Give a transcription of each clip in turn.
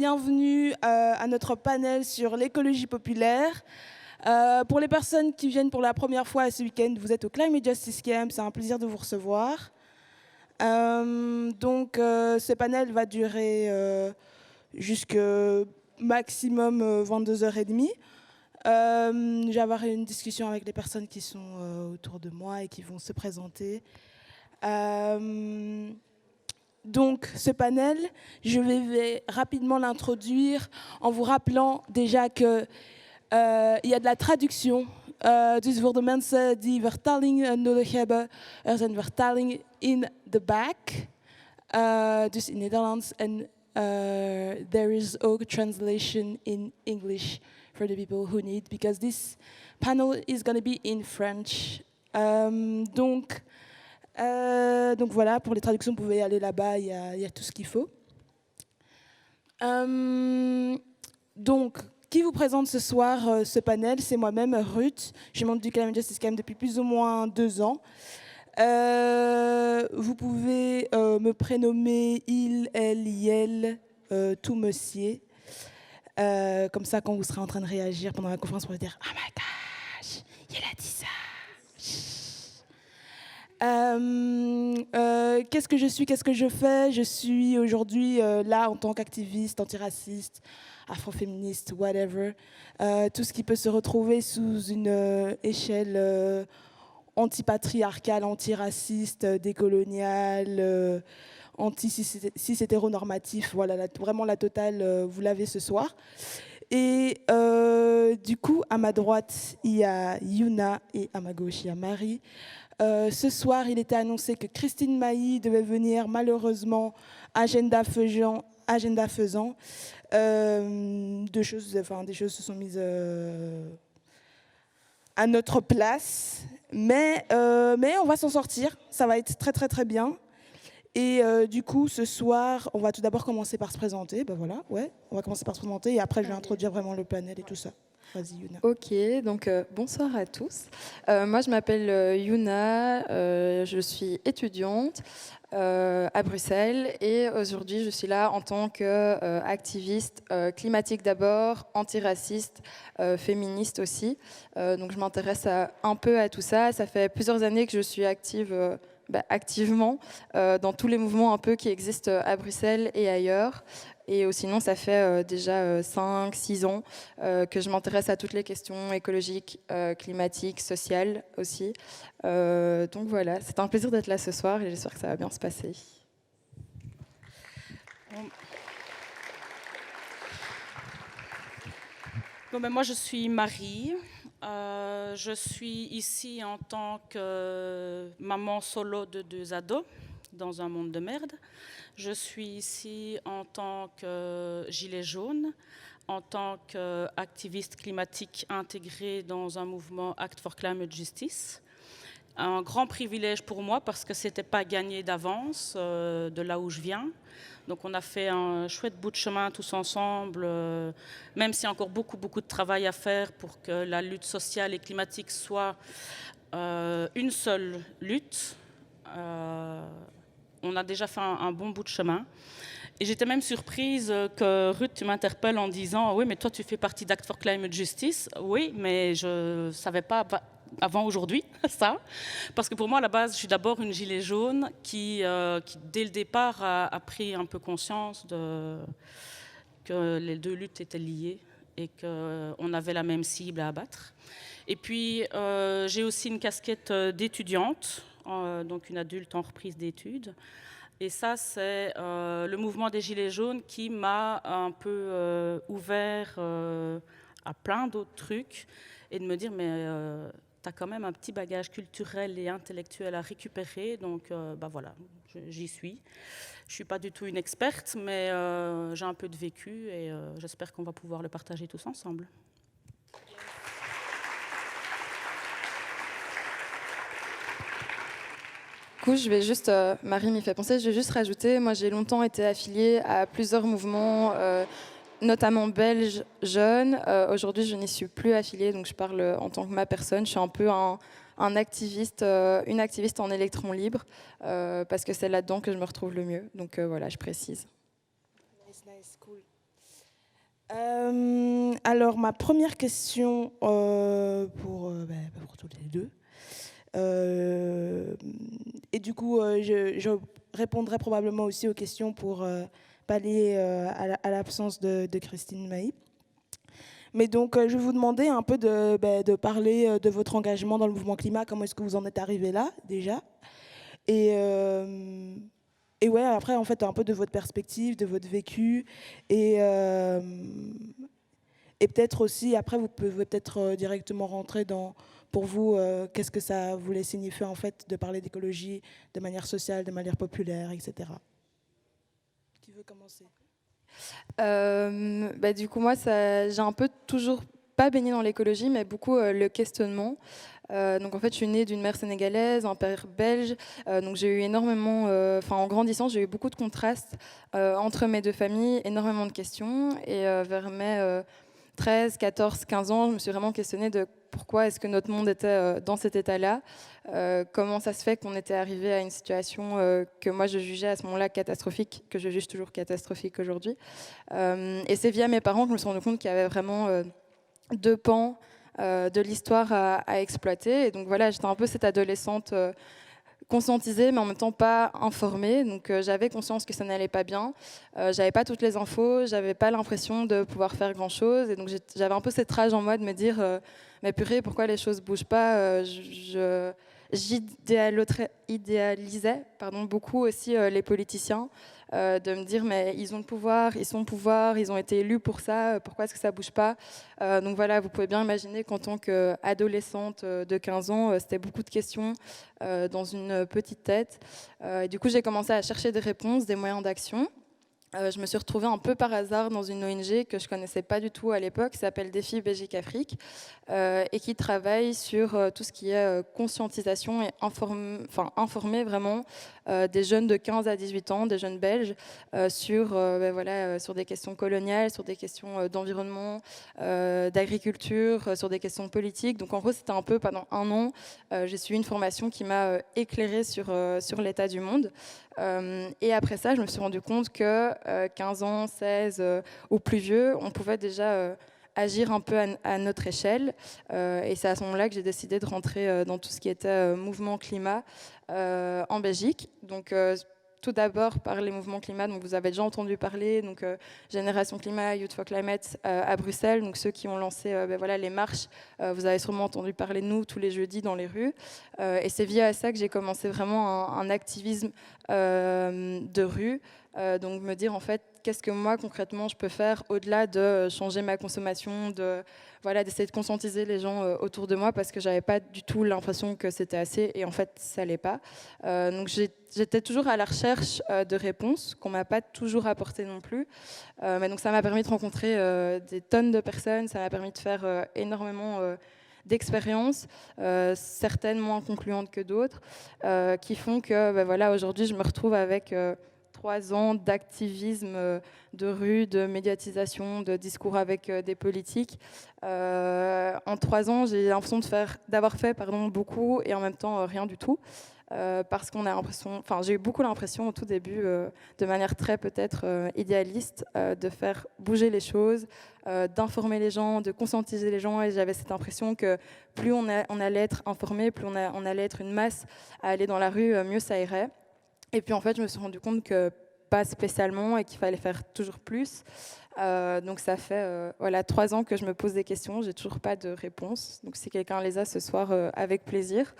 bienvenue à notre panel sur l'écologie populaire. Pour les personnes qui viennent pour la première fois ce week-end, vous êtes au Climate Justice Camp, c'est un plaisir de vous recevoir. Ce panel va durer jusqu'à maximum 22h30. Je vais avoir une discussion avec les personnes qui sont autour de moi et qui vont se présenter. Donc, ce panel, je vais rapidement l'introduire en vous rappelant déjà qu'il y a de la traduction. Dus voor de mensen die vertaling nodig hebben, zijn vertalingen in the back, dus in Nederlands. En there is ook translation in English for the people who need, because this panel is going to be in French. Donc voilà, pour les traductions, vous pouvez aller là-bas, il y a tout ce qu'il faut. Donc, qui vous présente ce soir ce panel? C'est moi-même, Ruth. Je suis membre du Climate Justice Camp depuis plus ou moins 2 ans. Vous pouvez me prénommer il, elle, yel, tout monsieur. Comme ça, quand vous serez en train de réagir pendant la conférence, vous pourrez dire « Oh my gosh, il a dit ça !» Qu'est-ce que je suis, qu'est-ce que je fais? Je suis aujourd'hui là en tant qu'activiste antiraciste, afroféministe, whatever. Tout ce qui peut se retrouver sous une échelle antipatriarcale, antiraciste, décoloniale, anti-cis-hétéronormatif. Voilà, vraiment la totale, vous l'avez ce soir. Et du coup, à ma droite, il y a Yuna et à ma gauche, il y a Marie. Ce soir, il était annoncé que Christine Mailly devait venir, malheureusement, agenda faisant. Des choses se sont mises à notre place, mais on va s'en sortir. Ça va être très très très bien. Et du coup, ce soir, on va tout d'abord commencer par se présenter. Ben voilà, ouais, on va commencer par se présenter et après, je vais introduire vraiment le panel et tout ça. Vas-y, Yuna. Ok, donc bonsoir à tous. Moi, je m'appelle Yuna, je suis étudiante à Bruxelles et aujourd'hui, je suis là en tant qu'activiste climatique d'abord, antiraciste, féministe aussi. Donc, je m'intéresse un peu à tout ça. Ça fait plusieurs années que je suis activement dans tous les mouvements un peu qui existent à Bruxelles et ailleurs. Et sinon, ça fait déjà 5-6 ans que je m'intéresse à toutes les questions écologiques, climatiques, sociales aussi. Donc voilà, c'est un plaisir d'être là ce soir et j'espère que ça va bien se passer. Bon, moi, je suis Marie. Je suis ici en tant que maman solo de 2 ados dans un monde de merde. Je suis ici en tant que gilet jaune, en tant qu'activiste climatique intégrée dans un mouvement Act for Climate Justice. Un grand privilège pour moi parce que ce n'était pas gagné d'avance de là où je viens. Donc on a fait un chouette bout de chemin tous ensemble, même s'il y a encore beaucoup de travail à faire pour que la lutte sociale et climatique soit une seule lutte. On a déjà fait un bon bout de chemin. Et j'étais même surprise que Ruth, tu m'interpelles en disant « Oui, mais toi, tu fais partie d'Act for Climate Justice. » Oui, mais je ne savais pas avant aujourd'hui, ça. Parce que pour moi, à la base, je suis d'abord une gilet jaune qui dès le départ, a pris un peu conscience que les 2 luttes étaient liées et qu'on avait la même cible à abattre. Et puis, j'ai aussi une casquette d'étudiante, donc une adulte en reprise d'études. Et ça, c'est le mouvement des Gilets jaunes qui m'a un peu ouvert à plein d'autres trucs et de me dire, mais tu as quand même un petit bagage culturel et intellectuel à récupérer. Donc, voilà, j'y suis. Je ne suis pas du tout une experte, mais j'ai un peu de vécu et j'espère qu'on va pouvoir le partager tous ensemble. Je vais juste, Marie m'y fait penser, je vais juste rajouter, moi j'ai longtemps été affiliée à plusieurs mouvements, notamment belges jeunes. Aujourd'hui je n'y suis plus affiliée, donc je parle en tant que ma personne. Je suis un peu un activiste, une activiste en électron libre, parce que c'est là-dedans que je me retrouve le mieux. Donc voilà, je précise. Nice, cool. Alors, ma première question pour tous les deux. Et du coup, je répondrai probablement aussi aux questions pour pallier à l'absence de Christine Maï. Mais donc, je vais vous demander un peu de parler de votre engagement dans le mouvement climat. Comment est-ce que vous en êtes arrivé là, déjà? Et, et ouais, après, en fait, un peu de votre perspective, de votre vécu. Et peut-être aussi, après, vous pouvez peut-être directement rentrer dans, pour vous, qu'est-ce que ça voulait signifier, en fait, de parler d'écologie de manière sociale, de manière populaire, etc. Qui veut commencer? Du coup, moi, j'ai un peu toujours pas baigné dans l'écologie, mais beaucoup le questionnement. Donc en fait, je suis née d'une mère sénégalaise, un père belge. Donc j'ai eu énormément, en grandissant, j'ai eu beaucoup de contrastes entre mes deux familles, énormément de questions. Et vers mes 13, 14, 15 ans, je me suis vraiment questionnée de pourquoi est-ce que notre monde était dans cet état-là. Comment ça se fait qu'on était arrivé à une situation que moi je jugeais à ce moment-là catastrophique, que je juge toujours catastrophique aujourd'hui. Et c'est via mes parents que je me suis rendu compte qu'il y avait vraiment deux pans de l'histoire à exploiter. Et donc voilà, j'étais un peu cette adolescente conscientisée, mais en même temps pas informée. Donc j'avais conscience que ça n'allait pas bien. J'avais pas toutes les infos, j'avais pas l'impression de pouvoir faire grand-chose. Et donc j'avais un peu cette rage en moi de me dire mais purée, pourquoi les choses bougent pas? J'idéalisais beaucoup aussi les politiciens, de me dire mais ils ont le pouvoir, ils sont au pouvoir, ils ont été élus pour ça, pourquoi est-ce que ça bouge pas? Donc voilà, vous pouvez bien imaginer qu'en tant qu'adolescente de 15 ans, c'était beaucoup de questions dans une petite tête. Et du coup, j'ai commencé à chercher des réponses, des moyens d'action. Je me suis retrouvée un peu par hasard dans une ONG que je ne connaissais pas du tout à l'époque, qui s'appelle Défi Belgique Afrique, et qui travaille sur tout ce qui est conscientisation et informer vraiment des jeunes de 15 à 18 ans, des jeunes belges, sur des questions coloniales, sur des questions d'environnement, d'agriculture, sur des questions politiques. Donc en gros, c'était un peu pendant un an, j'ai suivi une formation qui m'a éclairée sur l'état du monde. Et après ça, je me suis rendu compte que 15 ans, 16 ou plus vieux, on pouvait déjà agir un peu à notre échelle. Et c'est à ce moment-là que j'ai décidé de rentrer dans tout ce qui était mouvement climat en Belgique. Donc, tout d'abord par les mouvements climat, donc vous avez déjà entendu parler, donc Génération Climat, Youth for Climate à Bruxelles, donc ceux qui ont lancé les marches, vous avez sûrement entendu parler de nous tous les jeudis dans les rues, et c'est via ça que j'ai commencé vraiment un activisme de rue, donc me dire en fait qu'est-ce que moi concrètement je peux faire au-delà de changer ma consommation, d'essayer de conscientiser les gens autour de moi, parce que j'avais pas du tout l'impression que c'était assez, et en fait ça l'est pas. Donc j'étais toujours à la recherche de réponses qu'on m'a pas toujours apportées non plus, mais donc ça m'a permis de rencontrer des tonnes de personnes, ça m'a permis de faire énormément d'expériences, certaines moins concluantes que d'autres, qui font que aujourd'hui je me retrouve avec 3 ans d'activisme de rue, de médiatisation, de discours avec des politiques. En 3 ans, j'ai l'impression d'avoir fait beaucoup et en même temps rien du tout. Parce qu'on a l'impression, j'ai eu beaucoup l'impression au tout début, de manière très peut-être idéaliste, de faire bouger les choses, d'informer les gens, de conscientiser les gens, et j'avais cette impression que plus on allait être informé, plus on allait être une masse à aller dans la rue, mieux ça irait. Et puis en fait, je me suis rendu compte que pas spécialement et qu'il fallait faire toujours plus. Donc ça fait 3 ans que je me pose des questions, j'ai toujours pas de réponse. Donc si quelqu'un les a ce soir, avec plaisir.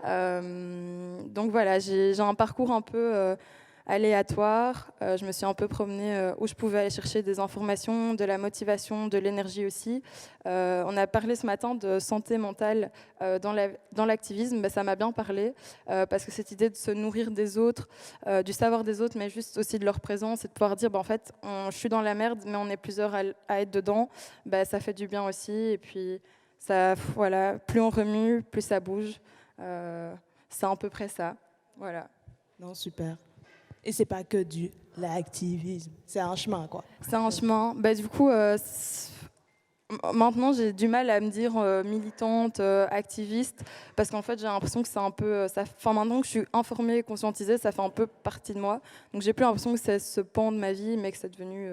Donc voilà, j'ai un parcours un peu aléatoire. Je me suis un peu promenée où je pouvais aller chercher des informations, de la motivation, de l'énergie aussi. On a parlé ce matin de santé mentale dans l'activisme. Ça m'a bien parlé, parce que cette idée de se nourrir des autres, du savoir des autres, mais juste aussi de leur présence, et de pouvoir dire en fait, je suis dans la merde, mais on est plusieurs à être dedans, ça fait du bien aussi. Et puis, plus on remue, plus ça bouge. C'est à peu près ça. Voilà. Non, super. Et c'est pas que du l'activisme, c'est un chemin, quoi. C'est un chemin. Du coup, maintenant, j'ai du mal à me dire militante, activiste, parce qu'en fait, j'ai l'impression que c'est un peu... maintenant que je suis informée et conscientisée, ça fait un peu partie de moi. Donc, j'ai plus l'impression que c'est ce pan de ma vie, mais que c'est devenu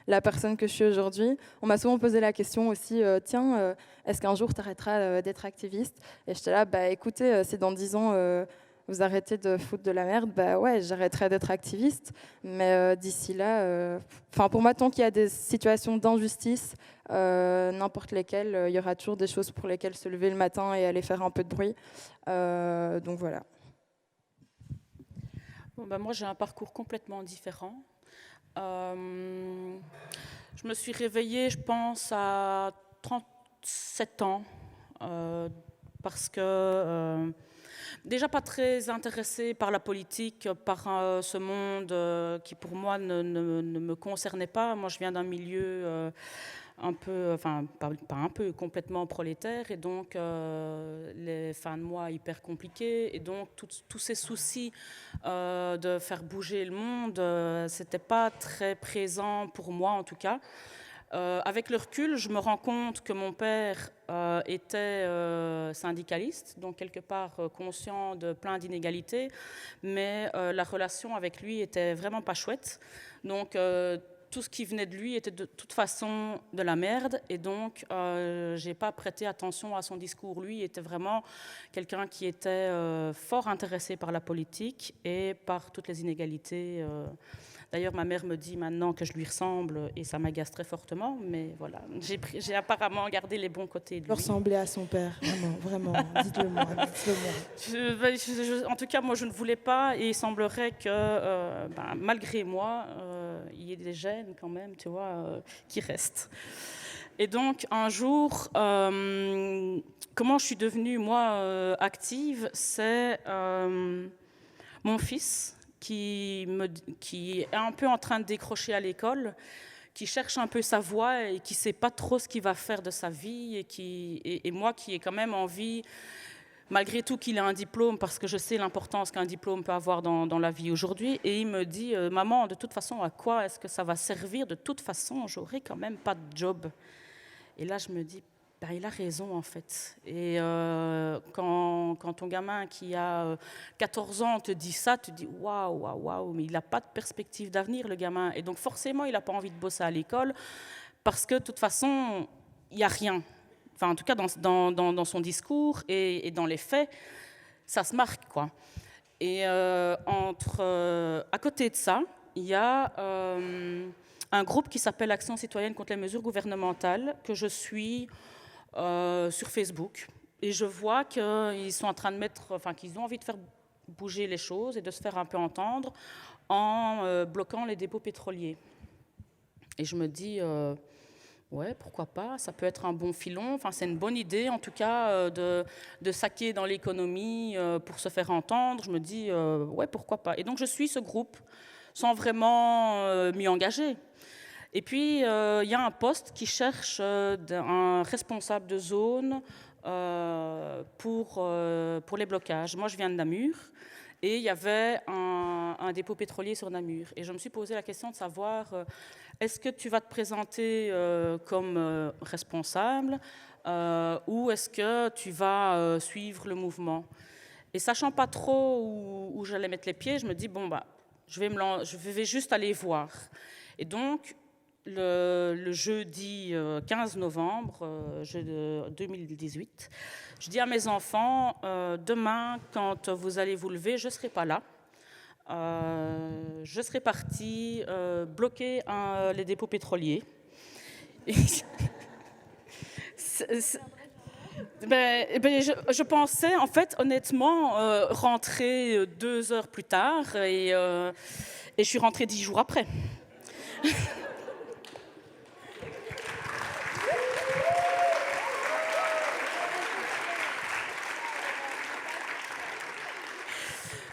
la personne que je suis aujourd'hui. On m'a souvent posé la question aussi, tiens, est-ce qu'un jour tu arrêteras d'être activiste? Et j'étais là, bah écoutez, si dans 10 ans vous arrêtez de foutre de la merde, bah ouais, j'arrêterai d'être activiste. Mais d'ici là, pour moi, tant qu'il y a des situations d'injustice, n'importe lesquelles, il y aura toujours des choses pour lesquelles se lever le matin et aller faire un peu de bruit. Donc voilà. Bon, ben moi, j'ai un parcours complètement différent. Je me suis réveillée, je pense, à 37 ans, parce que déjà pas très intéressée par la politique, par ce monde qui pour moi ne me concernait pas. Moi, je viens d'un milieu un peu, enfin pas un peu, complètement prolétaire, et donc les fins de mois hyper compliquées, et donc tous ces soucis de faire bouger le monde, c'était pas très présent pour moi en tout cas. Avec le recul, je me rends compte que mon père était syndicaliste, donc quelque part conscient de plein d'inégalités, mais la relation avec lui était vraiment pas chouette. Donc tout ce qui venait de lui était de toute façon de la merde, et donc j'ai pas prêté attention à son discours. Lui était vraiment quelqu'un qui était fort intéressé par la politique et par toutes les inégalités. D'ailleurs, ma mère me dit maintenant que je lui ressemble, et ça m'agace très fortement, mais voilà, j'ai apparemment gardé les bons côtés de lui. Il ressemblait à son père, vraiment, dites-le moi. En tout cas, moi, je ne voulais pas, et il semblerait que, malgré moi, il y ait des gènes quand même, tu vois, qui restent. Et donc, un jour, comment je suis devenue, moi, active, c'est mon fils, qui est un peu en train de décrocher à l'école, qui cherche un peu sa voie et qui ne sait pas trop ce qu'il va faire de sa vie, et moi qui ai quand même envie, malgré tout, qu'il ait un diplôme, parce que je sais l'importance qu'un diplôme peut avoir dans la vie aujourd'hui. Et il me dit, maman, de toute façon, à quoi est-ce que ça va servir? De toute façon, j'aurai quand même pas de job. Et là, je me dis, il a raison en fait. Et quand ton gamin qui a 14 ans te dit ça, tu te dis waouh, mais il n'a pas de perspective d'avenir, le gamin. Et donc forcément, il n'a pas envie de bosser à l'école, parce que de toute façon, il n'y a rien. Enfin, en tout cas, dans son discours et dans les faits, ça se marque, quoi. Et à côté de ça, il y a un groupe qui s'appelle Action citoyenne contre les mesures gouvernementales, que je suis sur Facebook, et je vois qu'ils sont en train de qu'ils ont envie de faire bouger les choses et de se faire un peu entendre en bloquant les dépôts pétroliers. Et je me dis, ouais, pourquoi pas, ça peut être un bon filon, enfin c'est une bonne idée en tout cas de saquer dans l'économie pour se faire entendre. Je me dis, ouais, pourquoi pas. Et donc je suis ce groupe sans vraiment m'y engager. Et puis, il y a un poste qui cherche un responsable de zone pour les blocages. Moi, je viens de Namur, et il y avait un dépôt pétrolier sur Namur. Et je me suis posé la question de savoir, est-ce que tu vas te présenter comme responsable ou est-ce que tu vas suivre le mouvement? Et sachant pas trop où j'allais mettre les pieds, je me dis, bon, je vais juste aller voir. Et donc, le jeudi 15 novembre 2018, je dis à mes enfants, demain, quand vous allez vous lever, je ne serai pas là. Je serai partie bloquer les dépôts pétroliers. Je pensais, en fait, honnêtement, rentrer 2 heures plus tard, et je suis rentrée 10 jours après.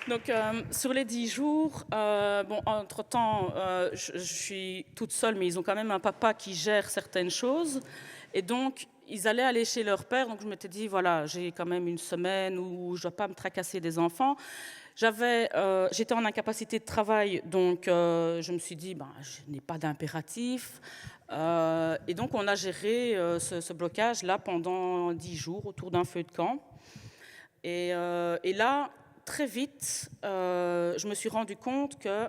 Donc, sur les 10 jours, entre-temps, je suis toute seule, mais ils ont quand même un papa qui gère certaines choses. Et donc, ils allaient aller chez leur père. Donc, je m'étais dit, voilà, j'ai quand même une semaine où je ne dois pas me tracasser des enfants. J'étais en incapacité de travail, donc je me suis dit, je n'ai pas d'impératif. Et donc, on a géré ce blocage-là pendant 10 jours autour d'un feu de camp. Et là, très vite, je me suis rendu compte que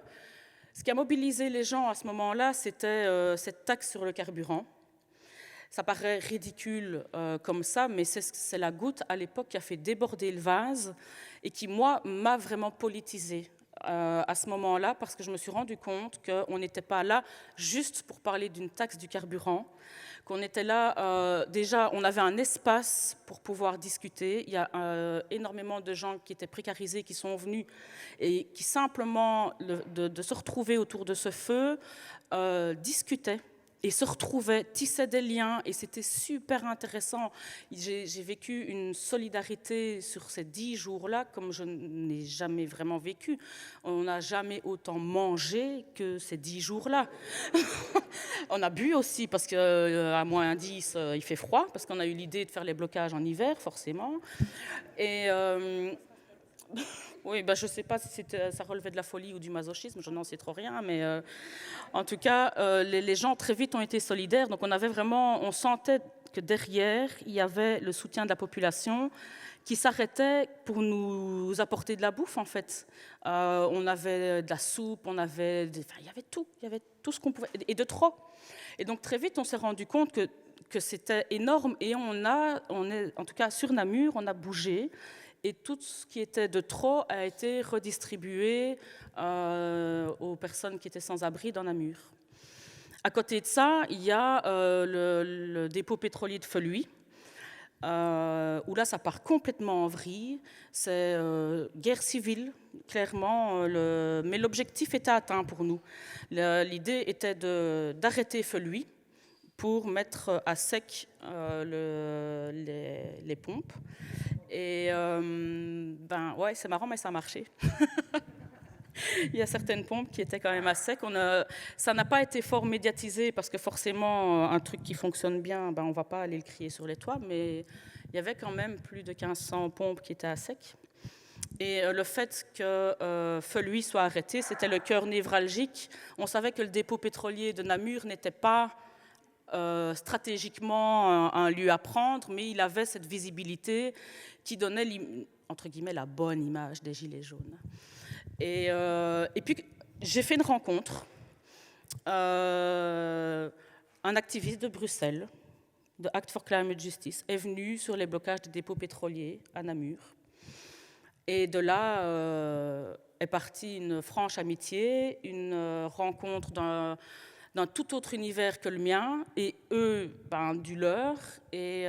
Ce qui a mobilisé les gens à ce moment-là, c'était cette taxe sur le carburant. Ça paraît ridicule comme ça, mais c'est la goutte à l'époque qui a fait déborder le vase et qui, moi, m'a vraiment politisée à ce moment-là, parce que je me suis rendu compte qu'on n'était pas là juste pour parler d'une taxe du carburant, qu'on était là, déjà, on avait un espace pour pouvoir discuter. Il y a énormément de gens qui étaient précarisés, qui sont venus et qui simplement, de se retrouver autour de ce feu, discutaient et se retrouvaient, tissaient des liens, et c'était super intéressant. J'ai vécu une solidarité sur ces 10 jours-là comme je n'ai jamais vraiment vécu. On n'a jamais autant mangé que ces 10 jours-là. On a bu aussi, parce qu'à moins 10, il fait froid, parce qu'on a eu l'idée de faire les blocages en hiver, forcément. Et oui, je ne sais pas si ça relevait de la folie ou du masochisme, je n'en sais trop rien, mais en tout cas, les gens très vite ont été solidaires. Donc on sentait que derrière, il y avait le soutien de la population qui s'arrêtait pour nous apporter de la bouffe, en fait. On avait de la soupe, il y avait tout ce qu'on pouvait, et de trop. Et donc très vite, on s'est rendu compte que c'était énorme, et en tout cas sur Namur, on a bougé. Et tout ce qui était de trop a été redistribué aux personnes qui étaient sans abri dans Namur. À côté de ça, il y a le dépôt pétrolier de Feluy, où là, ça part complètement en vrille. C'est guerre civile, clairement, mais l'objectif était atteint pour nous. L'idée était d'arrêter Feluy pour mettre à sec les pompes. Et ouais, c'est marrant, mais ça a marché. Il y a certaines pompes qui étaient quand même à sec. Ça n'a pas été fort médiatisé, parce que forcément, un truc qui fonctionne bien, on ne va pas aller le crier sur les toits, mais il y avait quand même plus de 1500 pompes qui étaient à sec. Et le fait que Feluy soit arrêté, c'était le cœur névralgique. On savait que le dépôt pétrolier de Namur n'était pas stratégiquement un lieu à prendre, mais il avait cette visibilité qui donnait, entre guillemets, la bonne image des Gilets jaunes. Et puis, j'ai fait une rencontre. Un activiste de Bruxelles, de Act for Climate Justice, est venu sur les blocages des dépôts pétroliers à Namur. Et de là est partie une franche amitié, une rencontre d'un tout autre univers que le mien, et eux, du leur. Et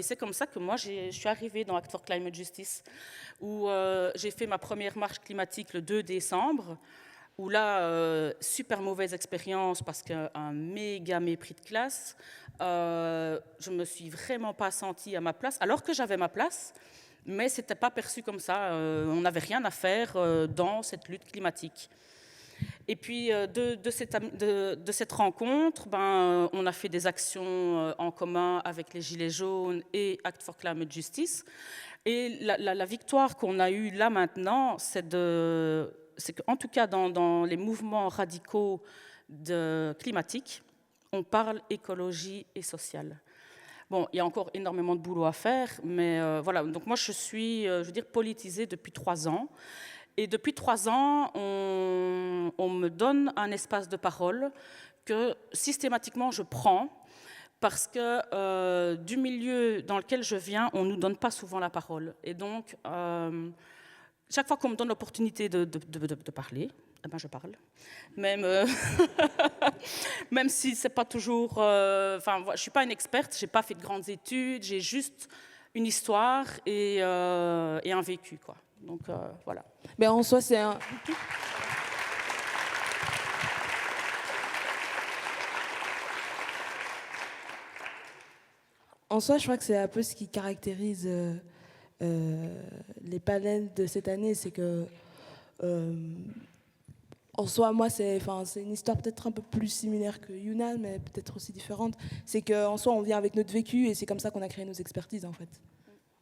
c'est comme ça que moi, je suis arrivée dans Act for Climate Justice, où j'ai fait ma première marche climatique le 2 décembre, où là, super mauvaise expérience, parce qu'un méga mépris de classe. Je me suis vraiment pas sentie à ma place, alors que j'avais ma place, mais c'était pas perçu comme ça. On n'avait rien à faire dans cette lutte climatique. Et puis, de cette rencontre, on a fait des actions en commun avec les Gilets jaunes et Act for Climate Justice. Et la victoire qu'on a eue là maintenant, c'est qu'en tout cas, dans les mouvements radicaux climatiques, on parle écologie et sociale. Bon, il y a encore énormément de boulot à faire, mais voilà. Donc moi, je suis, politisée depuis 3 ans. Et depuis 3 ans, on me donne un espace de parole que systématiquement je prends, parce que du milieu dans lequel je viens, on ne nous donne pas souvent la parole. Et donc, chaque fois qu'on me donne l'opportunité de parler, je parle. Même si ce n'est pas toujours... je ne suis pas une experte, je n'ai pas fait de grandes études, j'ai juste une histoire et un vécu, quoi. Donc, voilà. Mais en soi, c'est un... En soi, je crois que c'est un peu ce qui caractérise les panels de cette année, c'est que, en soi, moi, c'est une histoire peut-être un peu plus similaire que Yuna, mais peut-être aussi différente. C'est qu'en soi, on vient avec notre vécu, et c'est comme ça qu'on a créé nos expertises, en fait.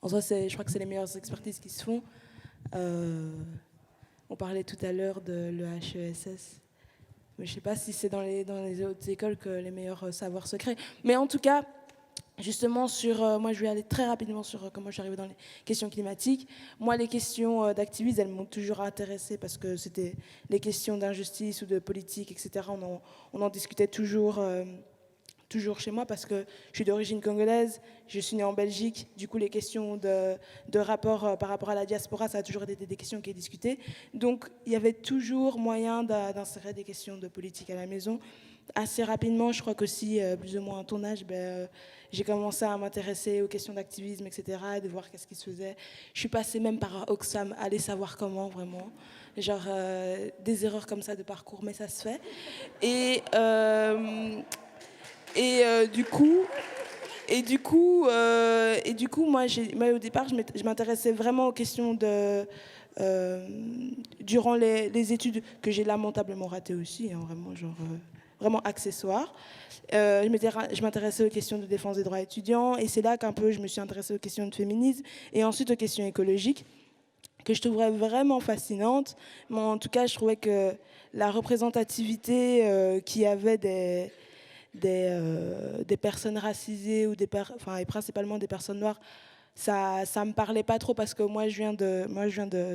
En soi, je crois que c'est les meilleures expertises qui se font. On parlait tout à l'heure de l'EHESS, mais je ne sais pas si c'est dans les autres écoles que les meilleurs savoirs se créent. Mais en tout cas, justement moi je vais aller très rapidement sur comment je suis arrivée dans les questions climatiques. Moi, les questions d'activisme, elles m'ont toujours intéressée parce que c'était les questions d'injustice ou de politique, etc. On en discutait toujours chez moi parce que je suis d'origine congolaise, je suis née en Belgique, du coup les questions de rapport par rapport à la diaspora, ça a toujours été des questions qui sont discutées. Donc il y avait toujours moyen d'insérer des questions de politique à la maison. Assez rapidement, je crois qu'aussi, plus ou moins à ton âge, j'ai commencé à m'intéresser aux questions d'activisme, etc., de voir qu'est-ce qui se faisait. Je suis passée même par Oxfam, aller savoir comment, vraiment. Genre, des erreurs comme ça de parcours, mais ça se fait. Et du coup, moi, au départ, je m'intéressais vraiment aux questions durant les études que j'ai lamentablement ratées aussi, hein, vraiment, vraiment accessoires. Je m'intéressais aux questions de défense des droits étudiants, et c'est là qu'un peu je me suis intéressée aux questions de féminisme, et ensuite aux questions écologiques, que je trouverais vraiment fascinantes. Mais en tout cas, je trouvais que la représentativité qu'il y avait des personnes racisées ou et principalement des personnes noires, ça me parlait pas trop parce que moi je viens de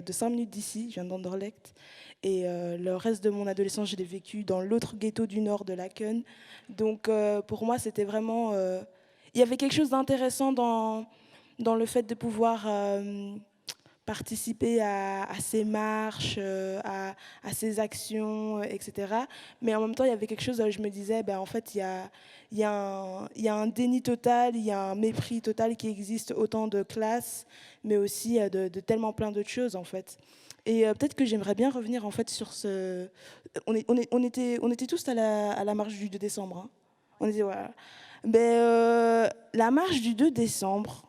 5 minutes d'ici, je viens d'Anderlecht, et le reste de mon adolescence je l'ai vécu dans l'autre ghetto du nord de Laken. Donc pour moi c'était vraiment il y avait quelque chose d'intéressant dans le fait de pouvoir participer à ces marches, à ces actions, etc. Mais en même temps, il y avait quelque chose, je me disais, en fait, il y a un déni total, il y a un mépris total qui existe autant de classes, mais aussi de tellement plein d'autres choses, en fait. Et peut-être que j'aimerais bien revenir, en fait, sur ce... On était tous à la marche du 2 décembre. Hein. On était, voilà. La marche du 2 décembre,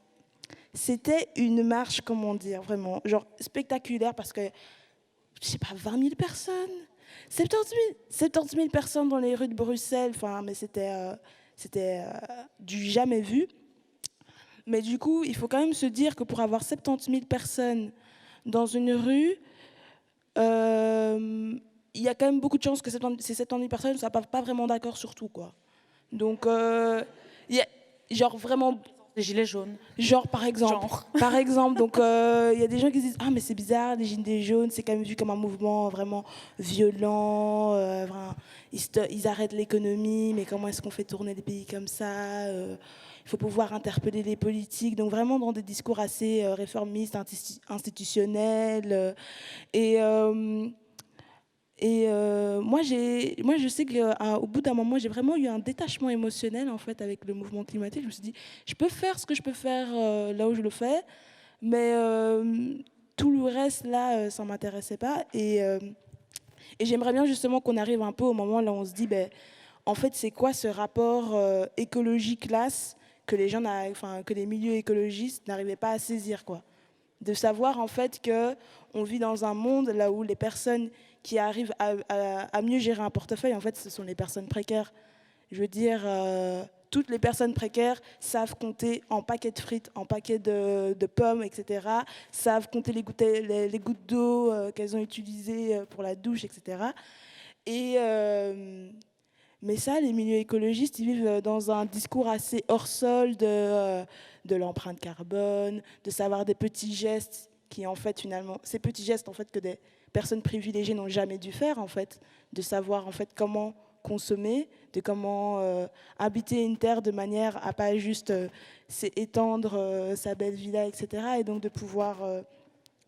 c'était une marche, comment dire, vraiment, genre spectaculaire parce que, je sais pas, 20 000 personnes, 70 000 personnes dans les rues de Bruxelles, enfin, mais c'était du jamais vu. Mais du coup, il faut quand même se dire que pour avoir 70 000 personnes dans une rue, il y a quand même beaucoup de chances que ces 70 000 personnes ne soient pas vraiment d'accord sur tout, quoi. Donc, il y a, genre vraiment... Les gilets jaunes. Genre, par exemple. Par exemple, donc il y a des gens qui se disent « Ah, mais c'est bizarre, les gilets jaunes, c'est quand même vu comme un mouvement vraiment violent. Ils arrêtent l'économie, mais comment est-ce qu'on fait tourner les pays comme ça il faut pouvoir interpeller les politiques. » Donc vraiment dans des discours assez réformistes, institutionnels. Moi, je sais qu'au bout d'un moment, j'ai vraiment eu un détachement émotionnel en fait avec le mouvement climatique. Je me suis dit, je peux faire ce que je peux faire là où je le fais, mais tout le reste là, ça m'intéressait pas. Et j'aimerais bien justement qu'on arrive un peu au moment là où on se dit, en fait, c'est quoi ce rapport écologie-classe que que les milieux écologistes n'arrivaient pas à saisir, quoi. De savoir en fait que on vit dans un monde là où les personnes qui arrivent à mieux gérer un portefeuille, en fait, ce sont les personnes précaires. Je veux dire, toutes les personnes précaires savent compter en paquets de frites, en paquets de pommes, etc. Savent compter les gouttes d'eau qu'elles ont utilisées pour la douche, etc. Mais ça, les milieux écologistes, ils vivent dans un discours assez hors sol de l'empreinte carbone, de savoir des petits gestes qui, en fait, finalement, ces petits gestes, en fait, que des personnes privilégiées n'ont jamais dû faire, en fait, de savoir, en fait, comment consommer, de comment habiter une terre de manière à pas juste étendre sa belle villa, etc. Et donc de pouvoir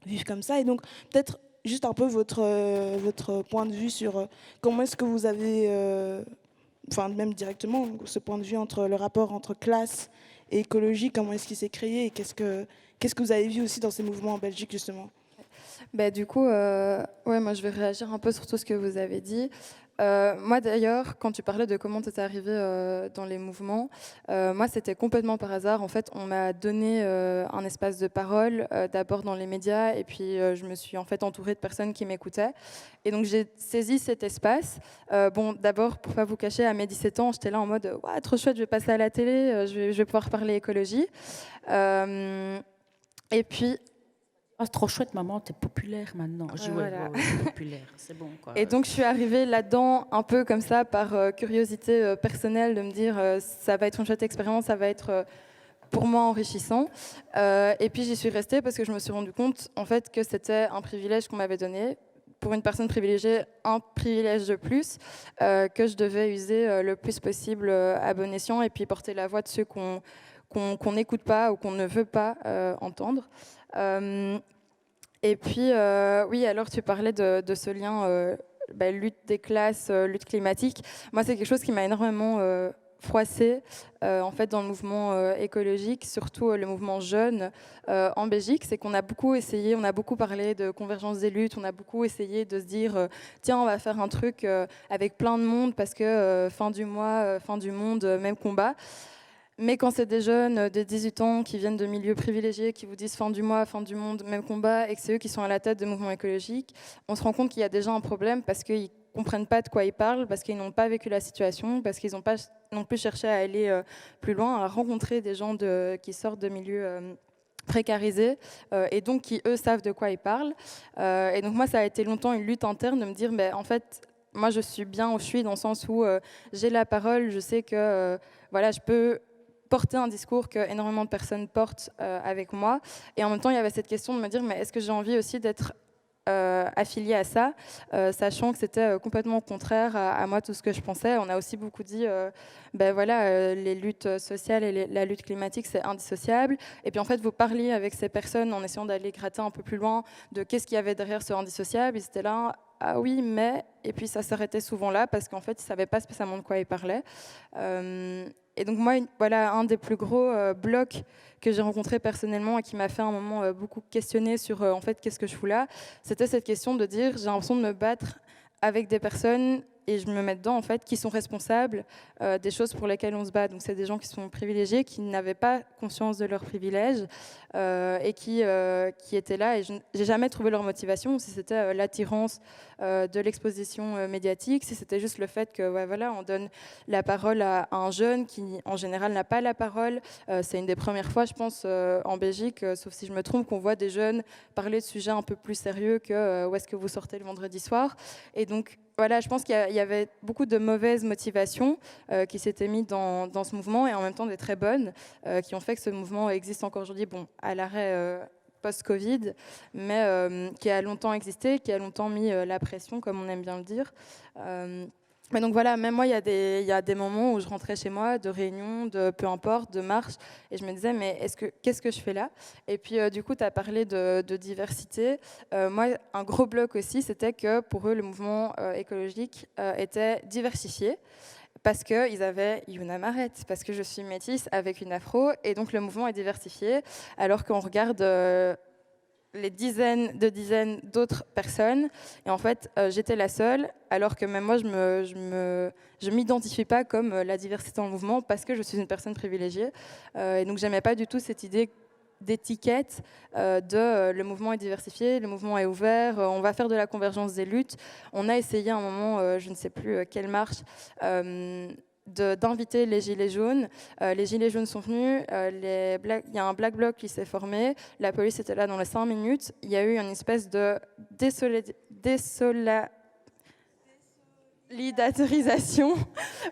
vivre comme ça. Et donc peut-être juste un peu votre point de vue sur comment est-ce que vous avez, enfin même directement, ce point de vue entre le rapport entre classe et écologie, comment est-ce qu'il s'est créé et qu'est-ce que vous avez vu aussi dans ces mouvements en Belgique justement? Du coup, moi je vais réagir un peu sur tout ce que vous avez dit. Moi d'ailleurs, quand tu parlais de comment tu es arrivé dans les mouvements, moi c'était complètement par hasard. En fait, on m'a donné un espace de parole, d'abord dans les médias, et puis je me suis en fait entourée de personnes qui m'écoutaient. Et donc j'ai saisi cet espace. D'abord, pour pas vous cacher, à mes 17 ans, j'étais là en mode « trop chouette, je vais passer à la télé, je vais pouvoir parler écologie ». Et puis... Ah, trop chouette, maman, t'es populaire maintenant. Je dis, ouais, Voilà. ouais, populaire, c'est bon, quoi. Et donc je suis arrivée là-dedans un peu comme ça par curiosité personnelle de me dire ça va être une chouette expérience, ça va être pour moi enrichissant. Et puis j'y suis restée parce que je me suis rendu compte en fait que c'était un privilège qu'on m'avait donné. Pour une personne privilégiée, un privilège de plus que je devais user le plus possible à bon escient et puis porter la voix de ceux qu'on n'écoute pas ou qu'on ne veut pas entendre. Et puis, oui, alors tu parlais de ce lien lutte des classes, lutte climatique. Moi, c'est quelque chose qui m'a énormément froissée en fait, dans le mouvement écologique, surtout le mouvement jeune en Belgique. C'est qu'on a beaucoup essayé, on a beaucoup parlé de convergence des luttes, on a beaucoup essayé de se dire tiens, on va faire un truc avec plein de monde parce que fin du mois, fin du monde, même combat. Mais quand c'est des jeunes de 18 ans qui viennent de milieux privilégiés, qui vous disent fin du mois, fin du monde, même combat, et que c'est eux qui sont à la tête des mouvements écologiques, on se rend compte qu'il y a déjà un problème parce qu'ils ne comprennent pas de quoi ils parlent, parce qu'ils n'ont pas vécu la situation, parce qu'ils n'ont pas non plus cherché à aller plus loin, à rencontrer des gens qui sortent de milieux précarisés et donc qui, eux, savent de quoi ils parlent. Et donc moi, ça a été longtemps une lutte interne de me dire, mais en fait, moi, je suis bien où je suis dans le sens où j'ai la parole, je sais que voilà, je peux porter un discours que énormément de personnes portent avec moi. Et en même temps, il y avait cette question de me dire, mais est-ce que j'ai envie aussi d'être affiliée à ça, sachant que c'était complètement contraire à moi, tout ce que je pensais. On a aussi beaucoup dit, les luttes sociales et la lutte climatique, c'est indissociable. Et puis en fait, vous parliez avec ces personnes en essayant d'aller gratter un peu plus loin de qu'est-ce qu'il y avait derrière ce indissociable. Ils étaient là, ah oui, mais... Et puis ça s'arrêtait souvent là, parce qu'en fait, ils ne savaient pas spécialement de quoi ils parlaient. Et donc moi, voilà, un des plus gros blocs que j'ai rencontré personnellement et qui m'a fait un moment beaucoup questionner sur en fait qu'est-ce que je fous là, c'était cette question de dire j'ai l'impression de me battre avec des personnes et je me mets dedans en fait qui sont responsables des choses pour lesquelles on se bat. Donc c'est des gens qui sont privilégiés, qui n'avaient pas conscience de leurs privilèges et qui étaient là. Et je n'ai jamais trouvé leur motivation, si c'était l'attirance de l'exposition médiatique, si c'était juste le fait que voilà, on donne la parole à un jeune qui en général n'a pas la parole. C'est une des premières fois, je pense, en Belgique, sauf si je me trompe, qu'on voit des jeunes parler de sujets un peu plus sérieux que où est-ce que vous sortez le vendredi soir. Et donc voilà, je pense qu'il y avait beaucoup de mauvaises motivations qui s'étaient mises dans ce mouvement et en même temps des très bonnes qui ont fait que ce mouvement existe encore aujourd'hui, bon, à l'arrêt post-Covid, mais qui a longtemps existé, qui a longtemps mis la pression, comme on aime bien le dire. Mais donc voilà, même moi, il y a des moments où je rentrais chez moi, de réunions, de peu importe, de marches, et je me disais, mais qu'est-ce que je fais là? Et puis du coup, tu as parlé de diversité. Moi, un gros bloc aussi, c'était que pour eux, le mouvement écologique était diversifié. Parce qu'ils avaient Yuna Maret, parce que je suis métisse avec une afro, et donc le mouvement est diversifié, alors qu'on regarde les dizaines d'autres personnes, et en fait, j'étais la seule, alors que même moi, je m'identifie pas comme la diversité dans le mouvement, parce que je suis une personne privilégiée, et donc j'aimais pas du tout cette idée d'étiquette le mouvement est diversifié, le mouvement est ouvert, on va faire de la convergence des luttes. On a essayé à un moment, je ne sais plus quelle marche, d'inviter les Gilets jaunes. Les Gilets jaunes sont venus, il y a un Black Bloc qui s'est formé, la police était là dans les 5 minutes, il y a eu une espèce de désolidarisation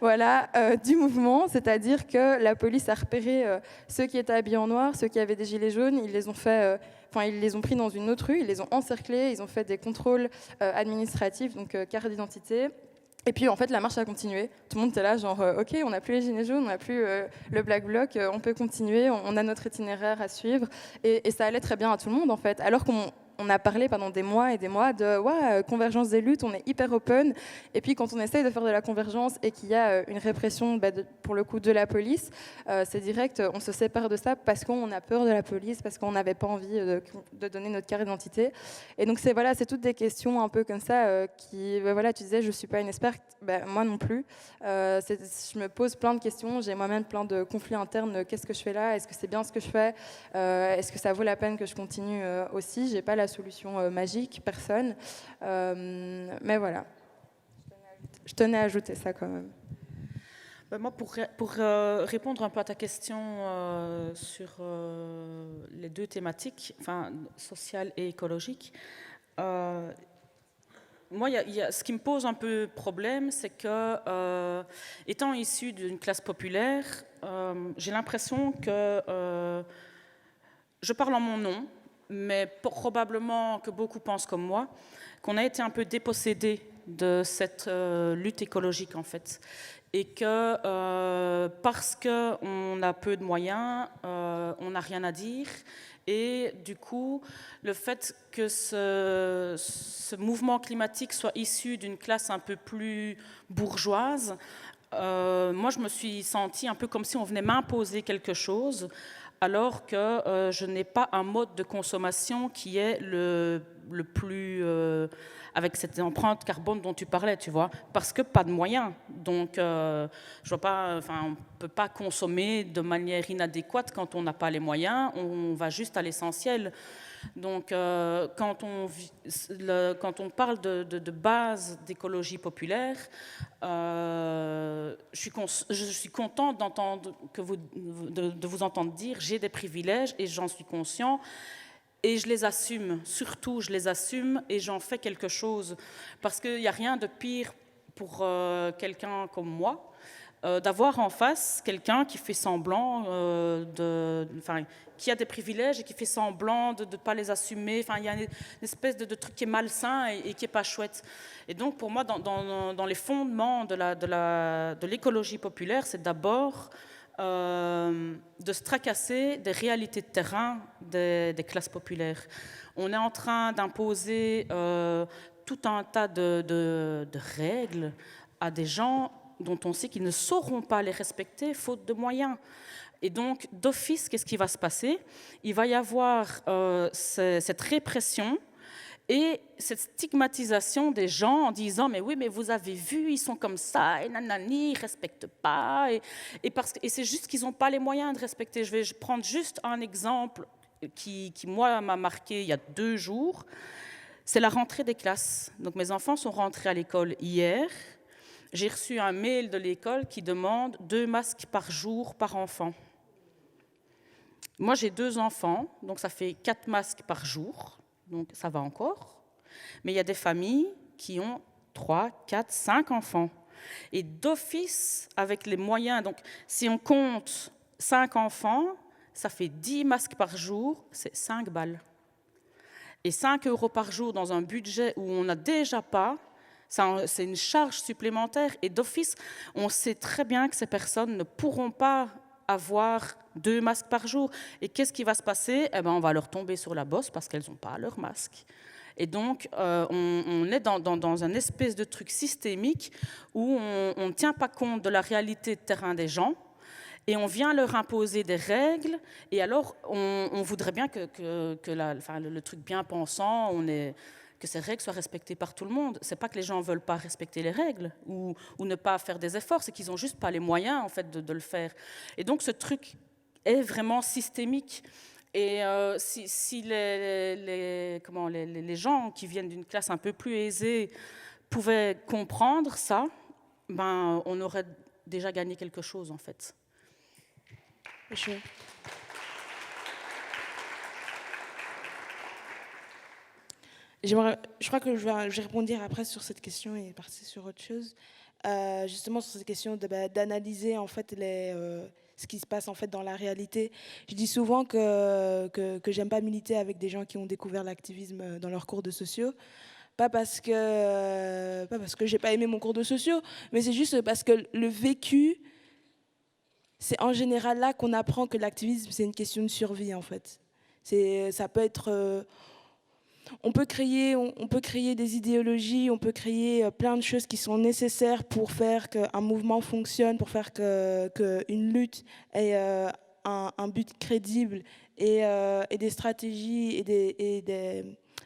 voilà, du mouvement, c'est-à-dire que la police a repéré ceux qui étaient habillés en noir, ceux qui avaient des gilets jaunes, ils les ont fait, ils les ont pris dans une autre rue, ils les ont encerclés, ils ont fait des contrôles administratifs, donc carte d'identité. Et puis en fait la marche a continué, tout le monde était là genre ok, on n'a plus les gilets jaunes, on n'a plus le Black Bloc, on peut continuer, on a notre itinéraire à suivre et ça allait très bien à tout le monde en fait, alors qu'on a parlé pendant des mois et des mois de convergence des luttes, on est hyper open. Et puis quand on essaye de faire de la convergence et qu'il y a une répression, pour le coup, de la police, c'est direct, on se sépare de ça parce qu'on a peur de la police, parce qu'on n'avait pas envie de donner notre carte d'identité. Et donc c'est toutes des questions un peu comme ça qui, tu disais, je ne suis pas une experte, moi non plus. Je me pose plein de questions, j'ai moi-même plein de conflits internes. Qu'est-ce que je fais là? Est-ce que c'est bien ce que je fais? Est-ce que ça vaut la peine que je continue aussi? J'ai pas la solution magique, personne. Mais voilà. Je tenais à ajouter ça quand même. Moi, pour répondre un peu à ta question sur les deux thématiques, enfin, sociale et écologique, moi, ce qui me pose un peu problème, c'est que, étant issu d'une classe populaire, j'ai l'impression que, je parle en mon nom, mais probablement que beaucoup pensent comme moi, qu'on a été un peu dépossédé de cette lutte écologique, en fait. Et que parce qu'on a peu de moyens, on n'a rien à dire. Et du coup, le fait que ce mouvement climatique soit issu d'une classe un peu plus bourgeoise, moi je me suis sentie un peu comme si on venait m'imposer quelque chose, alors que je n'ai pas un mode de consommation qui est le plus... avec cette empreinte carbone dont tu parlais, tu vois, parce que pas de moyens. Donc, je vois pas, enfin, on ne peut pas consommer de manière inadéquate quand on n'a pas les moyens, on va juste à l'essentiel. Donc, quand on parle de base d'écologie populaire, je suis contente d'entendre de vous entendre dire j'ai des privilèges et j'en suis conscient. Et je les assume, surtout je les assume et j'en fais quelque chose. Parce qu'il n'y a rien de pire pour quelqu'un comme moi, d'avoir en face quelqu'un qui fait semblant, qui a des privilèges et qui fait semblant de ne pas les assumer. Enfin, il y a une espèce de truc qui est malsain et qui n'est pas chouette. Et donc pour moi, dans les fondements de l'écologie populaire, c'est d'abord... de se tracasser des réalités de terrain des classes populaires. On est en train d'imposer tout un tas de règles à des gens dont on sait qu'ils ne sauront pas les respecter faute de moyens. Et donc, d'office, qu'est-ce qui va se passer? Il va y avoir cette répression et cette stigmatisation des gens en disant « mais oui, mais vous avez vu, ils sont comme ça, et nanani, ils ne respectent pas. » Et c'est juste qu'ils n'ont pas les moyens de respecter. Je vais prendre juste un exemple qui moi, m'a marqué il y a 2 jours. C'est la rentrée des classes. Donc mes enfants sont rentrés à l'école hier. J'ai reçu un mail de l'école qui demande 2 masques par jour par enfant. Moi, j'ai 2 enfants, donc ça fait 4 masques par jour. Donc ça va encore. Mais il y a des familles qui ont 3, 4, 5 enfants. Et d'office, avec les moyens, donc si on compte 5 enfants, ça fait 10 masques par jour, c'est 5 balles. Et 5 € par jour dans un budget où on n'a déjà pas, c'est une charge supplémentaire. Et d'office, on sait très bien que ces personnes ne pourront pas avoir 2 masques par jour. Et qu'est-ce qui va se passer? Eh ben, on va leur tomber sur la bosse parce qu'elles n'ont pas leur masque. Et donc, on est dans un espèce de truc systémique où on ne tient pas compte de la réalité de terrain des gens et on vient leur imposer des règles. Et alors, on voudrait bien que le truc bien pensant, que ces règles soient respectées par tout le monde. Ce n'est pas que les gens ne veulent pas respecter les règles ou ne pas faire des efforts, c'est qu'ils n'ont juste pas les moyens en fait, de le faire. Et donc, ce truc est vraiment systémique. Et si les gens qui viennent d'une classe un peu plus aisée pouvaient comprendre ça, ben, on aurait déjà gagné quelque chose, en fait. Je crois que je vais répondre après sur cette question et partir sur autre chose. Justement, sur cette question d'analyser en fait ce qui se passe en fait dans la réalité. Je dis souvent que j'aime pas militer avec des gens qui ont découvert l'activisme dans leurs cours de sociaux. Pas parce que j'ai pas aimé mon cours de sociaux, mais c'est juste parce que le vécu, c'est en général là qu'on apprend que l'activisme, c'est une question de survie, en fait. Ça peut être... on peut créer des idéologies, on peut créer plein de choses qui sont nécessaires pour faire qu'un mouvement fonctionne, pour faire qu'une lutte ait un but crédible et des stratégies et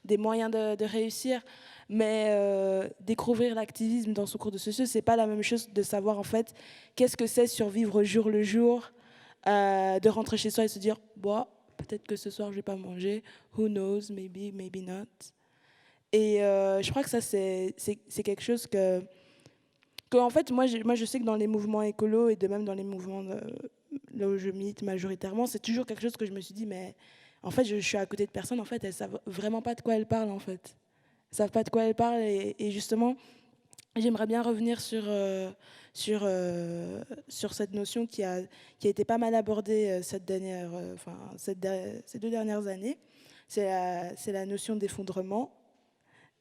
des moyens de réussir. Mais découvrir l'activisme dans son cours de sociaux, c'est pas la même chose de savoir en fait qu'est-ce que c'est survivre jour le jour, de rentrer chez soi et se dire bon, peut-être que ce soir je vais pas manger, who knows, maybe not. Et je crois que ça c'est quelque chose que qu'en fait, moi, je sais que dans les mouvements écolos et de même dans les mouvements là où je milite majoritairement, c'est toujours quelque chose que je me suis dit, mais en fait, je suis à côté de personnes, en fait, elles savent vraiment pas de quoi elles parlent, en fait. Elles savent pas de quoi elles parlent, et justement, j'aimerais bien revenir sur cette notion qui a été pas mal abordée ces 2 dernières années. C'est la notion d'effondrement.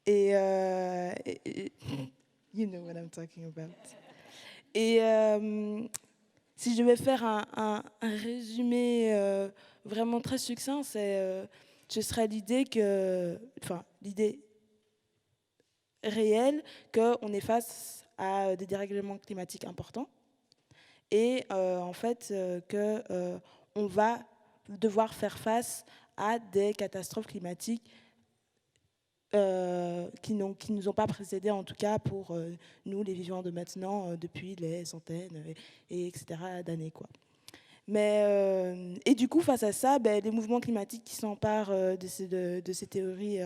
Et you know what I'm talking about. Et si je devais faire un résumé vraiment très succinct, ce serait l'idée réelle qu'on est face à des dérèglements climatiques importants et en fait qu'on va devoir faire face à des catastrophes climatiques qui ne nous ont pas précédés, en tout cas pour nous, les vivants de maintenant, depuis les centaines, etc. d'années, quoi. Mais, et du coup, face à ça, les mouvements climatiques qui s'emparent de ces théories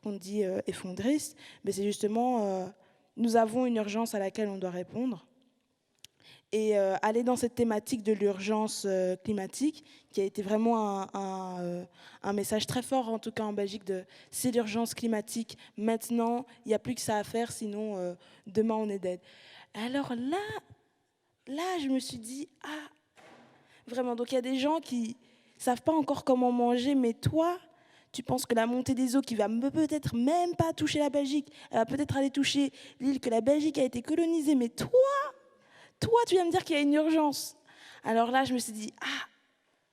qu'on dit effondristes, c'est justement, nous avons une urgence à laquelle on doit répondre. Et aller dans cette thématique de l'urgence climatique, qui a été vraiment un message très fort, en tout cas en Belgique, de c'est l'urgence climatique, maintenant, il n'y a plus que ça à faire, sinon demain on est dead. Alors là, je me suis dit, vraiment, donc il y a des gens qui ne savent pas encore comment manger, mais toi, tu penses que la montée des eaux qui va peut-être même pas toucher la Belgique, elle va peut-être aller toucher l'île que la Belgique a été colonisée, mais toi, tu viens me dire qu'il y a une urgence. Alors là, je me suis dit,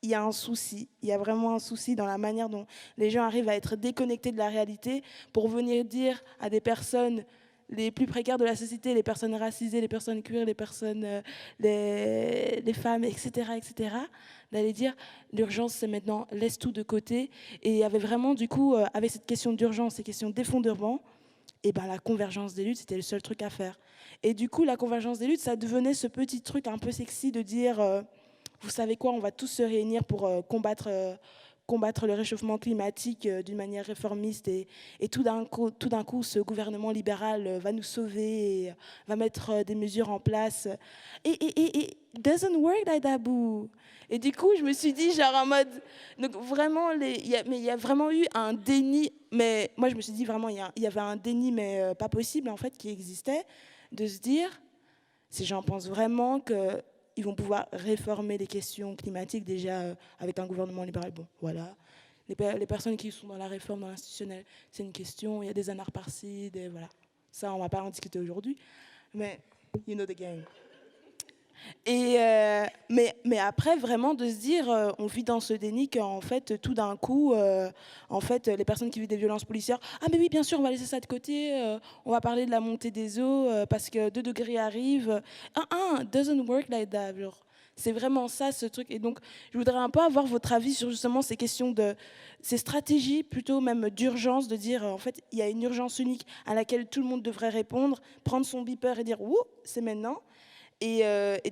il y a un souci. Il y a vraiment un souci dans la manière dont les gens arrivent à être déconnectés de la réalité pour venir dire à des personnes les plus précaires de la société, les personnes racisées, les personnes queer, les personnes, les femmes, etc., d'aller dire l'urgence, c'est maintenant, laisse tout de côté. Et il y avait vraiment, du coup, avec cette question d'urgence, ces questions d'effondrement, et la convergence des luttes, c'était le seul truc à faire. Et du coup, la convergence des luttes, ça devenait ce petit truc un peu sexy de dire, vous savez quoi, on va tous se réunir pour combattre le réchauffement climatique d'une manière réformiste. Et tout d'un coup, ce gouvernement libéral va nous sauver, et va mettre des mesures en place. Et doesn't work like that, boo. Et du coup, je me suis dit, genre en mode... Donc vraiment, il y a vraiment eu un déni, mais moi je me suis dit vraiment, il y avait un déni, mais pas possible en fait, qui existait, de se dire, ces gens pensent vraiment qu'ils vont pouvoir réformer les questions climatiques déjà avec un gouvernement libéral. Bon, voilà. Les personnes qui sont dans la réforme, dans l'institutionnel, c'est une question, il y a des anards par-ci, voilà. Ça, on ne va pas en discuter aujourd'hui, mais you know the game. Et mais après, vraiment, de se dire, on vit dans ce déni qu'en fait, tout d'un coup, en fait, les personnes qui vivent des violences policières, mais oui, bien sûr, on va laisser ça de côté, on va parler de la montée des eaux, parce que 2 degrés arrivent. Doesn't work like that. Genre, c'est vraiment ça, ce truc. Et donc, je voudrais un peu avoir votre avis sur justement ces questions ces stratégies, plutôt même d'urgence, de dire, en fait, il y a une urgence unique à laquelle tout le monde devrait répondre, prendre son beeper et dire, ouh, c'est maintenant. Et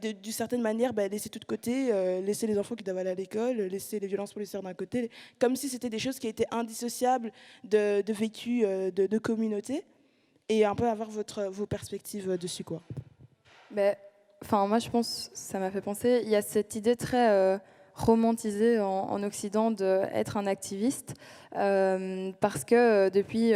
d'une certaine manière, laisser tout de côté, laisser les enfants qui doivent aller à l'école, laisser les violences policières d'un côté, comme si c'était des choses qui étaient indissociables de vécu de communauté, et un peu avoir vos perspectives dessus, quoi. Moi, je pense, ça m'a fait penser, il y a cette idée très romantisée en Occident d'être un activiste, parce que depuis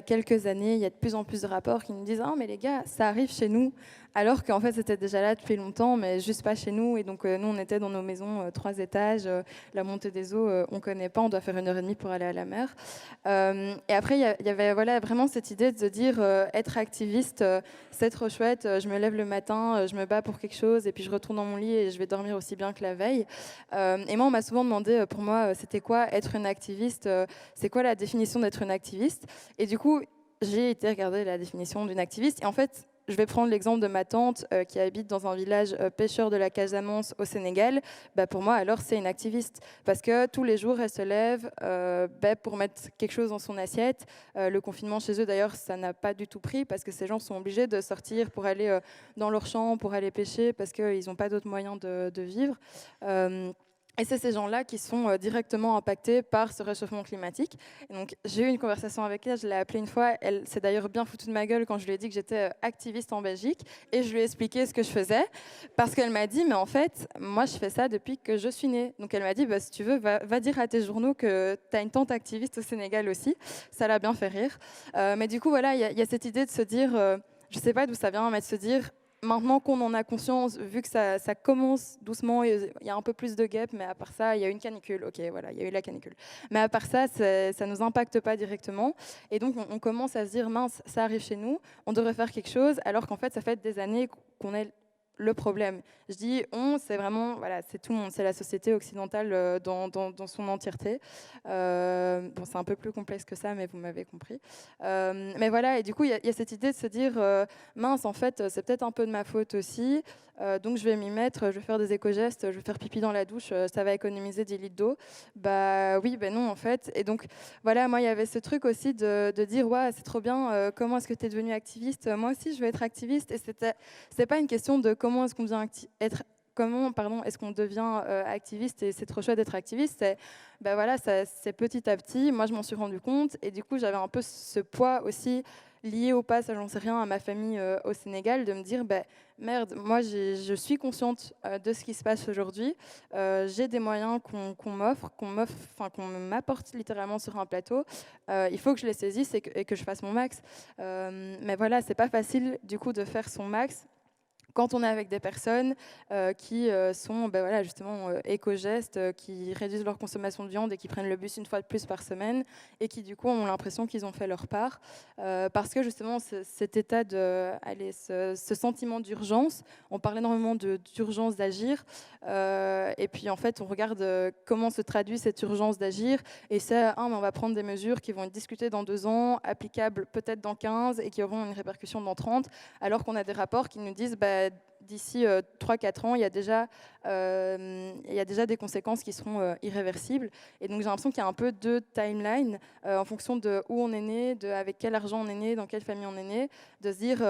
quelques années, il y a de plus en plus de rapports qui nous disent « Ah, mais les gars, ça arrive chez nous », alors qu'en fait, c'était déjà là depuis longtemps, mais juste pas chez nous. Et donc, nous, on était dans nos maisons 3 étages. La montée des eaux, on connaît pas. On doit faire 1h30 pour aller à la mer. Et après, il y avait vraiment cette idée de se dire être activiste, c'est trop chouette. Je me lève le matin, je me bats pour quelque chose, et puis je retourne dans mon lit et je vais dormir aussi bien que la veille. Et moi, on m'a souvent demandé, pour moi, c'était quoi être une activiste, c'est quoi la définition d'être une activiste. Et du coup, j'ai été regarder la définition d'une activiste. Et en fait, je vais prendre l'exemple de ma tante qui habite dans un village pêcheur de la Casamance au Sénégal. Pour moi, alors, c'est une activiste. Parce que tous les jours, elle se lève pour mettre quelque chose dans son assiette. Le confinement chez eux, d'ailleurs, ça n'a pas du tout pris parce que ces gens sont obligés de sortir pour aller dans leur champ, pour aller pêcher, parce qu'ils n'ont pas d'autres moyens de vivre. Et c'est ces gens-là qui sont directement impactés par ce réchauffement climatique. Et donc, j'ai eu une conversation avec elle, je l'ai appelée une fois. Elle s'est d'ailleurs bien foutue de ma gueule quand je lui ai dit que j'étais activiste en Belgique. Et je lui ai expliqué ce que je faisais. Parce qu'elle m'a dit, mais en fait, moi, je fais ça depuis que je suis née. Donc, elle m'a dit, bah, si tu veux, va dire à tes journaux que tu as une tante activiste au Sénégal aussi. Ça l'a bien fait rire. Mais du coup, voilà, il y a cette idée de se dire, je ne sais pas d'où ça vient, mais de se dire, maintenant qu'on en a conscience, vu que ça commence doucement, il y a un peu plus de guêpes, mais à part ça, il y a eu une canicule. Ok, voilà, il y a eu la canicule. Mais à part ça, ça ne nous impacte pas directement. Et donc, on commence à se dire, mince, ça arrive chez nous, on devrait faire quelque chose, alors qu'en fait, ça fait des années qu'on est le problème. Je dis on, c'est vraiment, voilà, c'est tout le monde, c'est la société occidentale dans son entièreté. Bon, c'est un peu plus complexe que ça, mais vous m'avez compris. Mais voilà, et du coup, il y a cette idée de se dire, mince, en fait, c'est peut-être un peu de ma faute aussi, donc je vais m'y mettre, je vais faire des éco-gestes, je vais faire pipi dans la douche, ça va économiser 10 litres d'eau. Bah oui, ben non, en fait. Et donc, voilà, moi, il y avait ce truc aussi de dire, ouais, c'est trop bien, comment est-ce que tu es devenue activiste? Moi aussi, je veux être activiste. Et c'est pas une question de comment est-ce qu'on devient est-ce qu'on devient activiste et c'est trop chouette d'être activiste. Ben voilà, c'est petit à petit. Moi, je m'en suis rendu compte et du coup, j'avais un peu ce poids aussi lié au passage, j'en sais rien, à ma famille au Sénégal, de me dire, ben merde, moi, je suis consciente de ce qui se passe aujourd'hui. J'ai des moyens qu'on m'offre, qu'on m'apporte littéralement sur un plateau. Il faut que je les saisisse et que je fasse mon max. Mais voilà, c'est pas facile du coup de faire son max quand on est avec des personnes qui sont ben voilà, justement éco-gestes, qui réduisent leur consommation de viande et qui prennent le bus une fois de plus par semaine et qui du coup ont l'impression qu'ils ont fait leur part parce que justement cet état de, allez, ce sentiment d'urgence, on parle énormément d'urgence d'agir et puis en fait on regarde comment se traduit cette urgence d'agir et c'est mais on va prendre des mesures qui vont être discutées dans 2 ans, applicables peut-être dans 15 et qui auront une répercussion dans 30 alors qu'on a des rapports qui nous disent d'ici 3-4 ans, il y a déjà des conséquences qui seront irréversibles. Et donc j'ai l'impression qu'il y a un peu 2 timelines en fonction de où on est né, avec quel argent on est né, dans quelle famille on est né, de se dire,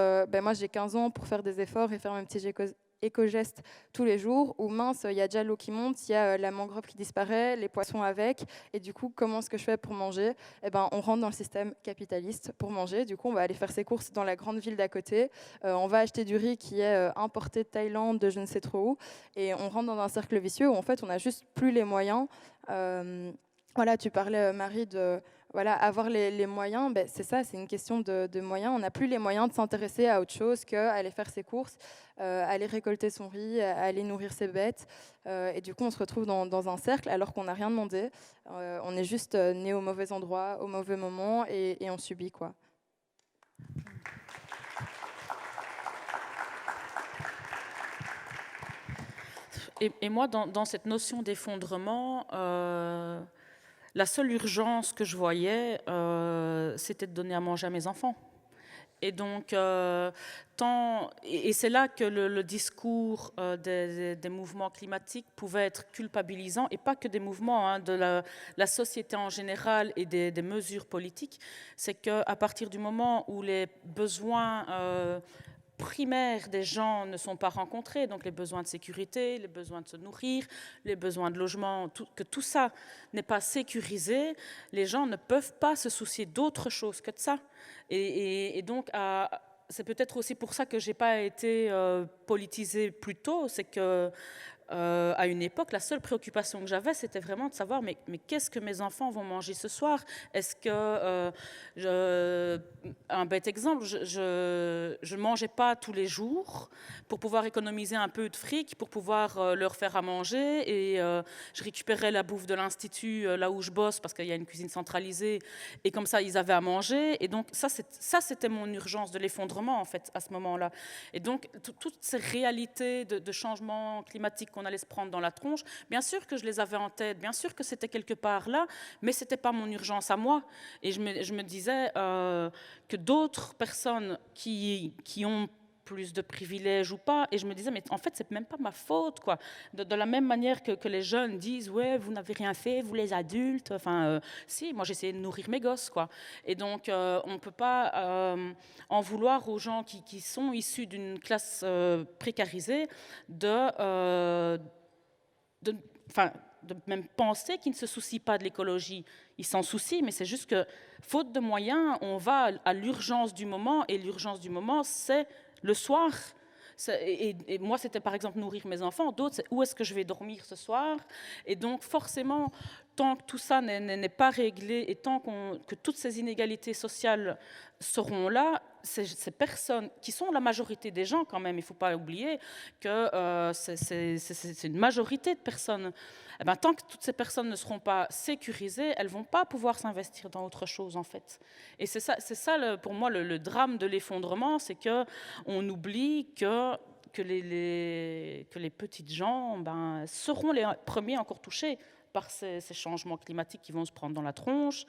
moi j'ai 15 ans pour faire des efforts et faire mes petits éco-gestes tous les jours, ou mince, il y a déjà l'eau qui monte, il y a la mangrove qui disparaît, les poissons avec, et du coup, comment est-ce que je fais pour manger? Eh ben, on rentre dans le système capitaliste pour manger, du coup, on va aller faire ses courses dans la grande ville d'à côté, on va acheter du riz qui est importé de Thaïlande, de je ne sais trop où, et on rentre dans un cercle vicieux où en fait, on n'a juste plus les moyens. Voilà, tu parlais, Marie, de voilà, avoir les moyens, ben, c'est ça, c'est une question de moyens. On n'a plus les moyens de s'intéresser à autre chose qu'aller faire ses courses, aller récolter son riz, aller nourrir ses bêtes. Et du coup, on se retrouve dans un cercle alors qu'on n'a rien demandé. On est juste né au mauvais endroit, au mauvais moment, et on subit, quoi. Et moi, dans cette notion d'effondrement, la seule urgence que je voyais, c'était de donner à manger à mes enfants. Et donc, c'est là que le discours des mouvements climatiques pouvait être culpabilisant, et pas que des mouvements, de la société en général et des mesures politiques. C'est qu'à partir du moment où les besoins primaires des gens ne sont pas rencontrés, donc les besoins de sécurité, les besoins de se nourrir, les besoins de logement, que tout ça n'est pas sécurisé, les gens ne peuvent pas se soucier d'autre chose que de ça. Et donc, c'est peut-être aussi pour ça que je n'ai pas été politisée plus tôt, c'est que à une époque, la seule préoccupation que j'avais, c'était vraiment de savoir mais qu'est-ce que mes enfants vont manger ce soir? Est-ce que, un bête exemple, je ne mangeais pas tous les jours pour pouvoir économiser un peu de fric, pour pouvoir leur faire à manger, et je récupérais la bouffe de l'institut là où je bosse, parce qu'il y a une cuisine centralisée, et comme ça, ils avaient à manger. Et donc, ça c'était mon urgence de l'effondrement, en fait, à ce moment-là. Et donc, toutes ces réalités de changement climatique qu'on allait se prendre dans la tronche, bien sûr que je les avais en tête, bien sûr que c'était quelque part là, mais ce n'était pas mon urgence à moi. Et je me disais que d'autres personnes qui ont plus de privilèges ou pas, et je me disais, mais en fait, c'est même pas ma faute, quoi. De la même manière que les jeunes disent, ouais, vous n'avez rien fait, vous les adultes, enfin, si, moi j'essayais de nourrir mes gosses, quoi. Et donc, on ne peut pas en vouloir aux gens qui sont issus d'une classe précarisée de même penser qu'ils ne se soucient pas de l'écologie. Ils s'en soucient, mais c'est juste que, faute de moyens, on va à l'urgence du moment, et l'urgence du moment, c'est le soir. Et moi, c'était par exemple nourrir mes enfants. D'autres, c'est où est-ce que je vais dormir ce soir. Et donc, forcément, tant que tout ça n'est pas réglé et tant que toutes ces inégalités sociales seront là, ces personnes, qui sont la majorité des gens quand même, il ne faut pas oublier que c'est une majorité de personnes. Eh ben, tant que toutes ces personnes ne seront pas sécurisées, elles ne vont pas pouvoir s'investir dans autre chose, en fait. Et c'est ça pour moi, le drame de l'effondrement, c'est qu'on oublie que les petites gens seront les premiers encore touchés par ces changements climatiques qui vont se prendre dans la tronche,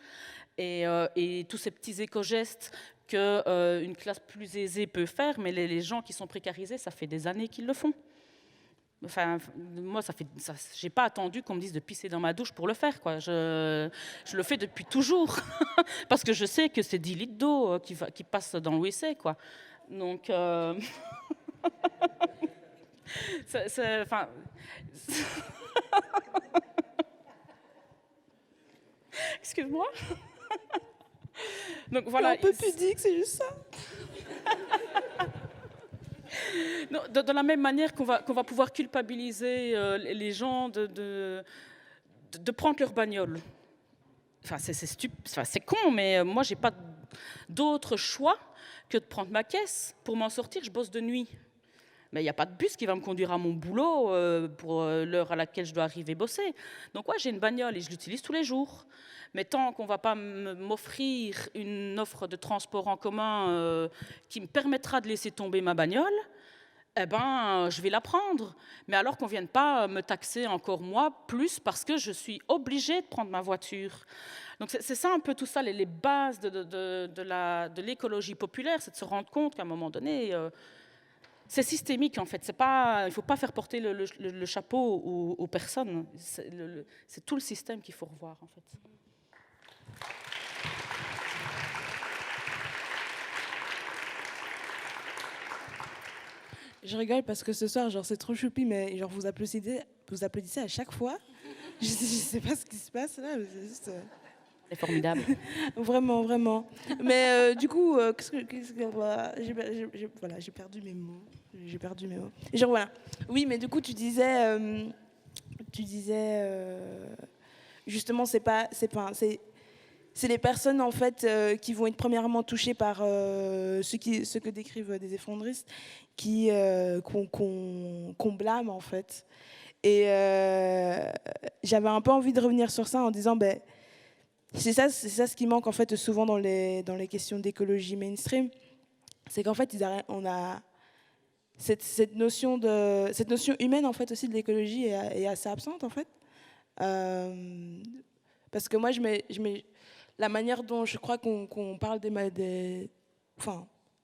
et tous ces petits éco-gestes qu'une classe plus aisée peut faire, mais les gens qui sont précarisés, ça fait des années qu'ils le font. Enfin, moi, j'ai pas attendu qu'on me dise de pisser dans ma douche pour le faire, quoi. Je le fais depuis toujours, parce que je sais que c'est 10 litres d'eau qui passent dans le WC, quoi. Donc, enfin... Excuse-moi. Donc voilà. Un peu pudique, c'est juste ça. Non, de la même manière qu'on va pouvoir culpabiliser les gens de prendre leur bagnole. Enfin, c'est con, mais moi, j'ai pas d'autre choix que de prendre ma caisse. Pour m'en sortir, je bosse de nuit. Mais il n'y a pas de bus qui va me conduire à mon boulot pour l'heure à laquelle je dois arriver bosser. Donc, ouais, j'ai une bagnole et je l'utilise tous les jours. Mais tant qu'on ne va pas m'offrir une offre de transport en commun qui me permettra de laisser tomber ma bagnole, eh ben, je vais la prendre. Mais alors qu'on ne vienne pas me taxer encore moi plus parce que je suis obligée de prendre ma voiture. Donc c'est ça un peu tout ça, les bases de l'écologie populaire, c'est de se rendre compte qu'à un moment donné, c'est systémique en fait. Il ne faut pas faire porter le chapeau aux personnes. C'est tout le système qu'il faut revoir en fait. Je rigole parce que ce soir, genre, c'est trop choupi, mais genre, vous applaudissez à chaque fois. Je sais pas ce qui se passe là, mais c'est juste... C'est formidable. Vraiment, vraiment. Mais du coup, j'ai perdu mes mots. Genre, voilà. Oui, mais du coup, tu disais justement, c'est les personnes en fait qui vont être premièrement touchées par ce que décrivent des effondristes, qu'on blâme en fait. Et j'avais un peu envie de revenir sur ça en disant, ben, c'est ça ce qui manque en fait souvent dans les questions d'écologie mainstream, c'est qu'en fait on a cette notion humaine en fait aussi de l'écologie est assez absente en fait, parce que moi la manière dont je crois qu'on parle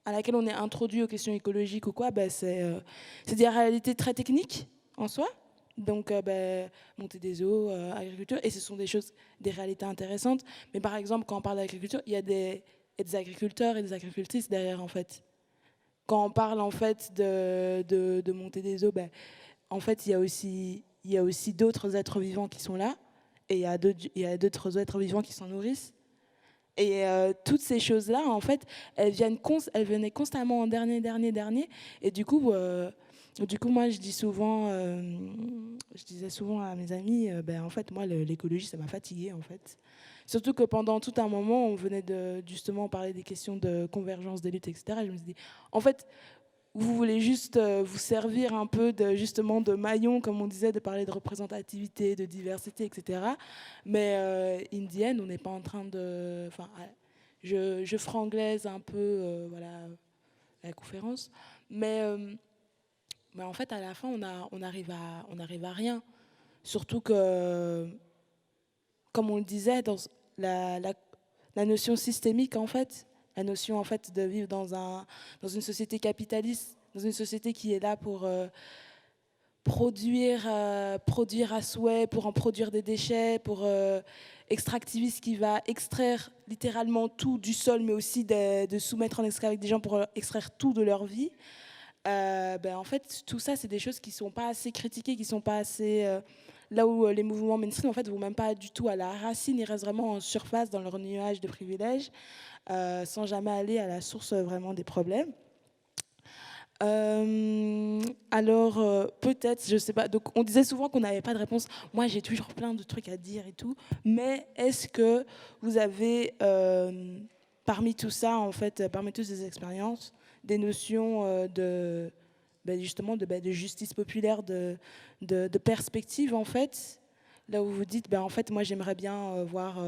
à laquelle on est introduit aux questions écologiques ou quoi, ben c'est des réalités très techniques en soi. Donc, montée des eaux, agriculture, et ce sont des réalités intéressantes. Mais par exemple, quand on parle d'agriculture, il y a des agriculteurs et des agricultrices derrière, en fait. Quand on parle, en fait, de montée des eaux, en fait, il y a aussi d'autres êtres vivants qui sont là, et il y a d'autres êtres vivants qui s'en nourrissent. Et toutes ces choses-là, en fait, elles venaient constamment en dernier. Et du coup, moi, je disais souvent à mes amis, en fait, moi, l'écologie, ça m'a fatiguée, en fait. Surtout que pendant tout un moment, on venait justement parler des questions de convergence des luttes, etc. Et je me suis dit, en fait, vous voulez juste vous servir un peu justement de maillon, comme on disait, de parler de représentativité, de diversité, etc. Mais in the end, on n'est pas en train de... Enfin, je franglaise un peu voilà, la conférence. Mais en fait, à la fin, on arrive à rien. Surtout que, comme on le disait, dans la notion systémique, en fait, la notion en fait de vivre dans une société capitaliste, dans une société qui est là pour produire à souhait, pour en produire des déchets, pour extractiviste qui va extraire littéralement tout du sol, mais aussi de soumettre en esclavage des gens pour extraire tout de leur vie. En fait, tout ça, c'est des choses qui ne sont pas assez critiquées, qui ne sont pas assez là où les mouvements mainstream, en fait, vont même pas du tout à la racine, ils restent vraiment en surface dans leur nuage de privilèges, sans jamais aller à la source vraiment des problèmes. Alors, peut-être, je sais pas. Donc, on disait souvent qu'on n'avait pas de réponse. Moi, j'ai toujours plein de trucs à dire et tout. Mais est-ce que vous avez, parmi tout ça, en fait, parmi toutes ces expériences, des notions justement de justice populaire, de perspective, en fait, là où vous dites, en fait, moi, j'aimerais bien voir.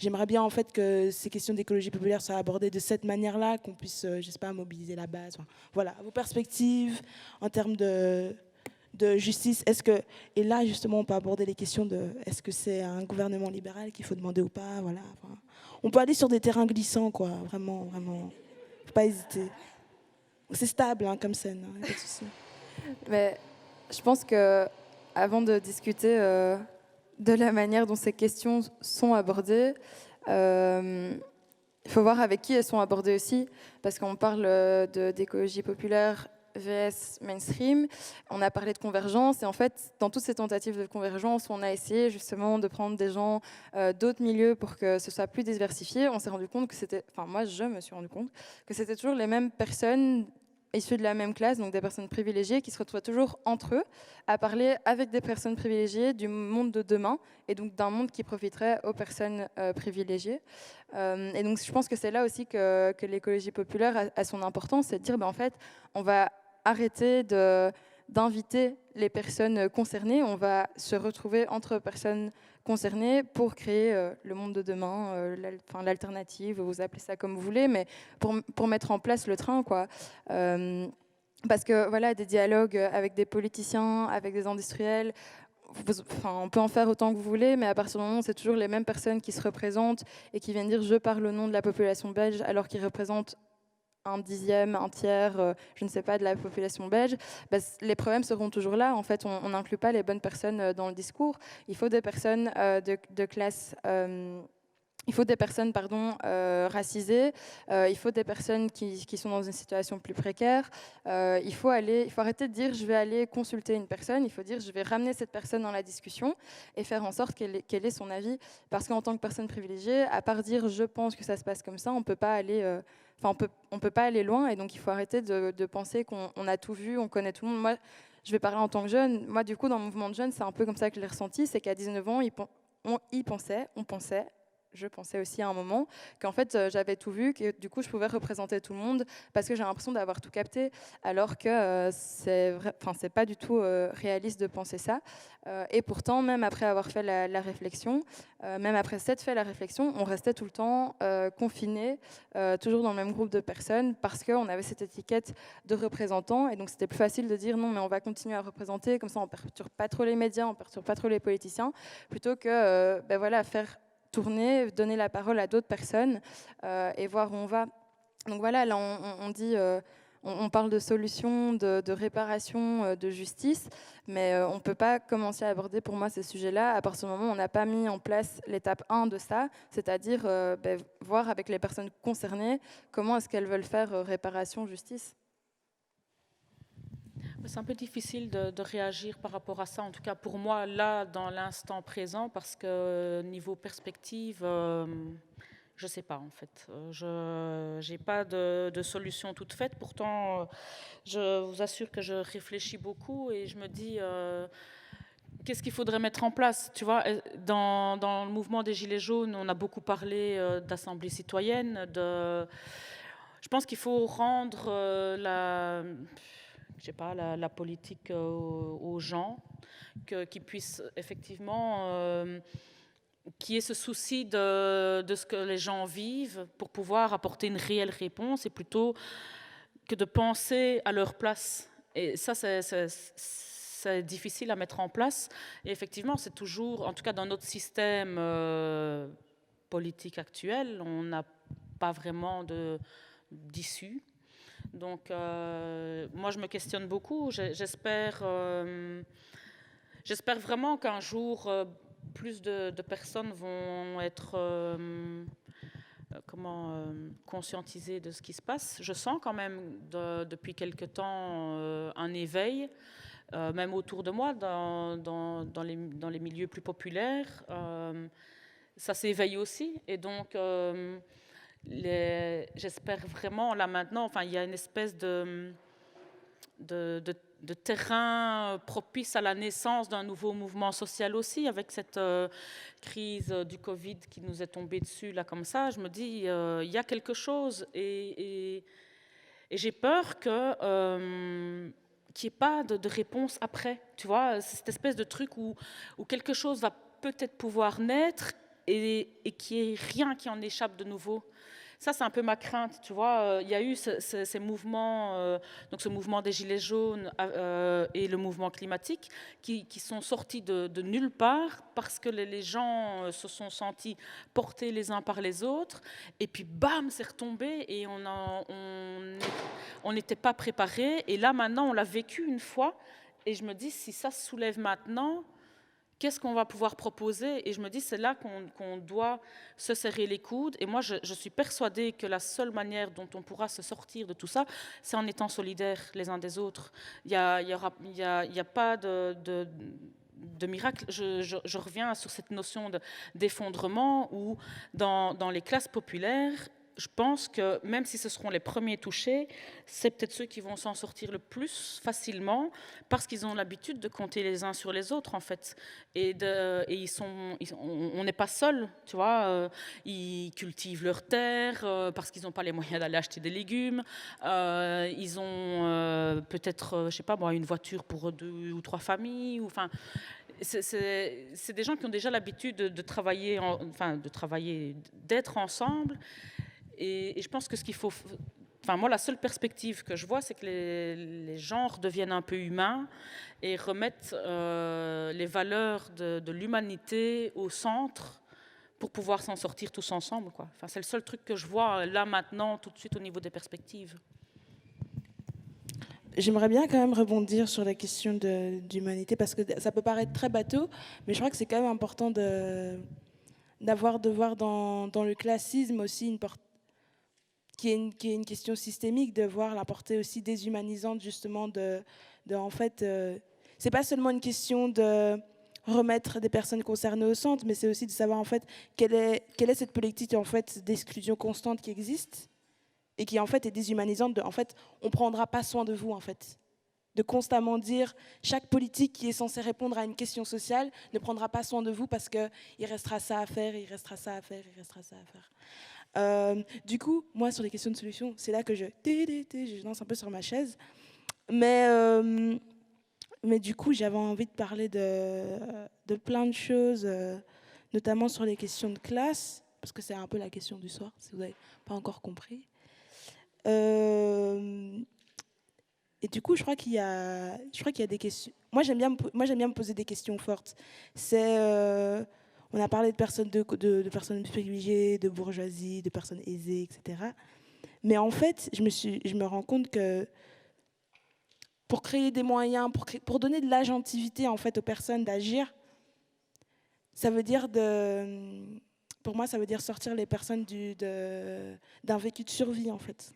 J'aimerais bien en fait que ces questions d'écologie populaire soient abordées de cette manière-là, qu'on puisse, je sais pas, mobiliser la base. Enfin, voilà, vos perspectives en termes de justice. Est-ce que, et là justement, on peut aborder les questions de est-ce que c'est un gouvernement libéral qu'il faut demander ou pas. Voilà. Enfin, on peut aller sur des terrains glissants, quoi. Vraiment, vraiment. Faut pas hésiter. C'est stable hein, comme scène. Hein, pas de souci. Mais je pense que avant de discuter de la manière dont ces questions sont abordées, il faut voir avec qui elles sont abordées aussi, parce qu'on parle d'écologie populaire vs mainstream, on a parlé de convergence, et en fait, dans toutes ces tentatives de convergence, on a essayé justement de prendre des gens d'autres milieux pour que ce soit plus diversifié. On s'est rendu compte que c'était, enfin moi je me suis rendu compte que c'était toujours les mêmes personnes issus de la même classe, donc des personnes privilégiées, qui se retrouvent toujours entre eux à parler avec des personnes privilégiées du monde de demain, et donc d'un monde qui profiterait aux personnes privilégiées. Et donc je pense que c'est là aussi que l'écologie populaire a son importance, c'est de dire, en fait, on va arrêter d'inviter les personnes concernées, on va se retrouver entre personnes concernées pour créer le monde de demain, l'alternative, vous appelez ça comme vous voulez, mais pour mettre en place le train, quoi. Parce que voilà, des dialogues avec des politiciens, avec des industriels, on peut en faire autant que vous voulez, mais à partir du moment où c'est toujours les mêmes personnes qui se représentent et qui viennent dire je parle au nom de la population belge alors qu'ils représentent un dixième, un tiers, je ne sais pas, de la population belge, les problèmes seront toujours là. En fait, on n'inclut pas les bonnes personnes dans le discours. Il faut des personnes de classe... il faut des personnes racisées, il faut des personnes qui sont dans une situation plus précaire. Il faut arrêter de dire je vais aller consulter une personne, il faut dire je vais ramener cette personne dans la discussion et faire en sorte qu'elle ait son avis. Parce qu'en tant que personne privilégiée, à part dire je pense que ça se passe comme ça, on peut pas aller... on peut pas aller loin, et donc il faut arrêter de penser qu'on a tout vu, on connaît tout le monde. Moi, je vais parler en tant que jeune. Moi, du coup, dans le mouvement de jeunes, c'est un peu comme ça que je l'ai ressenti, c'est qu'à 19 ans, je pensais aussi à un moment qu'en fait j'avais tout vu, que du coup je pouvais représenter tout le monde parce que j'ai l'impression d'avoir tout capté, alors que c'est pas du tout réaliste de penser ça. Et pourtant, même après avoir fait la réflexion, même après s'être fait la réflexion, on restait tout le temps confinés, toujours dans le même groupe de personnes, parce qu'on avait cette étiquette de représentant, et donc c'était plus facile de dire non mais on va continuer à représenter, comme ça on perturbe pas trop les médias, on perturbe pas trop les politiciens, plutôt que faire tourner, donner la parole à d'autres personnes et voir où on va. Donc voilà, là on dit, on parle de solutions, de réparation, de justice, mais on ne peut pas commencer à aborder pour moi ces sujets-là à partir du moment où on n'a pas mis en place l'étape 1 de ça, c'est-à-dire voir avec les personnes concernées comment est-ce qu'elles veulent faire réparation, justice. C'est un peu difficile de réagir par rapport à ça, en tout cas pour moi, là, dans l'instant présent, parce que niveau perspective, je ne sais pas en fait. Je n'ai pas de solution toute faite, pourtant, je vous assure que je réfléchis beaucoup et je me dis... qu'est-ce qu'il faudrait mettre en place? Tu vois, dans le mouvement des Gilets jaunes, on a beaucoup parlé d'assemblée citoyenne. Je pense qu'il faut rendre la politique aux gens, qu'ils puissent effectivement, qu'il y ait ce souci de ce que les gens vivent pour pouvoir apporter une réelle réponse, et plutôt que de penser à leur place. Et ça, c'est difficile à mettre en place. Et effectivement, c'est toujours, en tout cas dans notre système politique actuel, on n'a pas vraiment d'issue. Donc, moi, je me questionne beaucoup. J'espère vraiment qu'un jour, plus de personnes vont être conscientisées de ce qui se passe. Je sens quand même depuis quelque temps un éveil. même autour de moi, dans les milieux plus populaires, ça s'éveille aussi. Et donc, j'espère vraiment, là maintenant, enfin, il y a une espèce de terrain propice à la naissance d'un nouveau mouvement social aussi, avec cette crise du Covid qui nous est tombée dessus, là, comme ça. Je me dis, il y a quelque chose, et j'ai peur qu'il n'y ait pas de réponse après, tu vois, cette espèce de truc où quelque chose va peut-être pouvoir naître et qu'il n'y ait rien qui en échappe de nouveau. Ça, c'est un peu ma crainte, tu vois. Il y a eu ces mouvements, donc ce mouvement des Gilets jaunes et le mouvement climatique, qui sont sortis de nulle part parce que les gens se sont sentis portés les uns par les autres. Et puis, bam, c'est retombé et on n'était pas préparés. Et là, maintenant, on l'a vécu une fois. Et je me dis, si ça se soulève maintenant, qu'est-ce qu'on va pouvoir proposer? Et je me dis, c'est là qu'on doit se serrer les coudes. Et moi, je suis persuadée que la seule manière dont on pourra se sortir de tout ça, c'est en étant solidaires les uns des autres. Il n'y a pas de miracle. Je reviens sur cette notion d'effondrement où, dans les classes populaires, je pense que même si ce seront les premiers touchés, c'est peut-être ceux qui vont s'en sortir le plus facilement parce qu'ils ont l'habitude de compter les uns sur les autres, en fait. On n'est pas seuls, tu vois. Ils cultivent leurs terres parce qu'ils n'ont pas les moyens d'aller acheter des légumes. Ils ont peut-être, je sais pas moi, une voiture pour 2 ou 3 familles. Enfin, c'est des gens qui ont déjà l'habitude de travailler, d'être ensemble. Et je pense que ce qu'il faut... Enfin, moi, la seule perspective que je vois, c'est que les genres deviennent un peu humains et remettent les valeurs de l'humanité au centre pour pouvoir s'en sortir tous ensemble, quoi. Enfin, c'est le seul truc que je vois là, maintenant, tout de suite, au niveau des perspectives. J'aimerais bien quand même rebondir sur la question d'humanité, parce que ça peut paraître très bateau, mais je crois que c'est quand même important de voir dans le classisme aussi une portée qui est une question systémique, de voir la portée aussi déshumanisante, justement, en fait, c'est pas seulement une question de remettre des personnes concernées au centre, mais c'est aussi de savoir, en fait, quelle est cette politique, en fait, d'exclusion constante qui existe et qui, en fait, est déshumanisante. En fait, on prendra pas soin de vous, en fait. De constamment dire, chaque politique qui est censée répondre à une question sociale ne prendra pas soin de vous parce qu'il restera ça à faire, il restera ça à faire, il restera ça à faire. Du coup, moi, sur les questions de solutions, c'est là que je lance un peu sur ma chaise. Mais du coup, j'avais envie de parler de plein de choses, notamment sur les questions de classe, parce que c'est un peu la question du soir, si vous n'avez pas encore compris. Et du coup, je crois qu'il y a des questions. Moi, j'aime bien me poser des questions fortes. On a parlé de personnes personnes privilégiées, de bourgeoisie, de personnes aisées, etc. Mais en fait, je me rends compte que pour créer des moyens, pour donner de l'agentivité, en fait, aux personnes d'agir, ça veut dire pour moi, ça veut dire sortir les personnes d'un vécu de survie, en fait.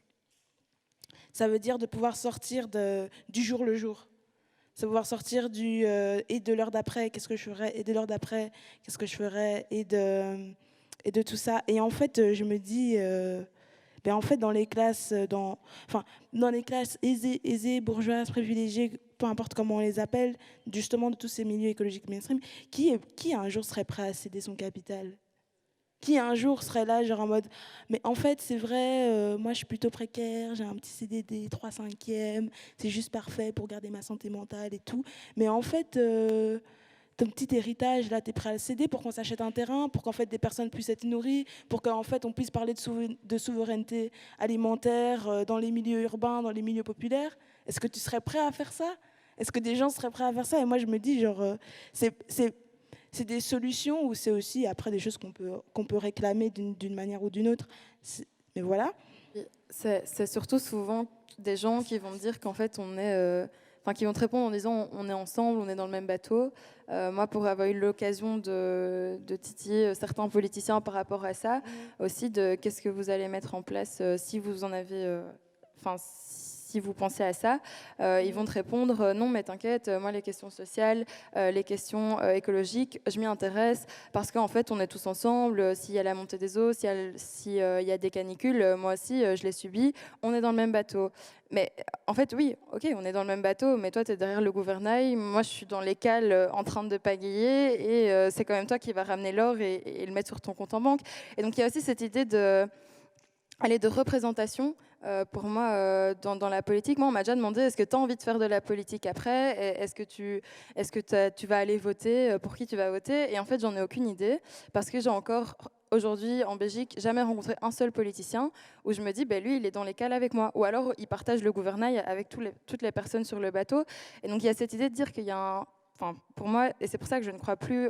Ça veut dire de pouvoir sortir du jour le jour. Ça veut pouvoir sortir et de l'heure d'après, qu'est-ce que je ferais, et de l'heure d'après, qu'est-ce que je ferais, et de tout ça. Et en fait, je me dis, en fait, dans les classes, dans les classes aisées, bourgeoises, privilégiées, peu importe comment on les appelle, justement de tous ces milieux écologiques mainstream, qui un jour serait prêt à céder son capital ? Qui un jour serait là, genre en mode, mais en fait, c'est vrai, moi je suis plutôt précaire, j'ai un petit CDD 3/5e, c'est juste parfait pour garder ma santé mentale et tout. Mais en fait, ton petit héritage, là, t'es prêt à le céder pour qu'on s'achète un terrain, pour qu'en fait des personnes puissent être nourries, pour qu'en fait on puisse parler de souveraineté alimentaire dans les milieux urbains, dans les milieux populaires. Est-ce que tu serais prêt à faire ça ? Est-ce que des gens seraient prêts à faire ça ? Et moi, je me dis, genre, c'est des solutions ou c'est aussi après des choses qu'on peut réclamer d'une manière ou d'une autre. Mais voilà. C'est surtout souvent des gens qui vont me dire qu'en fait on est, qui vont te répondre en disant on est ensemble, on est dans le même bateau. Moi, pour avoir eu l'occasion de titiller certains politiciens par rapport à ça, aussi de qu'est-ce que vous allez mettre en place si vous en avez, si vous pensez à ça, ils vont te répondre non mais t'inquiète, moi les questions sociales, les questions écologiques, je m'y intéresse parce qu'en fait on est tous ensemble, s'il y a la montée des eaux, s'il y a des canicules, moi aussi je les subis, on est dans le même bateau. Mais en fait oui, ok, on est dans le même bateau, mais toi tu es derrière le gouvernail, moi je suis dans les cales en train de pagayer et c'est quand même toi qui vas ramener l'or et le mettre sur ton compte en banque. Et donc il y a aussi cette idée de représentation. Pour moi, dans la politique, moi, on m'a déjà demandé est-ce que tu as envie de faire de la politique après ? Est-ce que tu vas aller voter ? Pour qui tu vas voter ? Et en fait, j'en ai aucune idée parce que j'ai encore aujourd'hui en Belgique jamais rencontré un seul politicien où je me dis lui, il est dans les cales avec moi. Ou alors, il partage le gouvernail avec toutes les personnes sur le bateau. Et donc, il y a cette idée de dire qu'il y a un. Enfin, pour moi, et c'est pour ça que je ne crois plus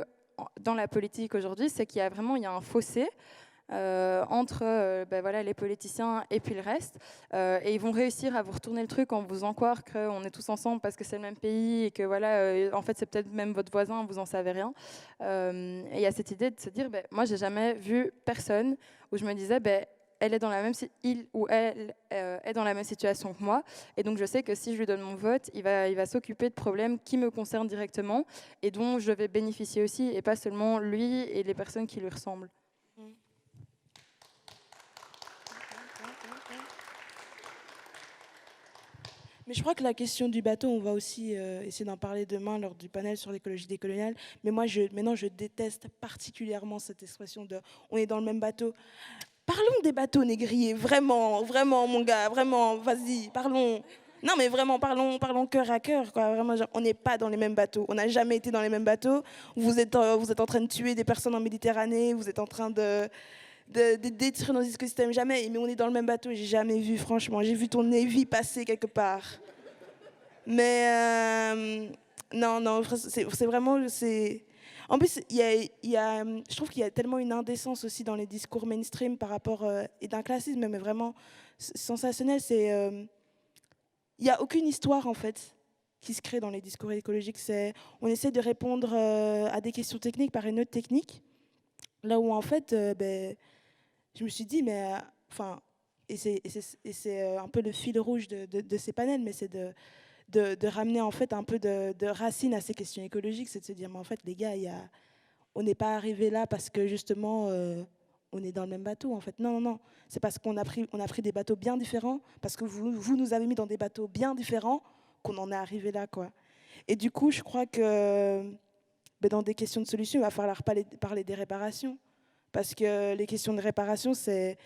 dans la politique aujourd'hui, c'est qu'il y a un fossé. Entre voilà, les politiciens et puis le reste. Et ils vont réussir à vous retourner le truc en vous faisant croire qu'on est tous ensemble parce que c'est le même pays et que voilà, en fait c'est peut-être même votre voisin, vous en savez rien. Et il y a cette idée de se dire, moi j'ai jamais vu personne où je me disais, elle est dans la même il ou elle est dans la même situation que moi, et donc je sais que si je lui donne mon vote, il va s'occuper de problèmes qui me concernent directement et dont je vais bénéficier aussi, et pas seulement lui et les personnes qui lui ressemblent. Mais je crois que la question du bateau, on va aussi essayer d'en parler demain lors du panel sur l'écologie décoloniale. Mais moi, maintenant, je déteste particulièrement cette expression de « on est dans le même bateau ». Parlons des bateaux négriers, vraiment, vraiment, mon gars, vraiment, vas-y, parlons. Non, mais vraiment, parlons cœur à cœur, quoi. Vraiment, genre, on n'est pas dans les mêmes bateaux. On n'a jamais été dans les mêmes bateaux. Vous êtes en train de tuer des personnes en Méditerranée, vous êtes en train de détruire nos écosystèmes, jamais, mais on est dans le même bateau, j'ai jamais vu, franchement, j'ai vu ton Navy passer quelque part. Mais non, c'est vraiment, en plus, je trouve qu'il y a tellement une indécence aussi dans les discours mainstream par rapport, et d'un classisme, mais vraiment sensationnel, il n'y a aucune histoire, en fait, qui se crée dans les discours écologiques. On essaie de répondre à des questions techniques par une autre technique, là où, en fait, je me suis dit, mais enfin, et c'est un peu le fil rouge de ces panels, mais c'est de ramener en fait un peu de racines à ces questions écologiques, c'est de se dire, mais en fait, les gars, on n'est pas arrivé là parce que justement, on est dans le même bateau, en fait. Non, c'est parce qu'on a pris des bateaux bien différents, parce que vous nous avez mis dans des bateaux bien différents, qu'on en est arrivé là, quoi. Et du coup, je crois que dans des questions de solutions, il va falloir parler des réparations. Parce que les questions de réparation, c'est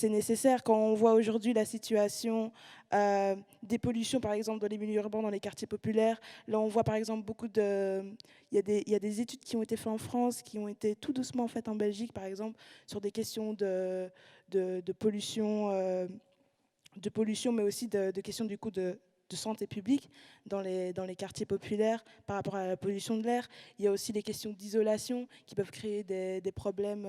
nécessaire. Quand on voit aujourd'hui la situation des pollutions, par exemple, dans les milieux urbains, dans les quartiers populaires, là, on voit, par exemple, il y a des études qui ont été faites en France, qui ont été tout doucement faites en Belgique, par exemple, sur des questions de pollution, mais aussi de questions, du coup, de santé publique dans les quartiers populaires par rapport à la pollution de l'air. Il y a aussi les questions d'isolation qui peuvent créer des problèmes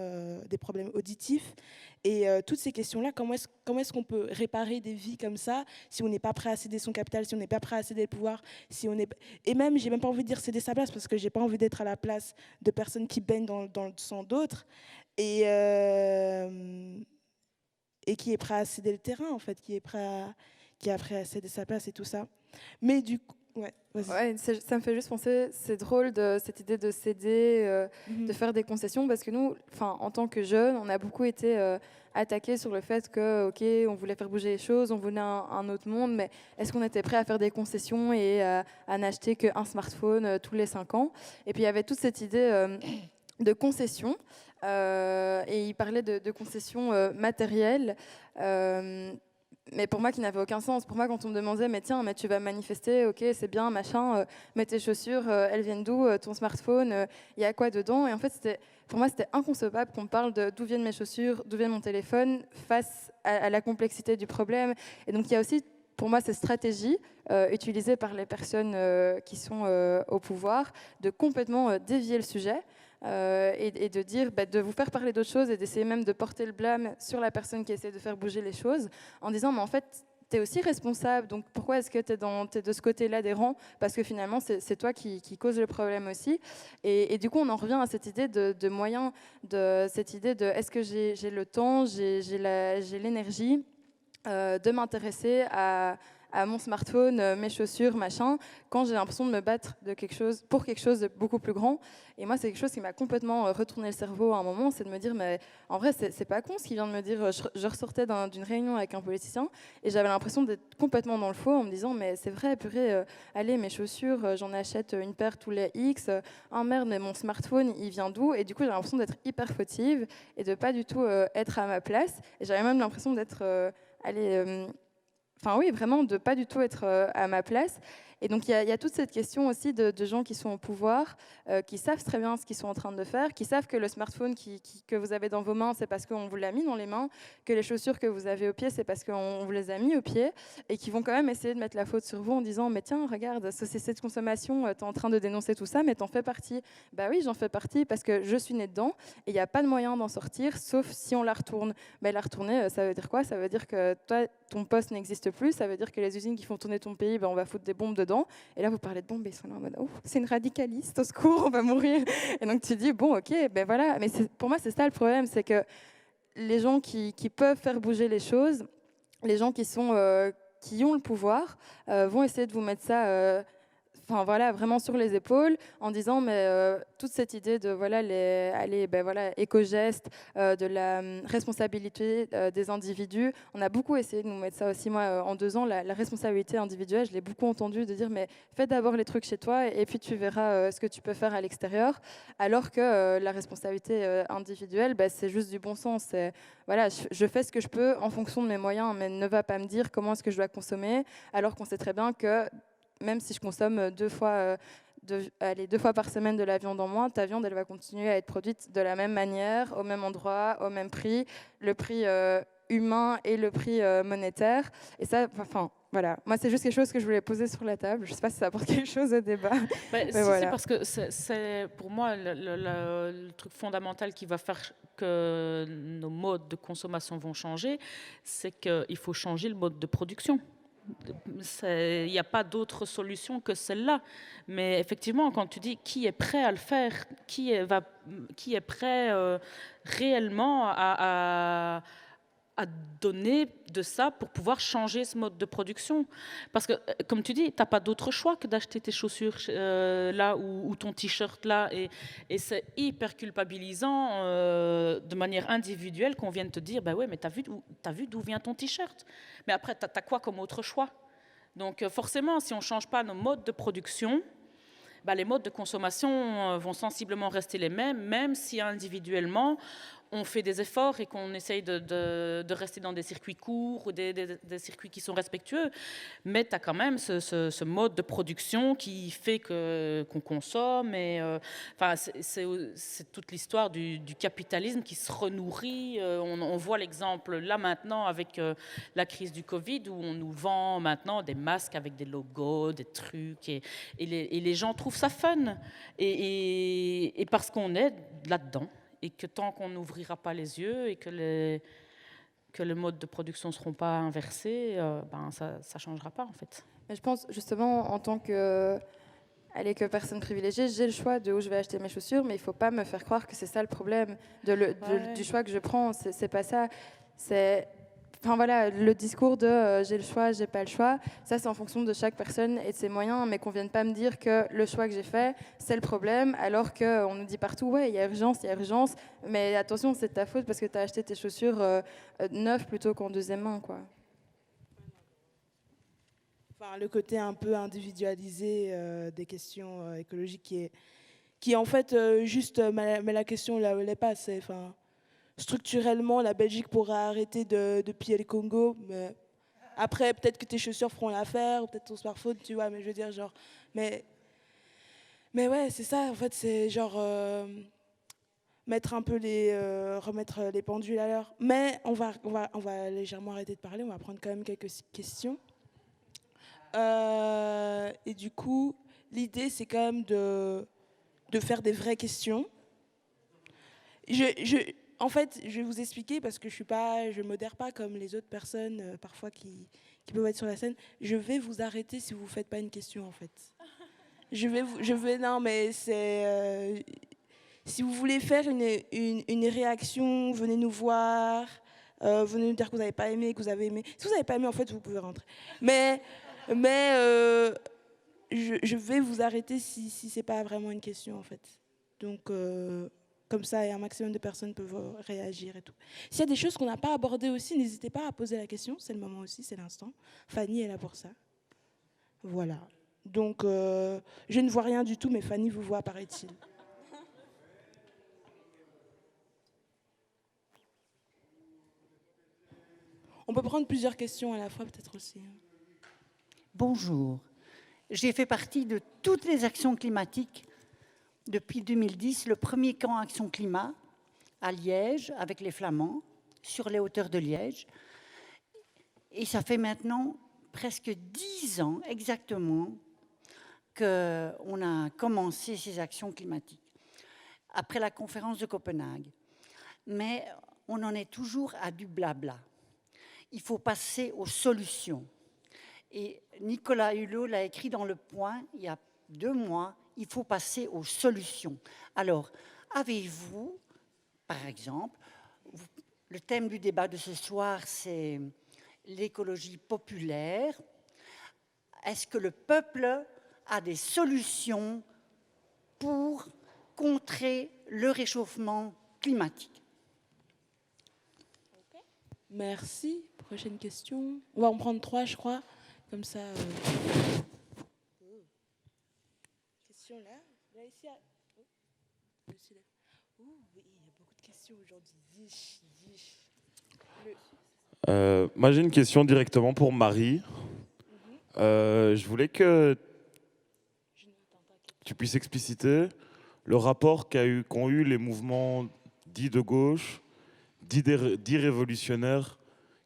auditifs. Et toutes ces questions-là, comment est-ce qu'on peut réparer des vies comme ça si on n'est pas prêt à céder son capital, si on n'est pas prêt à céder le pouvoir, et même, j'ai même pas envie de dire céder sa place parce que j'ai pas envie d'être à la place de personnes qui baignent dans le sang d'autres et qui est prêt à céder le terrain, en fait, qui est prêt à céder sa place et tout ça. Mais du coup, ouais, vas-y. Ouais, ça me fait juste penser, c'est drôle de cette idée de céder, de faire des concessions, parce que nous, en tant que jeunes, on a beaucoup été attaqués sur le fait que, ok, on voulait faire bouger les choses, on voulait un autre monde, mais est-ce qu'on était prêt à faire des concessions et à n'acheter qu'un smartphone tous les 5 ans ? Et puis il y avait toute cette idée de concessions, et il parlait de concessions matérielles. Mais pour moi, qui n'avait aucun sens. Pour moi, quand on me demandait, mais tiens, mais tu vas manifester, ok, c'est bien, machin, mais tes chaussures, elles viennent d'où ? Ton smartphone, il y a quoi dedans ? Et en fait, pour moi, c'était inconcevable qu'on parle de d'où viennent mes chaussures, d'où vient mon téléphone, face à la complexité du problème. Et donc, il y a aussi, pour moi, ces stratégies utilisées par les personnes qui sont au pouvoir, de complètement dévier le sujet. Et de dire, de vous faire parler d'autres choses et d'essayer même de porter le blâme sur la personne qui essaie de faire bouger les choses en disant, mais en fait, tu es aussi responsable, donc pourquoi est-ce que tu es de ce côté-là des rangs ? Parce que finalement, c'est toi qui cause le problème aussi. Et du coup, on en revient à cette idée de moyens, de cette idée de est-ce que j'ai le temps, j'ai l'énergie de m'intéresser à à mon smartphone, mes chaussures, machin, quand j'ai l'impression de me battre pour quelque chose de beaucoup plus grand. Et moi, c'est quelque chose qui m'a complètement retourné le cerveau à un moment, c'est de me dire, mais en vrai, c'est pas con ce qu'il vient de me dire. Je ressortais d'une réunion avec un politicien et j'avais l'impression d'être complètement dans le faux en me disant, mais c'est vrai, purée, allez, mes chaussures, j'en achète une paire tous les X. Oh merde, mais mon smartphone, il vient d'où? Et du coup, j'ai l'impression d'être hyper fautive et de pas du tout être à ma place. Et j'avais même l'impression d'être, enfin oui, vraiment de pas du tout être à ma place. Et donc il y a toute cette question aussi de gens qui sont au pouvoir, qui savent très bien ce qu'ils sont en train de faire, qui savent que le smartphone que vous avez dans vos mains, c'est parce qu'on vous l'a mis dans les mains, que les chaussures que vous avez aux pieds, c'est parce qu'on vous les a mis aux pieds, et qui vont quand même essayer de mettre la faute sur vous en disant, mais tiens, regarde, société de consommation, tu es en train de dénoncer tout ça, mais t'en fais partie. Bah oui, j'en fais partie parce que je suis née dedans, et il n'y a pas de moyen d'en sortir, sauf si on la retourne. Bah, la retourner, ça veut dire quoi? Ça veut dire que toi, ton poste n'existe plus, ça veut dire que les usines qui font tourner ton pays, on va foutre des bombes dedans. Et là, vous parlez de bombes, et ils sont là en mode, oh, c'est une radicaliste, au secours, on va mourir. Et donc tu dis, bon, ok, ben voilà. Mais pour moi, c'est ça le problème, c'est que les gens qui peuvent faire bouger les choses, les gens qui ont le pouvoir, vont essayer de vous mettre ça... Enfin voilà, vraiment sur les épaules, en disant mais toute cette idée de voilà éco-gestes, de la responsabilité des individus, on a beaucoup essayé de nous mettre ça aussi. Moi, en 2 ans, la responsabilité individuelle, je l'ai beaucoup entendu de dire mais fais d'abord les trucs chez toi et puis tu verras ce que tu peux faire à l'extérieur. Alors que la responsabilité individuelle, c'est juste du bon sens. C'est, voilà, je fais ce que je peux en fonction de mes moyens, mais ne va pas me dire comment est-ce que je dois consommer, alors qu'on sait très bien que même si je consomme 2 fois par semaine de la viande en moins, ta viande, elle va continuer à être produite de la même manière, au même endroit, au même prix, le prix humain et le prix monétaire. Et ça, enfin, voilà. Moi, c'est juste quelque chose que je voulais poser sur la table. Je ne sais pas si ça apporte quelque chose au débat. Mais si, voilà. c'est parce que c'est pour moi le truc fondamental qui va faire que nos modes de consommation vont changer, c'est qu'il faut changer le mode de production. Il n'y a pas d'autre solution que celle-là. Mais effectivement, quand tu dis qui est prêt à le faire, qui est prêt réellement à donner de ça pour pouvoir changer ce mode de production. Parce que, comme tu dis, tu n'as pas d'autre choix que d'acheter tes chaussures là ou ton t-shirt là. Et c'est hyper culpabilisant de manière individuelle qu'on vienne te dire, bah ouais, mais t'as vu d'où vient ton t-shirt? Mais après, t'as quoi comme autre choix? Donc forcément, si on ne change pas nos modes de production, les modes de consommation vont sensiblement rester les mêmes, même si individuellement, on fait des efforts et qu'on essaye de rester dans des circuits courts ou des circuits qui sont respectueux. Mais tu as quand même ce mode de production qui fait qu'on consomme. C'est toute l'histoire du capitalisme qui se renourrit. On voit l'exemple là maintenant avec la crise du Covid où on nous vend maintenant des masques avec des logos, des trucs. Et les gens trouvent ça fun. Et parce qu'on est là-dedans. Et que tant qu'on n'ouvrira pas les yeux et que les modes de production ne seront pas inversés, ça ne changera pas en fait. Mais je pense justement en tant que personne privilégiée, j'ai le choix de où je vais acheter mes chaussures, mais il ne faut pas me faire croire que c'est ça le problème du choix que je prends. C'est pas ça. C'est... Enfin voilà, le discours de j'ai le choix, j'ai pas le choix, ça c'est en fonction de chaque personne et de ses moyens, mais qu'on vienne pas me dire que le choix que j'ai fait, c'est le problème, alors qu'on nous dit partout, ouais, il y a urgence, mais attention, c'est de ta faute parce que tu as acheté tes chaussures neuves plutôt qu'en deuxième main, quoi. Enfin, le côté un peu individualisé des questions écologiques qui est en fait juste, mais la question là où elle est pas, c'est... Enfin, structurellement, la Belgique pourrait arrêter de piller le Congo, mais après, peut-être que tes chaussures feront l'affaire, ou peut-être ton smartphone, tu vois, mais je veux dire, genre... Mais ouais, c'est ça, en fait, c'est genre... remettre les pendules à l'heure. Mais on va légèrement arrêter de parler, on va prendre quand même quelques questions. Et du coup, l'idée, c'est quand même de faire des vraies questions. En fait, je vais vous expliquer parce que je ne modère pas comme les autres personnes parfois qui peuvent être sur la scène. Je vais vous arrêter si vous ne faites pas une question, en fait. Non, mais c'est... si vous voulez faire une réaction, venez nous voir. Vous venez nous dire que vous n'avez pas aimé, que vous avez aimé. Si vous n'avez pas aimé, en fait, vous pouvez rentrer. Mais je vais vous arrêter si ce n'est pas vraiment une question, en fait. Donc, comme ça, un maximum de personnes peuvent réagir et tout. S'il y a des choses qu'on n'a pas abordées aussi, n'hésitez pas à poser la question. C'est le moment aussi, c'est l'instant. Fanny est là pour ça. Voilà. Donc, je ne vois rien du tout, mais Fanny vous voit, paraît-il. On peut prendre plusieurs questions à la fois, peut-être aussi. Bonjour. J'ai fait partie de toutes les actions climatiques depuis 2010. Le premier camp Action Climat à Liège, avec les Flamands, sur les hauteurs de Liège. Et ça fait maintenant presque 10 ans exactement qu'on a commencé ces actions climatiques, après la conférence de Copenhague. Mais on en est toujours à du blabla. Il faut passer aux solutions. Et Nicolas Hulot l'a écrit dans Le Point il y a 2 mois, il faut passer aux solutions. Alors, avez-vous, par exemple, le thème du débat de ce soir, c'est l'écologie populaire. Est-ce que le peuple a des solutions pour contrer le réchauffement climatique? Merci. Prochaine question. On va en prendre 3, je crois. Comme ça. Question là. Là, ici. Oui, il y a beaucoup de questions aujourd'hui. Moi, j'ai une question directement pour Marie. Je voulais que tu puisses expliciter le rapport qu'ont eu les mouvements dits de gauche, dits révolutionnaires,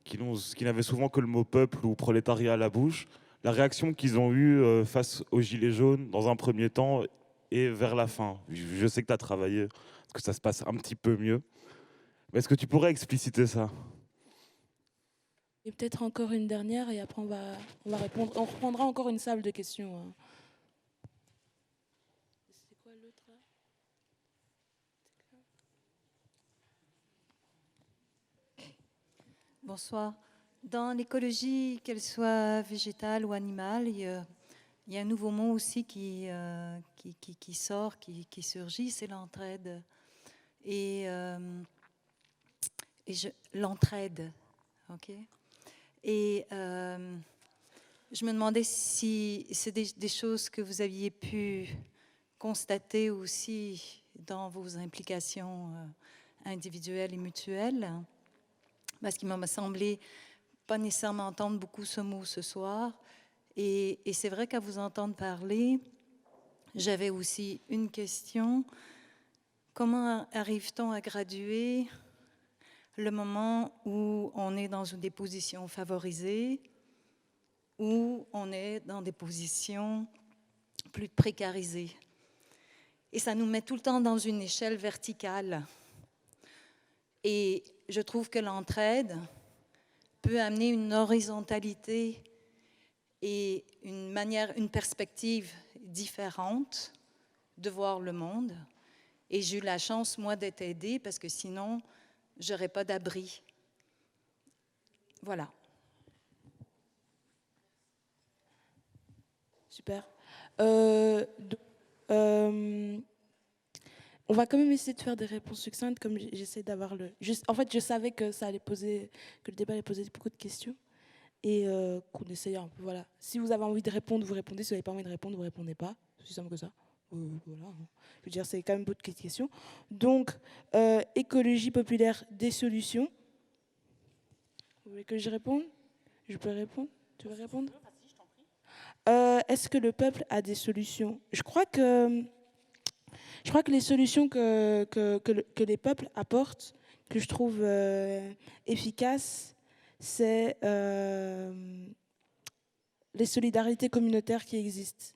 qui n'avaient souvent que le mot peuple ou prolétariat à la bouche, la réaction qu'ils ont eue face aux Gilets jaunes dans un premier temps et vers la fin. Je sais que tu as travaillé, parce que ça se passe un petit peu mieux. Mais est-ce que tu pourrais expliciter ça? Et peut-être encore une dernière, et après on va répondre. On reprendra encore une salle de questions. Hein. C'est quoi l'autre là? Bonsoir. Dans l'écologie, qu'elle soit végétale ou animale, il y a un nouveau mot aussi qui sort, qui surgit, c'est l'entraide. Et l'entraide, ok. Et je me demandais si c'est des choses que vous aviez pu constater aussi dans vos implications individuelles et mutuelles. Parce qu'il m'a semblé pas nécessairement entendre beaucoup ce mot ce soir. Et c'est vrai qu'à vous entendre parler, j'avais aussi une question. Comment arrive-t-on à graduer le moment où on est dans des positions favorisées, où on est dans des positions plus précarisées? Et ça nous met tout le temps dans une échelle verticale. Et je trouve que l'entraide peut amener une horizontalité et une perspective différente de voir le monde. Et j'ai eu la chance, moi, d'être aidée, parce que sinon, je n'aurais pas d'abri. Voilà. Super. On va quand même essayer de faire des réponses succinctes, comme j'essaie d'avoir le... En fait, je savais que que le débat allait poser beaucoup de questions, et qu'on essayait un peu, voilà. Si vous avez envie de répondre, vous répondez. Si vous n'avez pas envie de répondre, vous ne répondez pas. C'est aussi simple que ça. Voilà. Je veux dire, c'est quand même beaucoup de questions. Donc, écologie populaire, des solutions. Vous voulez que je réponde? Je peux répondre? Tu veux répondre? Est-ce que le peuple a des solutions? Je crois que les solutions que les peuples apportent, que je trouve efficaces, c'est les solidarités communautaires qui existent.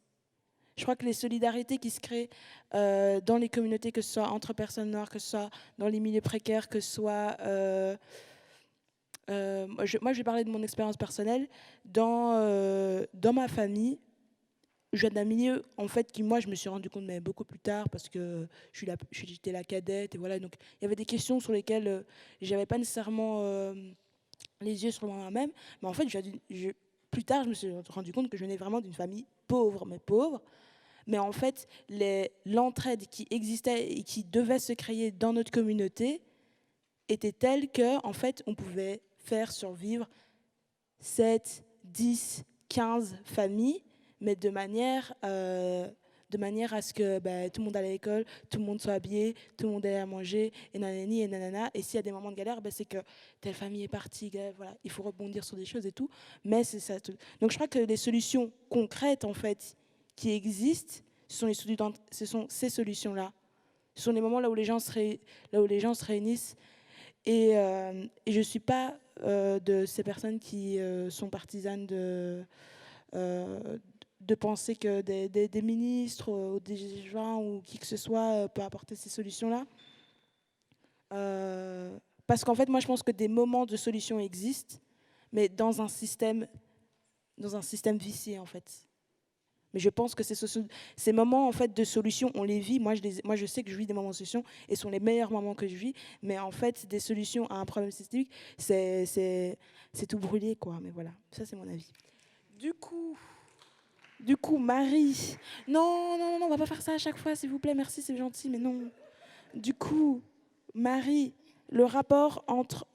Je crois que les solidarités qui se créent dans les communautés, que ce soit entre personnes noires, que ce soit dans les milieux précaires, que ce soit... moi, je vais parler de mon expérience personnelle. Dans ma famille, je viens d'un milieu, en fait, qui, moi, je me suis rendu compte mais beaucoup plus tard, parce que j'étais la cadette, et voilà. Donc, il y avait des questions sur lesquelles j'avais pas nécessairement les yeux sur moi-même. Mais en fait, plus tard, je me suis rendu compte que je venais vraiment d'une famille pauvre, mais pauvre. Mais en fait, l'entraide qui existait et qui devait se créer dans notre communauté était telle que, en fait, on pouvait faire survivre 7, 10, 15 familles, mais de manière à ce que tout le monde aille à l'école, tout le monde soit habillé, tout le monde ait à manger, et nanani, et nanana. Et s'il y a des moments de galère, c'est que telle famille est partie, voilà, il faut rebondir sur des choses et tout. Mais c'est ça. Donc je crois que les solutions concrètes, en fait, qui existent, ce sont ces solutions-là. Ce sont les moments là où les gens se réunissent. Et je ne suis pas de ces personnes qui sont partisanes de penser que des ministres ou des gens ou qui que ce soit peut apporter ces solutions-là. Parce qu'en fait, moi, je pense que des moments de solution existent, mais dans un système vicié, en fait. Mais je pense que ces moments en fait, de solution, on les vit. Moi, je sais que je vis des moments de solution et ce sont les meilleurs moments que je vis. Mais en fait, des solutions à un problème systémique, c'est tout brûlé, quoi. Mais voilà, ça, c'est mon avis. Du coup, Marie... Non, on va pas faire ça à chaque fois, s'il vous plaît. Merci, c'est gentil, mais non. Du coup, Marie, le rapport entre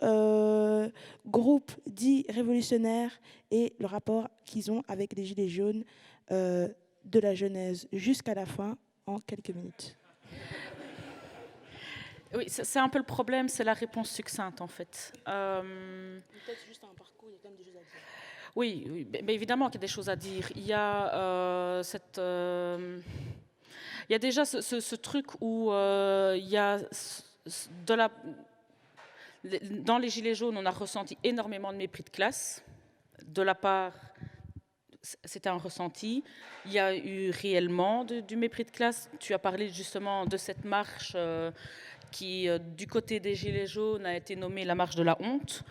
groupe dit révolutionnaire et le rapport qu'ils ont avec les Gilets jaunes de la Genèse jusqu'à la fin, en quelques minutes. Oui, c'est un peu le problème, c'est la réponse succincte en fait. Peut-être juste un parcours, il y a quand même des choses à dire. Oui, mais évidemment qu'il y a des choses à dire. Il y a il y a déjà ce truc où il y a dans les Gilets jaunes, on a ressenti énormément de mépris de classe de la part. C'était un ressenti. Il y a eu réellement du mépris de classe. Tu as parlé justement de cette marche qui, du côté des Gilets jaunes, a été nommée la marche de la honte.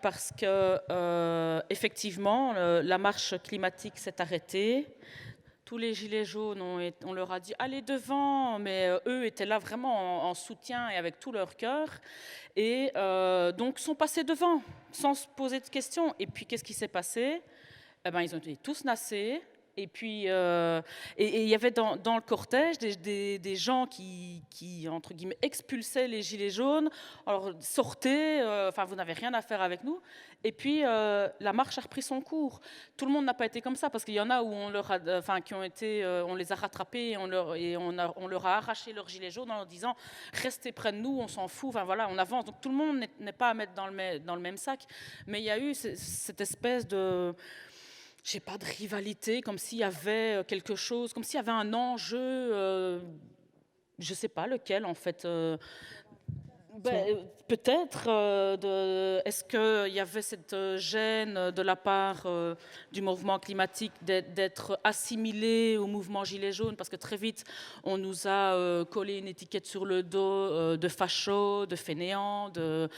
Parce que, effectivement, la marche climatique s'est arrêtée. Tous les Gilets jaunes, on leur a dit « allez devant », mais eux étaient là vraiment en soutien et avec tout leur cœur. Et donc, sont passés devant, sans se poser de questions. Et puis, qu'est-ce qui s'est passé ? Eh ben, ils ont été tous nassés. Et puis, il y avait dans le cortège des gens qui, entre guillemets, expulsaient les gilets jaunes. Alors, sortez, vous n'avez rien à faire avec nous. Et puis, la marche a repris son cours. Tout le monde n'a pas été comme ça, parce qu'il y en a où on les a rattrapés et on leur a arraché leurs gilets jaunes en leur disant « restez près de nous, on s'en fout ». Enfin, voilà, on avance. Donc, tout le monde n'est pas à mettre dans le même sac. Mais il y a eu cette espèce de... Je sais pas, de rivalité, comme s'il y avait quelque chose, comme s'il y avait un enjeu, je sais pas lequel en fait. Peut-être, est-ce qu'il y avait cette gêne de la part du mouvement climatique d'être assimilé au mouvement Gilets jaunes, parce que très vite, on nous a collé une étiquette sur le dos de fachos, de fainéants, de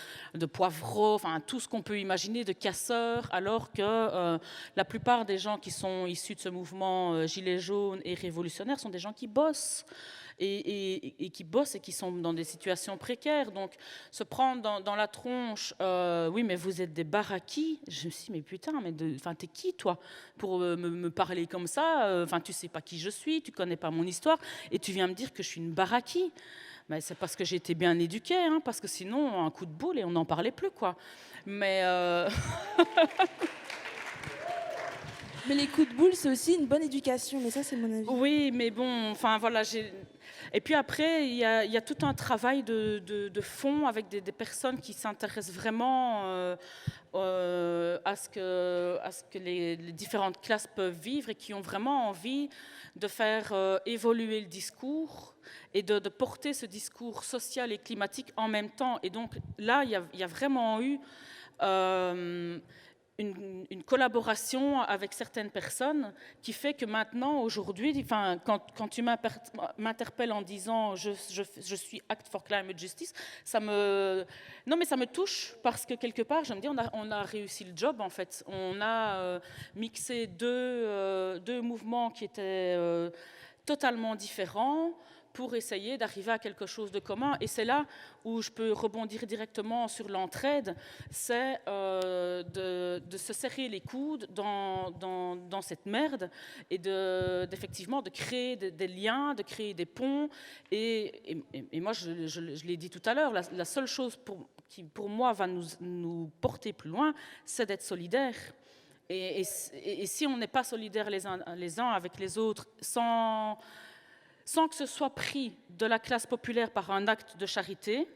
poivreaux, enfin tout ce qu'on peut imaginer, de casseurs, alors que la plupart des gens qui sont issus de ce mouvement Gilets jaunes et révolutionnaires sont des gens qui bossent. Et qui bossent et qui sont dans des situations précaires. Donc, se prendre dans la tronche, oui, mais vous êtes des baraquis. Je me suis dit, mais putain, t'es qui, toi, pour me parler comme ça ? Tu sais pas qui je suis, tu connais pas mon histoire, et tu viens me dire que je suis une baraquis. Mais c'est parce que j'ai été bien éduquée, hein, parce que sinon, un coup de boule et on n'en parlait plus, quoi. Mais... Mais les coups de boule, c'est aussi une bonne éducation, mais ça, c'est mon avis. Oui, mais bon, voilà, Et puis après, il y a tout un travail de fond avec des personnes qui s'intéressent vraiment à ce que les différentes classes peuvent vivre et qui ont vraiment envie de faire évoluer le discours et de porter ce discours social et climatique en même temps. Et donc là, il y a vraiment eu une collaboration avec certaines personnes qui fait que maintenant, aujourd'hui, enfin, quand tu m'interpelles en disant je suis Act for Climate Justice, ça me touche parce que quelque part, je me dis on a réussi le job en fait. On a mixé deux mouvements qui étaient totalement différents pour essayer d'arriver à quelque chose de commun. Et c'est là où je peux rebondir directement sur l'entraide, c'est de se serrer les coudes dans cette merde et d'effectivement de créer des liens, de créer des ponts. Et moi, je l'ai dit tout à l'heure, la seule chose qui pour moi va nous porter plus loin, c'est d'être solidaires. Et si on n'est pas solidaires les uns avec les autres, sans que ce soit pris de la classe populaire par un acte de charité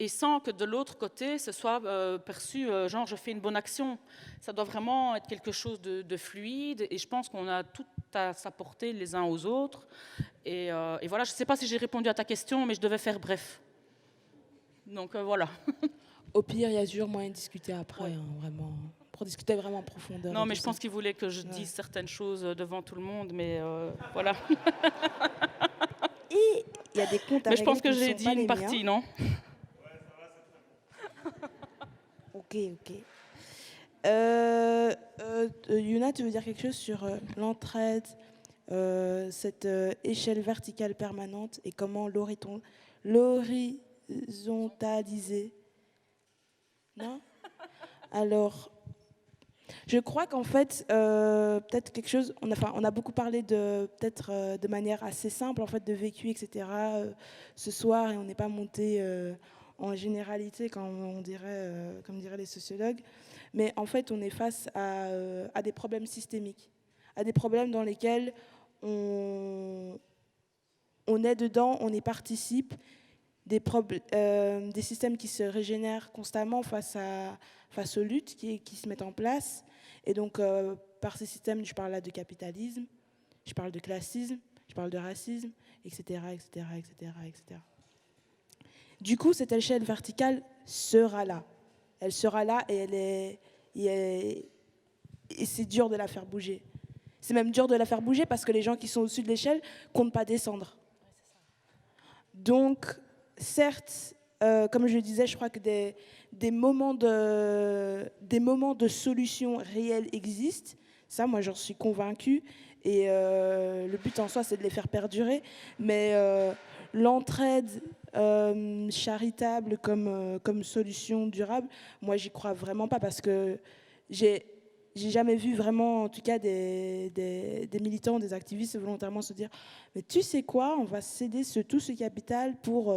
et sans que de l'autre côté ce soit perçu genre je fais une bonne action. Ça doit vraiment être quelque chose de fluide et je pense qu'on a tout à s'apporter les uns aux autres. Et voilà, je ne sais pas si j'ai répondu à ta question, mais je devais faire bref. Donc voilà. Au pire, il y a toujours moyen de discuter après, Ouais. Vraiment, pour discuter vraiment en profondeur. Non, et mais tout je pense ça. qu'il voulait que je dise certaines choses devant tout le monde, mais voilà. Et il y a des comptes à Mais je pense régler que qui ne j'ai sont dit pas une les partie, miens. non? Ok. Yuna, tu veux dire quelque chose sur l'entraide, cette échelle verticale permanente et comment l'horizontaliser? Non? Alors, je crois qu'en fait, peut-être quelque chose, on a beaucoup parlé peut-être de manière assez simple, en fait, de vécu, etc. Ce soir, et on n'est pas monté en généralité, comme diraient les sociologues. Mais en fait, on est face à des problèmes systémiques, à des problèmes dans lesquels on est dedans, on y participe, des systèmes qui se régénèrent constamment face aux luttes qui se mettent en place. Et donc, par ces systèmes, je parle là de capitalisme, je parle de classisme, je parle de racisme, etc., etc., etc., etc. Du coup, cette échelle verticale sera là. Elle sera là et et c'est dur de la faire bouger. C'est même dur de la faire bouger parce que les gens qui sont au-dessus de l'échelle ne comptent pas descendre. Donc, certes, comme je le disais, je crois que des moments de solution réelle existent. Ça, moi, j'en suis convaincue. Et le but en soi, c'est de les faire perdurer. Mais l'entraide charitable comme solution durable, moi, j'y crois vraiment pas parce que j'ai jamais vu vraiment, en tout cas, des militants, des activistes volontairement se dire « Mais tu sais quoi, on va céder tout ce capital pour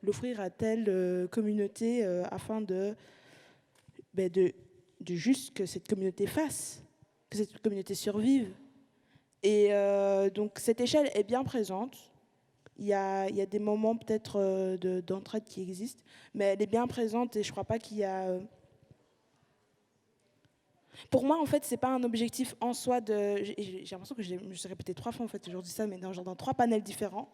l'offrir à telle communauté afin de juste que cette communauté fasse, que cette communauté survive. » Et donc, cette échelle est bien présente. Il y a des moments peut-être d'entraide qui existent, mais elle est bien présente et je ne crois pas qu'il y a... Pour moi, en fait, c'est pas un objectif en soi de... J'ai l'impression que je me suis répété 3 fois en fait aujourd'hui ça, mais dans 3 panels différents.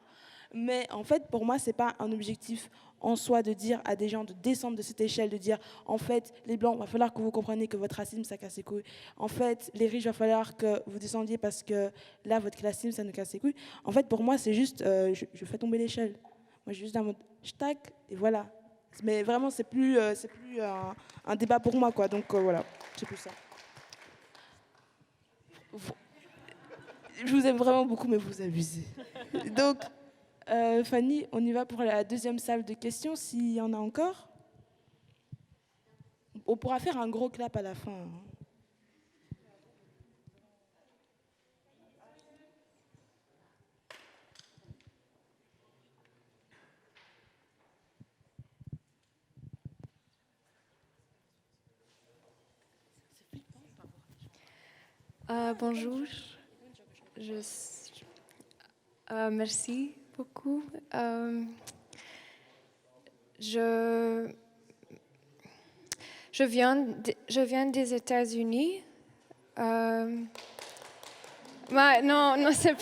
Mais en fait, pour moi, c'est pas un objectif en soi de dire à des gens de descendre de cette échelle, de dire en fait, les blancs, il va falloir que vous compreniez que votre racisme, ça casse les couilles. En fait, les riches, il va falloir que vous descendiez parce que là, votre classisme, ça nous casse les couilles. En fait, pour moi, c'est juste, je fais tomber l'échelle. Moi, je suis juste dans mode, je tac, et voilà. Mais vraiment, c'est plus un débat pour moi, quoi. Donc voilà, c'est plus ça. Je vous aime vraiment beaucoup, mais vous abusez. Donc, Fanny, on y va pour la deuxième salle de questions, s'il y en a encore. On pourra faire un gros clap à la fin. Hein. Bonjour. Merci beaucoup. Je viens des États-Unis. Non, c'est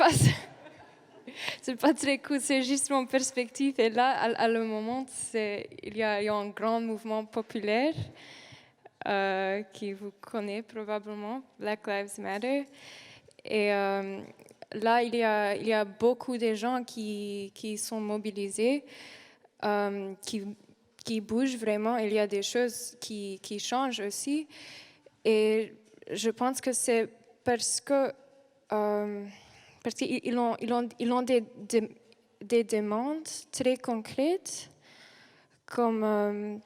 pas très cool. C'est juste mon perspective. Et là, à le moment, il y a un grand mouvement populaire. qui vous connaît probablement, Black Lives Matter. Et là, il y a beaucoup de gens qui sont mobilisés, qui bougent vraiment. Il y a des choses qui changent aussi. Et je pense que c'est parce qu'ils ont des demandes très concrètes, comme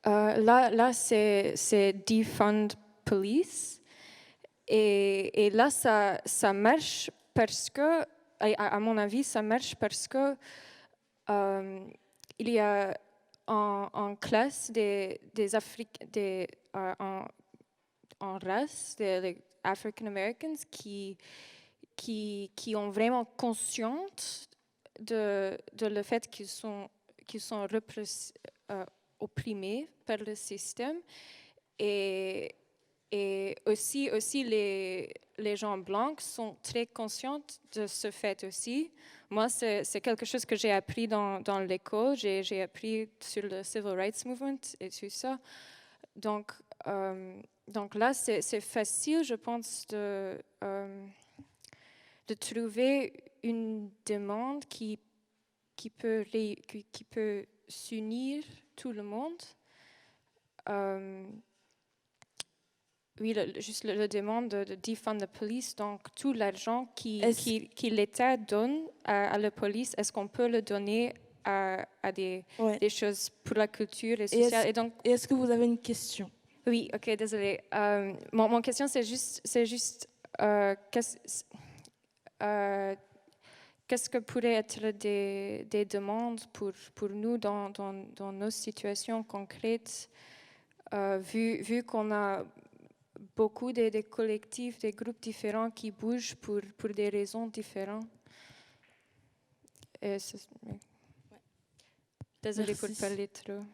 là c'est defund police, et là ça marche parce que, à mon avis, ça marche parce que il y a en classe des en race, des African Americans qui ont vraiment conscience de le fait qu'ils sont opprimés par le système, et aussi les gens blancs sont très conscients de ce fait aussi. Moi, c'est quelque chose que j'ai appris dans l'école. J'ai appris sur le Civil Rights Movement et tout ça. Donc là, c'est facile, je pense, de trouver une demande qui peut s'unir tout le monde. Oui, juste la demande de defund the police, donc tout l'argent qui l'État donne à la police, est-ce qu'on peut le donner à des choses pour la culture et sociale? Et est-ce que vous avez une question? Oui, ok, désolé. Mon question, c'est juste qu'est-ce que pourraient être des demandes pour nous dans nos situations concrètes, vu qu'on a beaucoup de collectifs, des groupes différents qui bougent pour des raisons différentes. Désolée pour parler trop.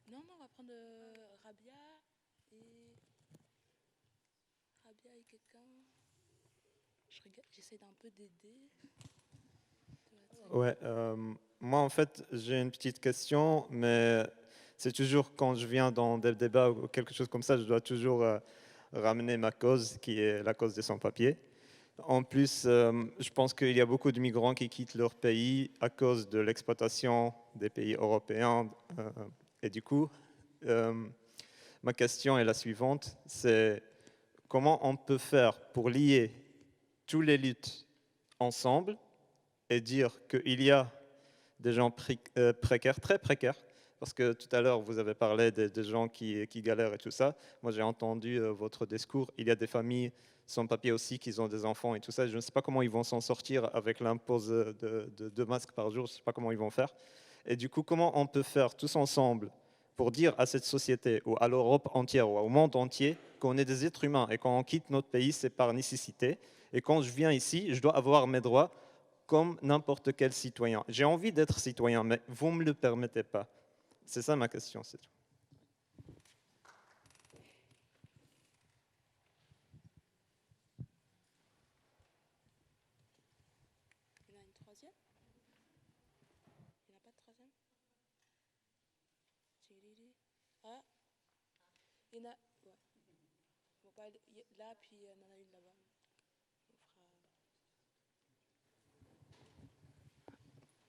Non, on va prendre Rabia et quelqu'un. J'essaie d'un peu d'aider. Ouais, moi en fait j'ai une petite question, mais c'est toujours quand je viens dans des débats ou quelque chose comme ça, je dois toujours ramener ma cause, qui est la cause des sans-papiers. En plus, je pense qu'il y a beaucoup de migrants qui quittent leur pays à cause de l'exploitation des pays européens. Et du coup, ma question est la suivante, c'est comment on peut faire pour lier toutes les luttes ensemble et dire qu'il y a des gens précaires, très précaires, parce que tout à l'heure, vous avez parlé des gens qui galèrent et tout ça. Moi, j'ai entendu votre discours. Il y a des familles sans papier aussi qui ont des enfants et tout ça. Je ne sais pas comment ils vont s'en sortir avec l'impose de masques par jour. Je ne sais pas comment ils vont faire. Et du coup, comment on peut faire tous ensemble pour dire à cette société, ou à l'Europe entière, ou au monde entier, qu'on est des êtres humains et quand on quitte notre pays, c'est par nécessité. Et quand je viens ici, je dois avoir mes droits comme n'importe quel citoyen. J'ai envie d'être citoyen, mais vous ne me le permettez pas. C'est ça ma question, c'est tout. Il y en a une troisième? Il n'y en a pas de troisième? Ah, il y en a... Ouais. Bon, pas là, puis il y en a une là-bas.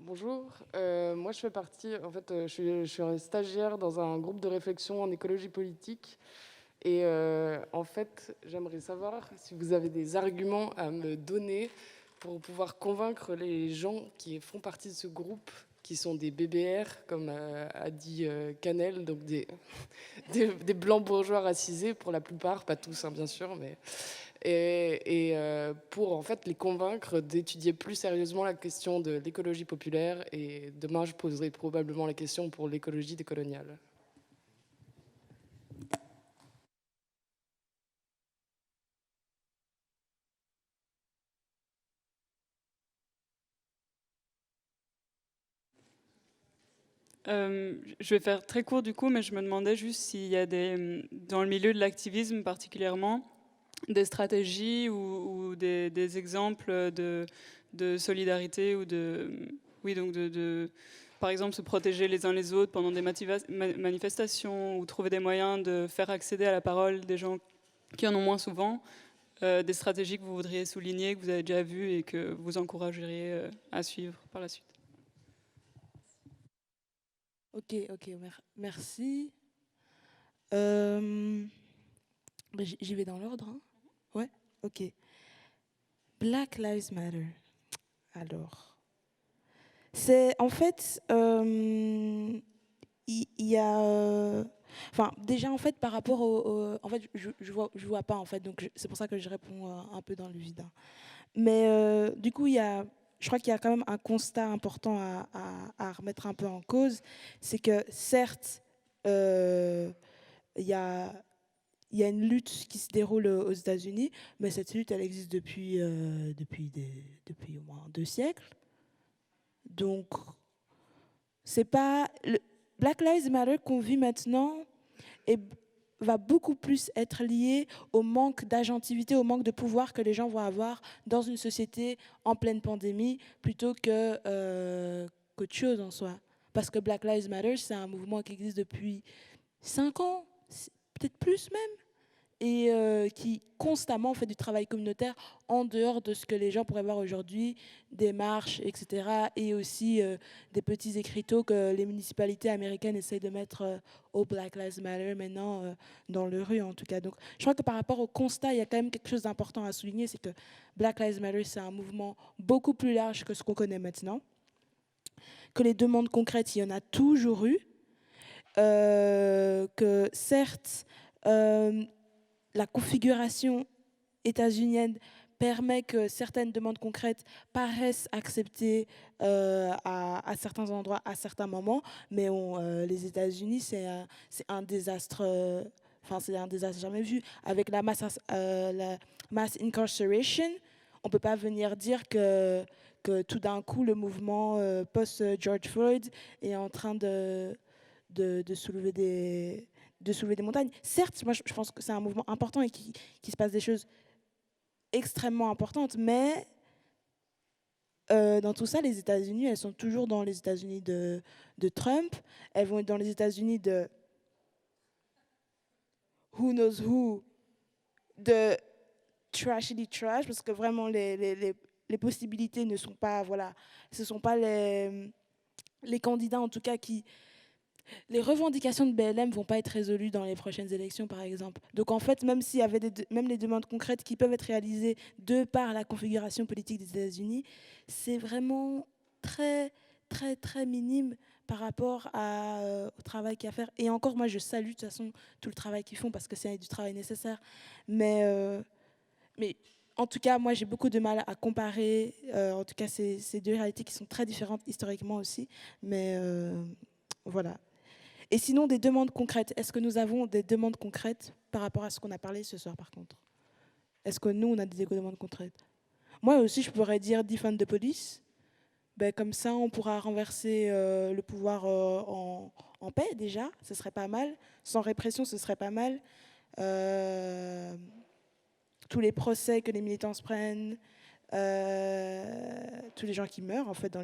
Bonjour, moi je fais partie, en fait je suis un stagiaire dans un groupe de réflexion en écologie politique et en fait j'aimerais savoir si vous avez des arguments à me donner pour pouvoir convaincre les gens qui font partie de ce groupe, qui sont des BBR, comme a dit Canel, donc des blancs bourgeois racisés pour la plupart, pas tous hein, bien sûr, mais... Et pour en fait les convaincre d'étudier plus sérieusement la question de l'écologie populaire, et demain je poserai probablement la question pour l'écologie décoloniale. Je vais faire très court du coup, mais je me demandais juste s'il y a dans le milieu de l'activisme particulièrement, des stratégies ou des exemples de de solidarité ou oui, donc par exemple, se protéger les uns les autres pendant des manifestations ou trouver des moyens de faire accéder à la parole des gens qui en ont moins souvent, des stratégies que vous voudriez souligner, que vous avez déjà vues et que vous encourageriez à suivre par la suite. Ok, merci. J'y vais dans l'ordre, hein? Ouais, ok. Black Lives Matter. Alors, c'est en fait, il y a, enfin, déjà en fait par rapport en fait, je vois pas en fait, donc c'est pour ça que je réponds un peu dans le vide, hein. Mais du coup, je crois qu'il y a quand même un constat important à remettre un peu en cause, c'est que certes, il y a une lutte qui se déroule aux États-Unis, mais cette lutte, elle existe depuis au moins 2 siècles. Donc, c'est pas le Black Lives Matter qu'on vit maintenant va beaucoup plus être lié au manque d'agentivité, au manque de pouvoir que les gens vont avoir dans une société en pleine pandémie, plutôt qu'autre chose en soi. Parce que Black Lives Matter, c'est un mouvement qui existe depuis 5 ans, peut-être plus même, et qui constamment fait du travail communautaire en dehors de ce que les gens pourraient voir aujourd'hui, des marches, etc. Et aussi des petits écriteaux que les municipalités américaines essayent de mettre au Black Lives Matter maintenant dans les rues en tout cas. Donc je crois que par rapport au constat, il y a quand même quelque chose d'important à souligner, c'est que Black Lives Matter, c'est un mouvement beaucoup plus large que ce qu'on connaît maintenant, que les demandes concrètes, il y en a toujours eu, que certes, la configuration états-unienne permet que certaines demandes concrètes paraissent acceptées à certains endroits, à certains moments, mais les États-Unis, c'est un désastre, c'est un désastre jamais vu. Avec la mass incarceration, on ne peut pas venir dire que tout d'un coup, le mouvement post-George Floyd est en train de soulever des montagnes. Certes, moi je pense que c'est un mouvement important et qu'il se passe des choses extrêmement importantes, mais dans tout ça, les États-Unis, elles sont toujours dans les États-Unis de Trump, elles vont être dans les États-Unis de who knows who, de trashity trash, parce que vraiment les possibilités ne sont pas, voilà, ce ne sont pas les candidats en tout cas qui... Les revendications de BLM ne vont pas être résolues dans les prochaines élections, par exemple. Donc en fait, même s'il y avait même les demandes concrètes qui peuvent être réalisées de par la configuration politique des États-Unis, c'est vraiment très, très, très minime par rapport au travail qu'il y a à faire. Et encore, moi, je salue de toute façon tout le travail qu'ils font parce que c'est du travail nécessaire. Mais en tout cas, moi, j'ai beaucoup de mal à comparer, en tout cas, ces deux réalités qui sont très différentes historiquement aussi. Mais voilà. Et sinon, des demandes concrètes. Est-ce que nous avons des demandes concrètes par rapport à ce qu'on a parlé ce soir, par contre? Est-ce que nous, on a des demandes concrètes? Moi aussi, je pourrais dire defund the police. Ben, comme ça, on pourra renverser le pouvoir en paix, déjà. Ce serait pas mal. Sans répression, ce serait pas mal. Tous les procès que les militants se prennent, tous les gens qui meurent, en fait,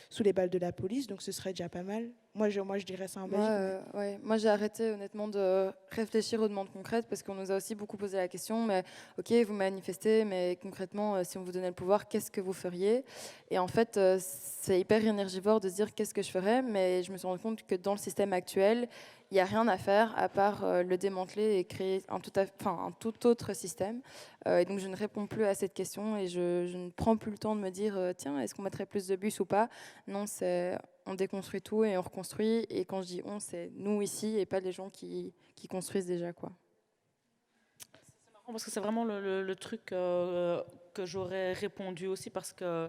sous les balles de la police, donc ce serait déjà pas mal. Moi, je dirais ça en Belgique. Moi, j'ai arrêté honnêtement de réfléchir aux demandes concrètes parce qu'on nous a aussi beaucoup posé la question, mais ok, vous manifestez, mais concrètement, si on vous donnait le pouvoir, qu'est-ce que vous feriez? Et en fait, c'est hyper énergivore de se dire qu'est-ce que je ferais, mais je me suis rendu compte que dans le système actuel, il n'y a rien à faire à part le démanteler et créer un tout autre système. Et donc, je ne réponds plus à cette question et je ne prends plus le temps de me dire tiens, est-ce qu'on mettrait plus de bus ou pas? Non, on déconstruit tout et on reconstruit. Et quand je dis on, c'est nous ici et pas les gens qui construisent déjà, quoi. C'est marrant parce que c'est vraiment le truc que j'aurais répondu aussi parce que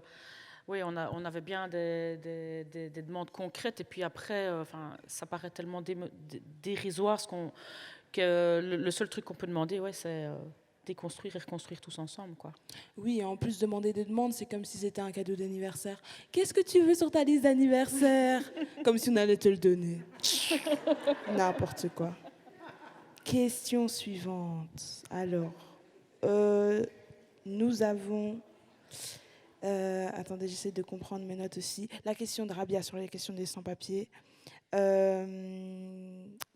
oui, on avait bien des demandes concrètes et puis après, ça paraît tellement dérisoire que le seul truc qu'on peut demander, c'est déconstruire et reconstruire tous ensemble, quoi. Oui, et en plus, demander des demandes, c'est comme si c'était un cadeau d'anniversaire. Qu'est-ce que tu veux sur ta liste d'anniversaire? Comme si on allait te le donner. N'importe quoi. Question suivante. Alors, nous avons Attendez, j'essaie de comprendre mes notes aussi. La question de Rabia sur les questions des sans-papiers.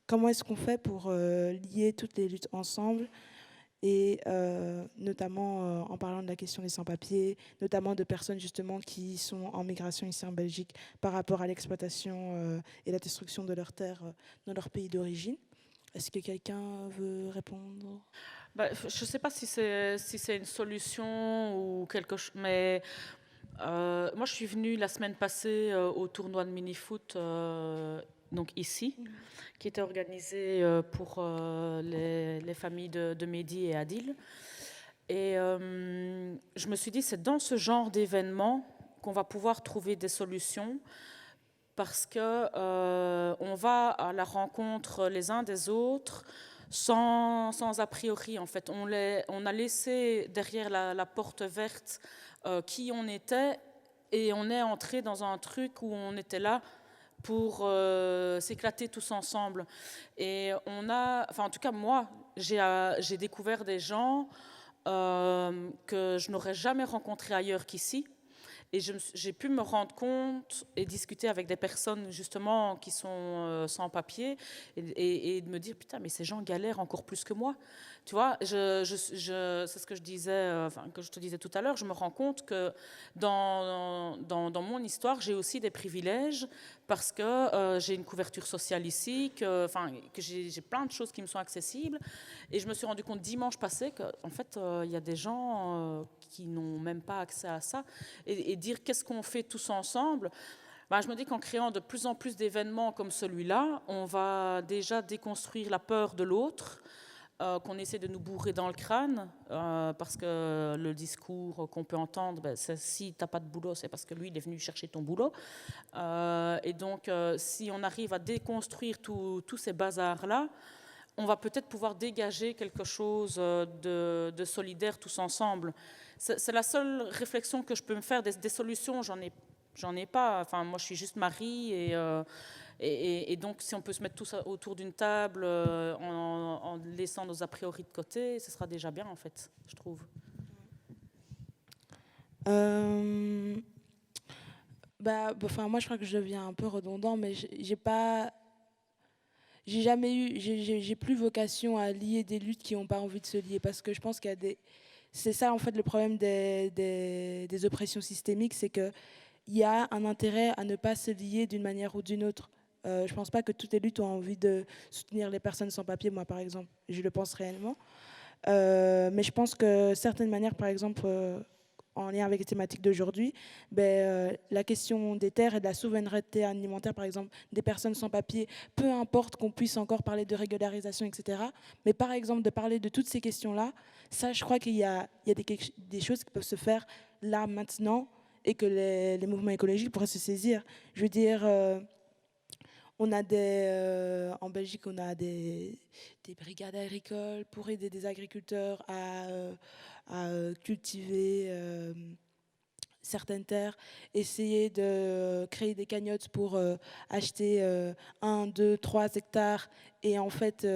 Comment est-ce qu'on fait pour lier toutes les luttes ensemble et notamment en parlant de la question des sans-papiers, notamment de personnes justement qui sont en migration ici en Belgique par rapport à l'exploitation et la destruction de leurs terres dans leur pays d'origine. Est-ce que quelqu'un veut répondre? Je ne sais pas si c'est une solution ou quelque chose, mais moi je suis venue la semaine passée au tournoi de mini-foot donc ici, qui était organisé pour les familles de Mehdi et Adil. Et je me suis dit, c'est dans ce genre d'événement qu'on va pouvoir trouver des solutions, parce que on va à la rencontre les uns des autres sans a priori. En fait, on a laissé derrière la porte verte qui on était, et on est entré dans un truc où on était là pour s'éclater tous ensemble. Et en tout cas moi, j'ai découvert des gens que je n'aurais jamais rencontrés ailleurs qu'ici. Et j'ai pu me rendre compte et discuter avec des personnes justement qui sont sans papier et de me dire putain, mais ces gens galèrent encore plus que moi. Tu vois, c'est ce que je disais, que je te disais tout à l'heure. Je me rends compte que dans mon histoire, j'ai aussi des privilèges parce que j'ai une couverture sociale ici, que j'ai plein de choses qui me sont accessibles. Et je me suis rendu compte dimanche passé qu'en fait, il y a des gens qui n'ont même pas accès à ça. Et dire qu'est-ce qu'on fait tous ensemble, je me dis qu'en créant de plus en plus d'événements comme celui-là, on va déjà déconstruire la peur de l'autre, qu'on essaie de nous bourrer dans le crâne, parce que le discours qu'on peut entendre, c'est si tu n'as pas de boulot, c'est parce que lui, il est venu chercher ton boulot. Et donc, si on arrive à déconstruire tous ces bazars-là, on va peut-être pouvoir dégager quelque chose de solidaire tous ensemble. C'est la seule réflexion que je peux me faire. Des solutions, j'en ai pas. Enfin, moi, je suis juste Marie. Et donc, si on peut se mettre tous autour d'une table en laissant nos a priori de côté, ce sera déjà bien, en fait, je trouve. Moi, je crois que je deviens un peu redondant, mais j'ai plus vocation à lier des luttes qui n'ont pas envie de se lier, parce que je pense qu'il y a c'est ça en fait le problème des oppressions systémiques, c'est qu'il y a un intérêt à ne pas se lier d'une manière ou d'une autre. Je ne pense pas que toutes les luttes ont envie de soutenir les personnes sans papier, moi par exemple, je le pense réellement. Mais je pense que certaines manières, par exemple, en lien avec les thématiques d'aujourd'hui, la question des terres et de la souveraineté alimentaire, par exemple, des personnes sans papier, peu importe qu'on puisse encore parler de régularisation, etc. Mais par exemple, de parler de toutes ces questions-là, ça, je crois qu'il y a des choses qui peuvent se faire là, maintenant, et que les mouvements écologiques pourraient se saisir. Je veux dire, on a en Belgique, on a des brigades agricoles pour aider des agriculteurs à cultiver certaines terres, essayer de créer des cagnottes pour acheter 1, 2, 3 hectares et en fait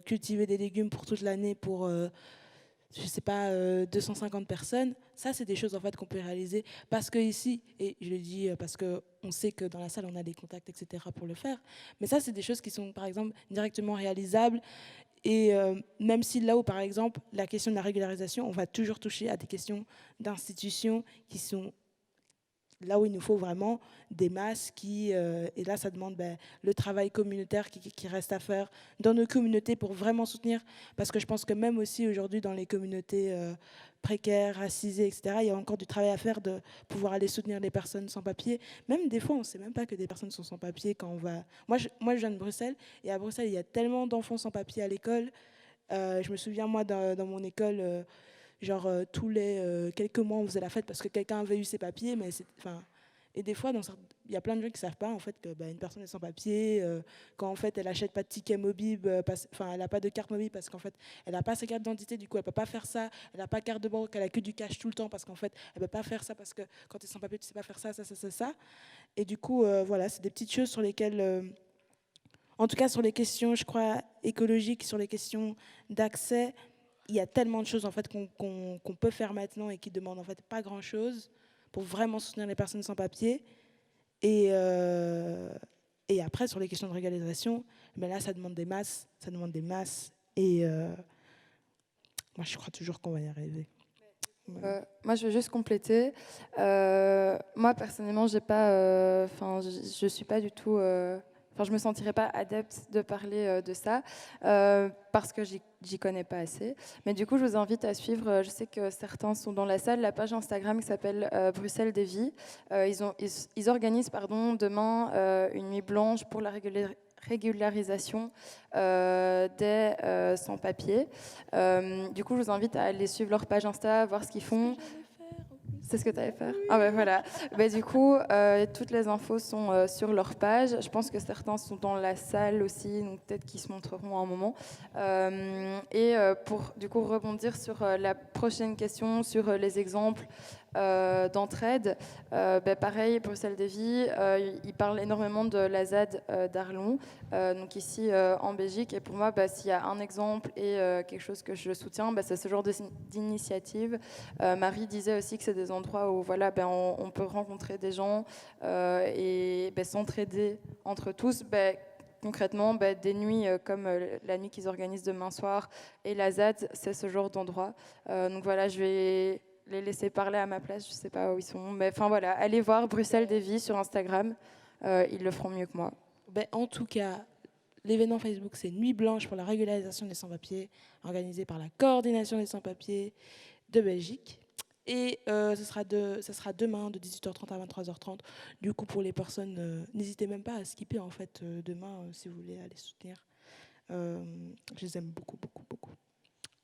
cultiver des légumes pour toute l'année pour, je sais pas, 250 personnes. Ça, c'est des choses en fait qu'on peut réaliser parce que ici, et je le dis parce qu'on sait que dans la salle, on a des contacts, etc. pour le faire. Mais ça, c'est des choses qui sont, par exemple, directement réalisables. Et même si là où, par exemple, la question de la régularisation, on va toujours toucher à des questions d'institutions qui sont là où il nous faut vraiment des masses et là, ça demande le travail communautaire qui reste à faire dans nos communautés pour vraiment soutenir, parce que je pense que même aussi aujourd'hui dans les communautés précaires, racisées, etc., il y a encore du travail à faire de pouvoir aller soutenir les personnes sans papier. Même des fois, on ne sait même pas que des personnes sont sans papier quand on va... Moi, je viens de Bruxelles, et à Bruxelles, il y a tellement d'enfants sans papier à l'école. Je me souviens, moi, dans mon école... tous les quelques mois, on faisait la fête parce que quelqu'un avait eu ses papiers. Et des fois, il y a plein de gens qui ne savent pas en fait, que une personne est sans papier, quand en fait, elle n'achète pas de ticket mobile, elle n'a pas de carte mobile parce qu'en fait, elle n'a pas sa carte d'identité, du coup, elle ne peut pas faire ça. Elle n'a pas de carte de banque, elle a que du cash tout le temps parce qu'en fait, elle ne peut pas faire ça parce que quand tu es sans papier, tu ne sais pas faire ça. Et du coup, voilà, c'est des petites choses sur lesquelles... en tout cas, sur les questions, je crois, écologiques, sur les questions d'accès, il y a tellement de choses en fait qu'on peut faire maintenant et qui demandent en fait pas grand-chose pour vraiment soutenir les personnes sans papier. Et après, sur les questions de régularisation, mais là, ça demande des masses. Et moi, je crois toujours qu'on va y arriver. Moi, je veux juste compléter. Moi, personnellement, je suis pas du tout. Je me sentirais pas adepte de parler de ça parce que j'y connais pas assez. Mais du coup, je vous invite à suivre. Je sais que certains sont dans la salle. La page Instagram qui s'appelle Bruxelles des vies. Ils organisent, demain une nuit blanche pour la régularisation des sans-papiers. Du coup, je vous invite à aller suivre leur page Insta, voir ce qu'ils font. C'est ce que tu allais faire. Ah ben voilà. Du coup, toutes les infos sont sur leur page. Je pense que certains sont dans la salle aussi, donc peut-être qu'ils se montreront à un moment. Pour du coup rebondir sur la prochaine question, sur les exemples d'entraide, pareil, Bruxelles des vies, il parle énormément de la ZAD d'Arlon, donc ici en Belgique. Et pour moi, s'il y a un exemple et quelque chose que je soutiens, c'est ce genre d'initiative. Marie disait aussi que c'est des endroits où on peut rencontrer des gens et s'entraider entre tous. Concrètement, des nuits comme la nuit qu'ils organisent demain soir et la ZAD, c'est ce genre d'endroit. Donc voilà, je vais les laisser parler à ma place, je sais pas où ils sont. Mais voilà, allez voir Bruxelles des vies sur Instagram, ils le feront mieux que moi. En tout cas, l'événement Facebook, c'est Nuit blanche pour la régularisation des sans-papiers, organisé par la coordination des sans-papiers de Belgique. Et ce sera demain de 18h30 à 23h30. Du coup, pour les personnes, n'hésitez même pas à skipper en fait demain si vous voulez aller soutenir. Je les aime beaucoup, beaucoup, beaucoup.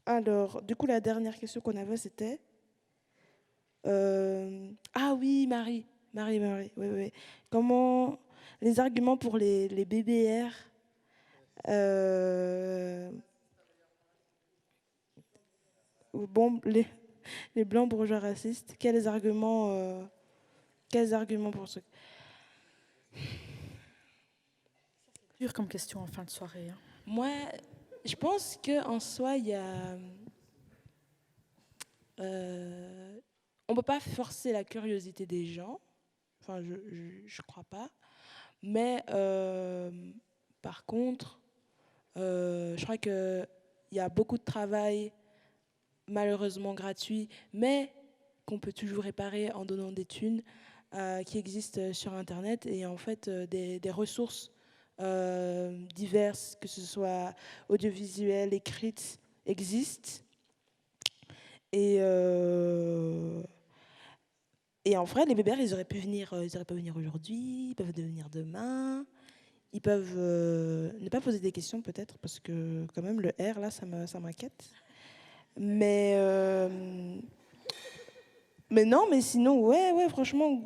Alors, du coup, la dernière question qu'on avait, c'était... Ah oui, Marie. Oui. Comment les arguments pour les BBR les blancs bourgeois racistes, quels arguments pour ce... C'est dur comme question en fin de soirée. Moi, je pense qu'en soi, il y a... on ne peut pas forcer la curiosité des gens. Enfin, je crois pas. Mais par contre, je crois qu'il y a beaucoup de travail malheureusement gratuit, mais qu'on peut toujours réparer en donnant des thunes qui existent sur Internet. Et en fait, des ressources diverses, que ce soit audiovisuelles, écrites, existent. Et en vrai, les BBR, ils auraient pu venir aujourd'hui, ils peuvent venir demain. Ils peuvent ne pas poser des questions peut-être, parce que quand même le R, là, ça m'inquiète. Mais non, mais sinon, ouais, franchement,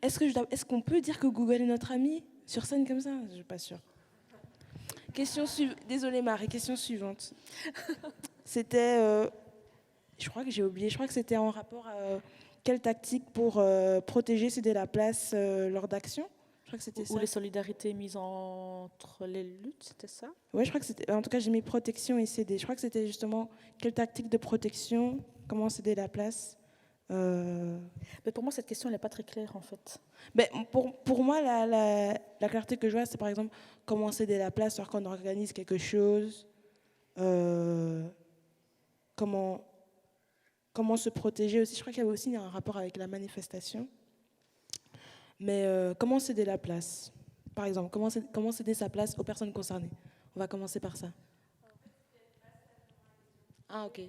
est-ce qu'on peut dire que Google est notre ami sur scène comme ça? Je suis pas sûre. Désolée Marie, question suivante. C'était, je crois que j'ai oublié, je crois que c'était en rapport à quelle tactique pour protéger, céder la place lors d'actions. Je crois que c'était ça. Ou les solidarités mises entre les luttes, c'était ça? Oui, je crois que c'était. En tout cas, j'ai mis protection et céder. Je crois que c'était justement quelle tactique de protection, comment céder la place. Mais pour moi, cette question n'est pas très claire en fait. Mais pour moi, la clarté que je vois, c'est par exemple comment céder la place lorsqu'on organise quelque chose. Comment se protéger aussi. Je crois qu'il y avait aussi un rapport avec la manifestation. Mais comment céder la place? Par exemple, comment céder sa place aux personnes concernées? On va commencer par ça. Ah, ok.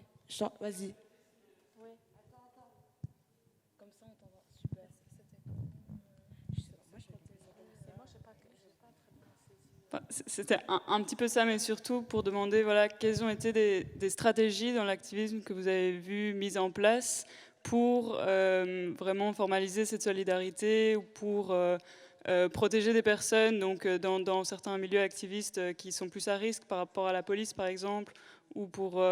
Vas-y. Oui, attends. Comme ça, on t'entend. Super. C'était un petit peu ça, mais surtout pour demander quelles ont été des stratégies dans l'activisme que vous avez vues mises en place pour vraiment formaliser cette solidarité ou pour protéger des personnes dans certains milieux activistes qui sont plus à risque par rapport à la police, par exemple, ou pour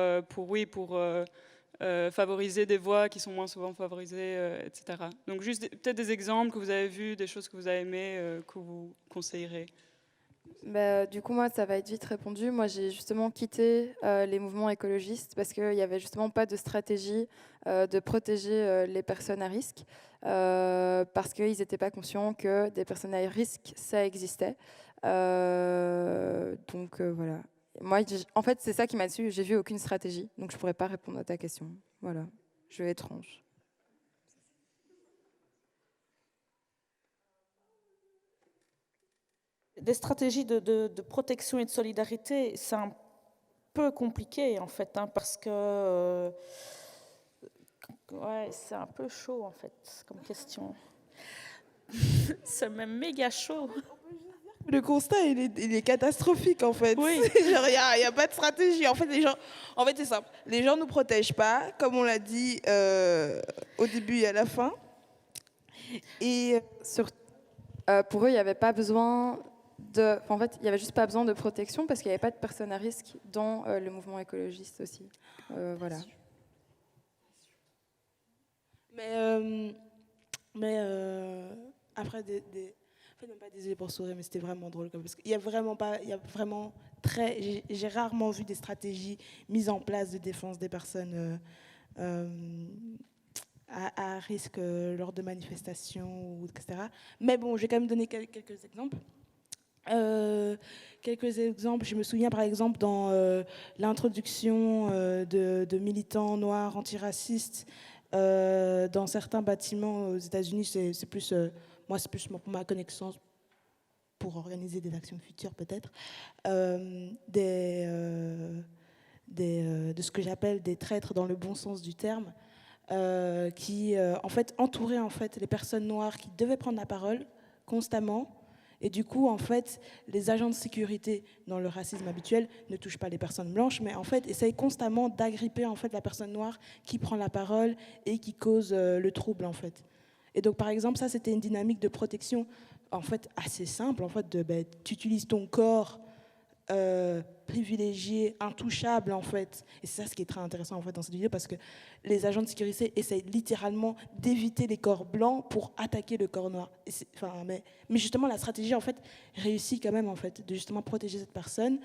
favoriser des voix qui sont moins souvent favorisées, etc. Donc juste peut-être des exemples que vous avez vus, des choses que vous avez aimées, que vous conseillerez. Du coup, moi, ça va être vite répondu. Moi, j'ai justement quitté les mouvements écologistes parce qu'il n'y avait justement pas de stratégie de protéger les personnes à risque, parce qu'ils n'étaient pas conscients que des personnes à risque, ça existait. Voilà. Moi, en fait, c'est ça qui m'a dessus. J'ai vu aucune stratégie, donc je ne pourrais pas répondre à ta question. Voilà, je vais être étrange. Des stratégies de protection et de solidarité, c'est un peu compliqué en fait, hein, parce que ouais, c'est un peu chaud en fait comme question. C'est même méga chaud. Le constat, il est catastrophique, en fait. Oui. Genre, il n'y a pas de stratégie. En fait, c'est simple. Les gens ne nous protègent pas, comme on l'a dit au début et à la fin. Et pour eux, il n'y avait pas besoin en fait, il n'y avait juste pas besoin de protection parce qu'il n'y avait pas de personnes à risque dans le mouvement écologiste aussi. Voilà. Mais après, même pas désolé pour sourire, mais c'était vraiment drôle. Parce qu'il y a vraiment pas, il y a vraiment j'ai rarement vu des stratégies mises en place de défense des personnes à risque lors de manifestations, etc. Mais bon, je vais quand même donner quelques exemples. Je me souviens par exemple dans l'introduction de militants noirs antiracistes dans certains bâtiments aux États-Unis. C'est plus pour ma connaissance, pour organiser des actions futures peut-être, de ce que j'appelle des traîtres dans le bon sens du terme, qui en fait entouraient en fait les personnes noires qui devaient prendre la parole constamment. Et du coup, en fait, les agents de sécurité, dans le racisme habituel, ne touchent pas les personnes blanches, mais en fait, essayent constamment d'agripper en fait la personne noire qui prend la parole et qui cause le trouble, en fait. Et donc, par exemple, ça, c'était une dynamique de protection, en fait, assez simple. En fait, tu utilises ton corps privilégié, intouchable, en fait. Et c'est ça ce qui est très intéressant, en fait, dans cette vidéo, parce que les agents de sécurité essayent littéralement d'éviter les corps blancs pour attaquer le corps noir. Mais justement, la stratégie, en fait, réussit quand même, en fait, de justement protéger cette personne.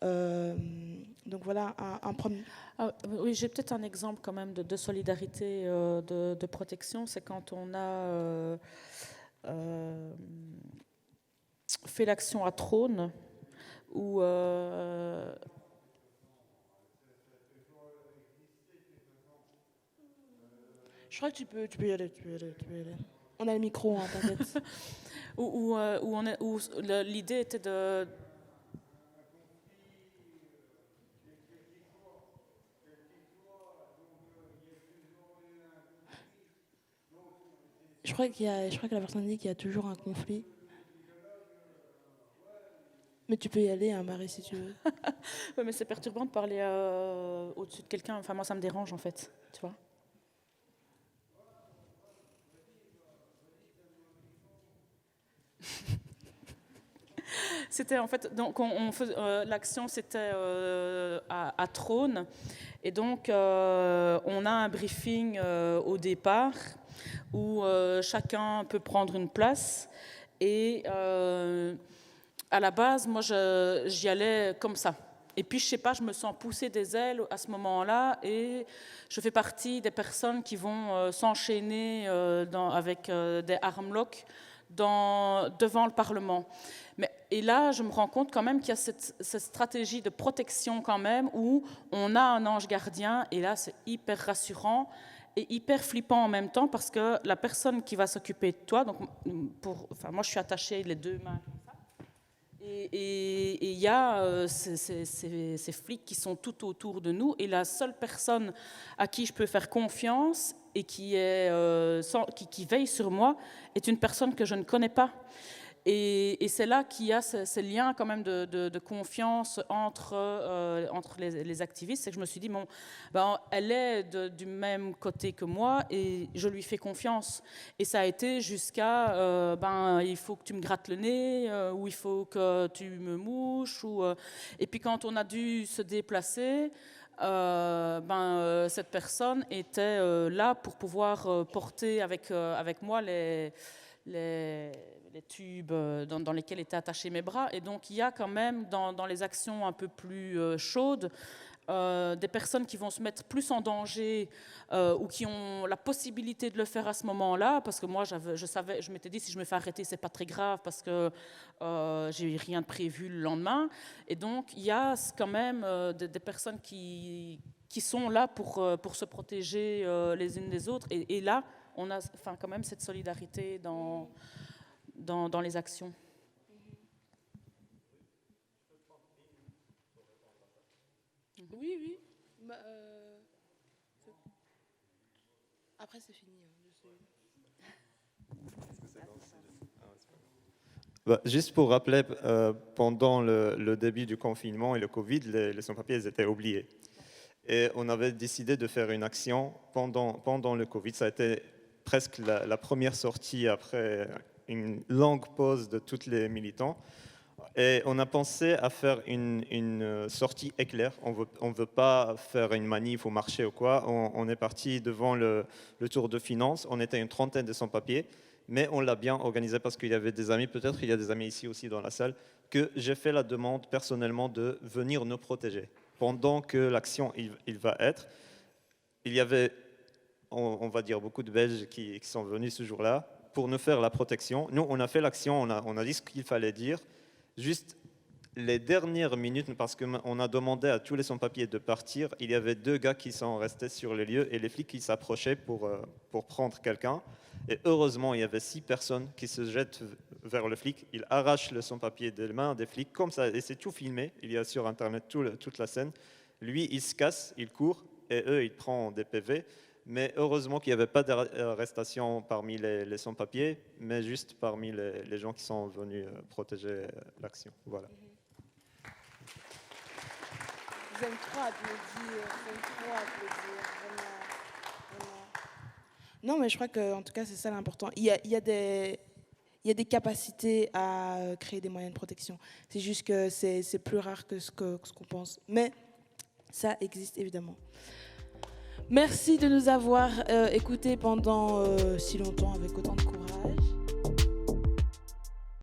Donc voilà, un premier... Oui, j'ai peut-être un exemple quand même de solidarité, de protection. C'est quand on a fait l'action à Trône, où je crois que tu peux y aller, On a le micro, hein, t'inquiète. où l'idée était de... Je crois que la personne dit qu'il y a toujours un conflit. Mais tu peux y aller, hein, Marie, si tu veux. Oui, mais c'est perturbant de parler au-dessus de quelqu'un. Enfin, moi, ça me dérange, en fait, tu vois. C'était en fait, donc l'action c'était à Trône, et donc on a un briefing au départ où chacun peut prendre une place, et à la base moi j'y allais comme ça, et puis je sais pas, je me sens pousser des ailes à ce moment-là, et je fais partie des personnes qui vont s'enchaîner avec des armlocks devant le Parlement. Et là, je me rends compte quand même qu'il y a cette stratégie de protection quand même, où on a un ange gardien, et là, c'est hyper rassurant et hyper flippant en même temps, parce que la personne qui va s'occuper de toi, donc moi, je suis attachée les deux mains comme ça, et il y a ces flics qui sont tout autour de nous, et la seule personne à qui je peux faire confiance et qui veille sur moi est une personne que je ne connais pas. Et c'est là qu'il y a ce lien quand même de confiance entre les activistes. C'est que je me suis dit, elle est du même côté que moi et je lui fais confiance. Et ça a été jusqu'à, il faut que tu me grattes le nez, ou il faut que tu me mouches. Et puis quand on a dû se déplacer, cette personne était là pour pouvoir porter avec moi les tubes dans lesquels étaient attachés mes bras. Et donc, il y a quand même, dans les actions un peu plus chaudes, des personnes qui vont se mettre plus en danger ou qui ont la possibilité de le faire à ce moment-là, parce que moi, je m'étais dit, si je me fais arrêter, c'est pas très grave, parce que j'ai rien de prévu le lendemain. Et donc, il y a quand même des personnes qui sont là pour se protéger les unes des autres. Et là, on a quand même cette solidarité dans les actions. Oui, oui. Après, c'est fini. Juste pour rappeler, pendant le début du confinement et le Covid, les sans-papiers ils étaient oubliés. Et on avait décidé de faire une action pendant le Covid. Ça a été presque la première sortie après une longue pause de tous les militants. Et on a pensé à faire une sortie éclair. On ne veut pas faire une manif ou marcher ou quoi. On est parti devant le Tour de Finance. On était une trentaine de sans-papiers, mais on l'a bien organisé parce qu'il y avait des amis, peut-être il y a des amis ici aussi dans la salle, que j'ai fait la demande personnellement de venir nous protéger. Pendant que l'action il va être, il y avait, on va dire, beaucoup de Belges qui sont venus ce jour-là pour nous faire la protection. Nous, on a fait l'action, on a dit ce qu'il fallait dire. Juste les dernières minutes, parce qu'on a demandé à tous les sans-papiers de partir, il y avait 2 gars qui sont restés sur les lieux et les flics qui s'approchaient pour prendre quelqu'un. Et heureusement, il y avait 6 personnes qui se jettent vers le flic. Ils arrachent le sans-papier des mains des flics, comme ça, et c'est tout filmé. Il y a sur Internet toute la scène. Lui, il se casse, il court, et eux, ils prennent des PV. Mais heureusement qu'il n'y avait pas d'arrestation parmi les sans-papiers, mais juste parmi les gens qui sont venus protéger l'action. Voilà. J'aime trop applaudir, vraiment. Non, mais je crois qu'en tout cas, c'est ça l'important. Il y a des capacités à créer des moyens de protection. C'est juste que c'est plus rare que ce qu'on pense. Mais ça existe évidemment. Merci de nous avoir écoutés pendant si longtemps avec autant de courage.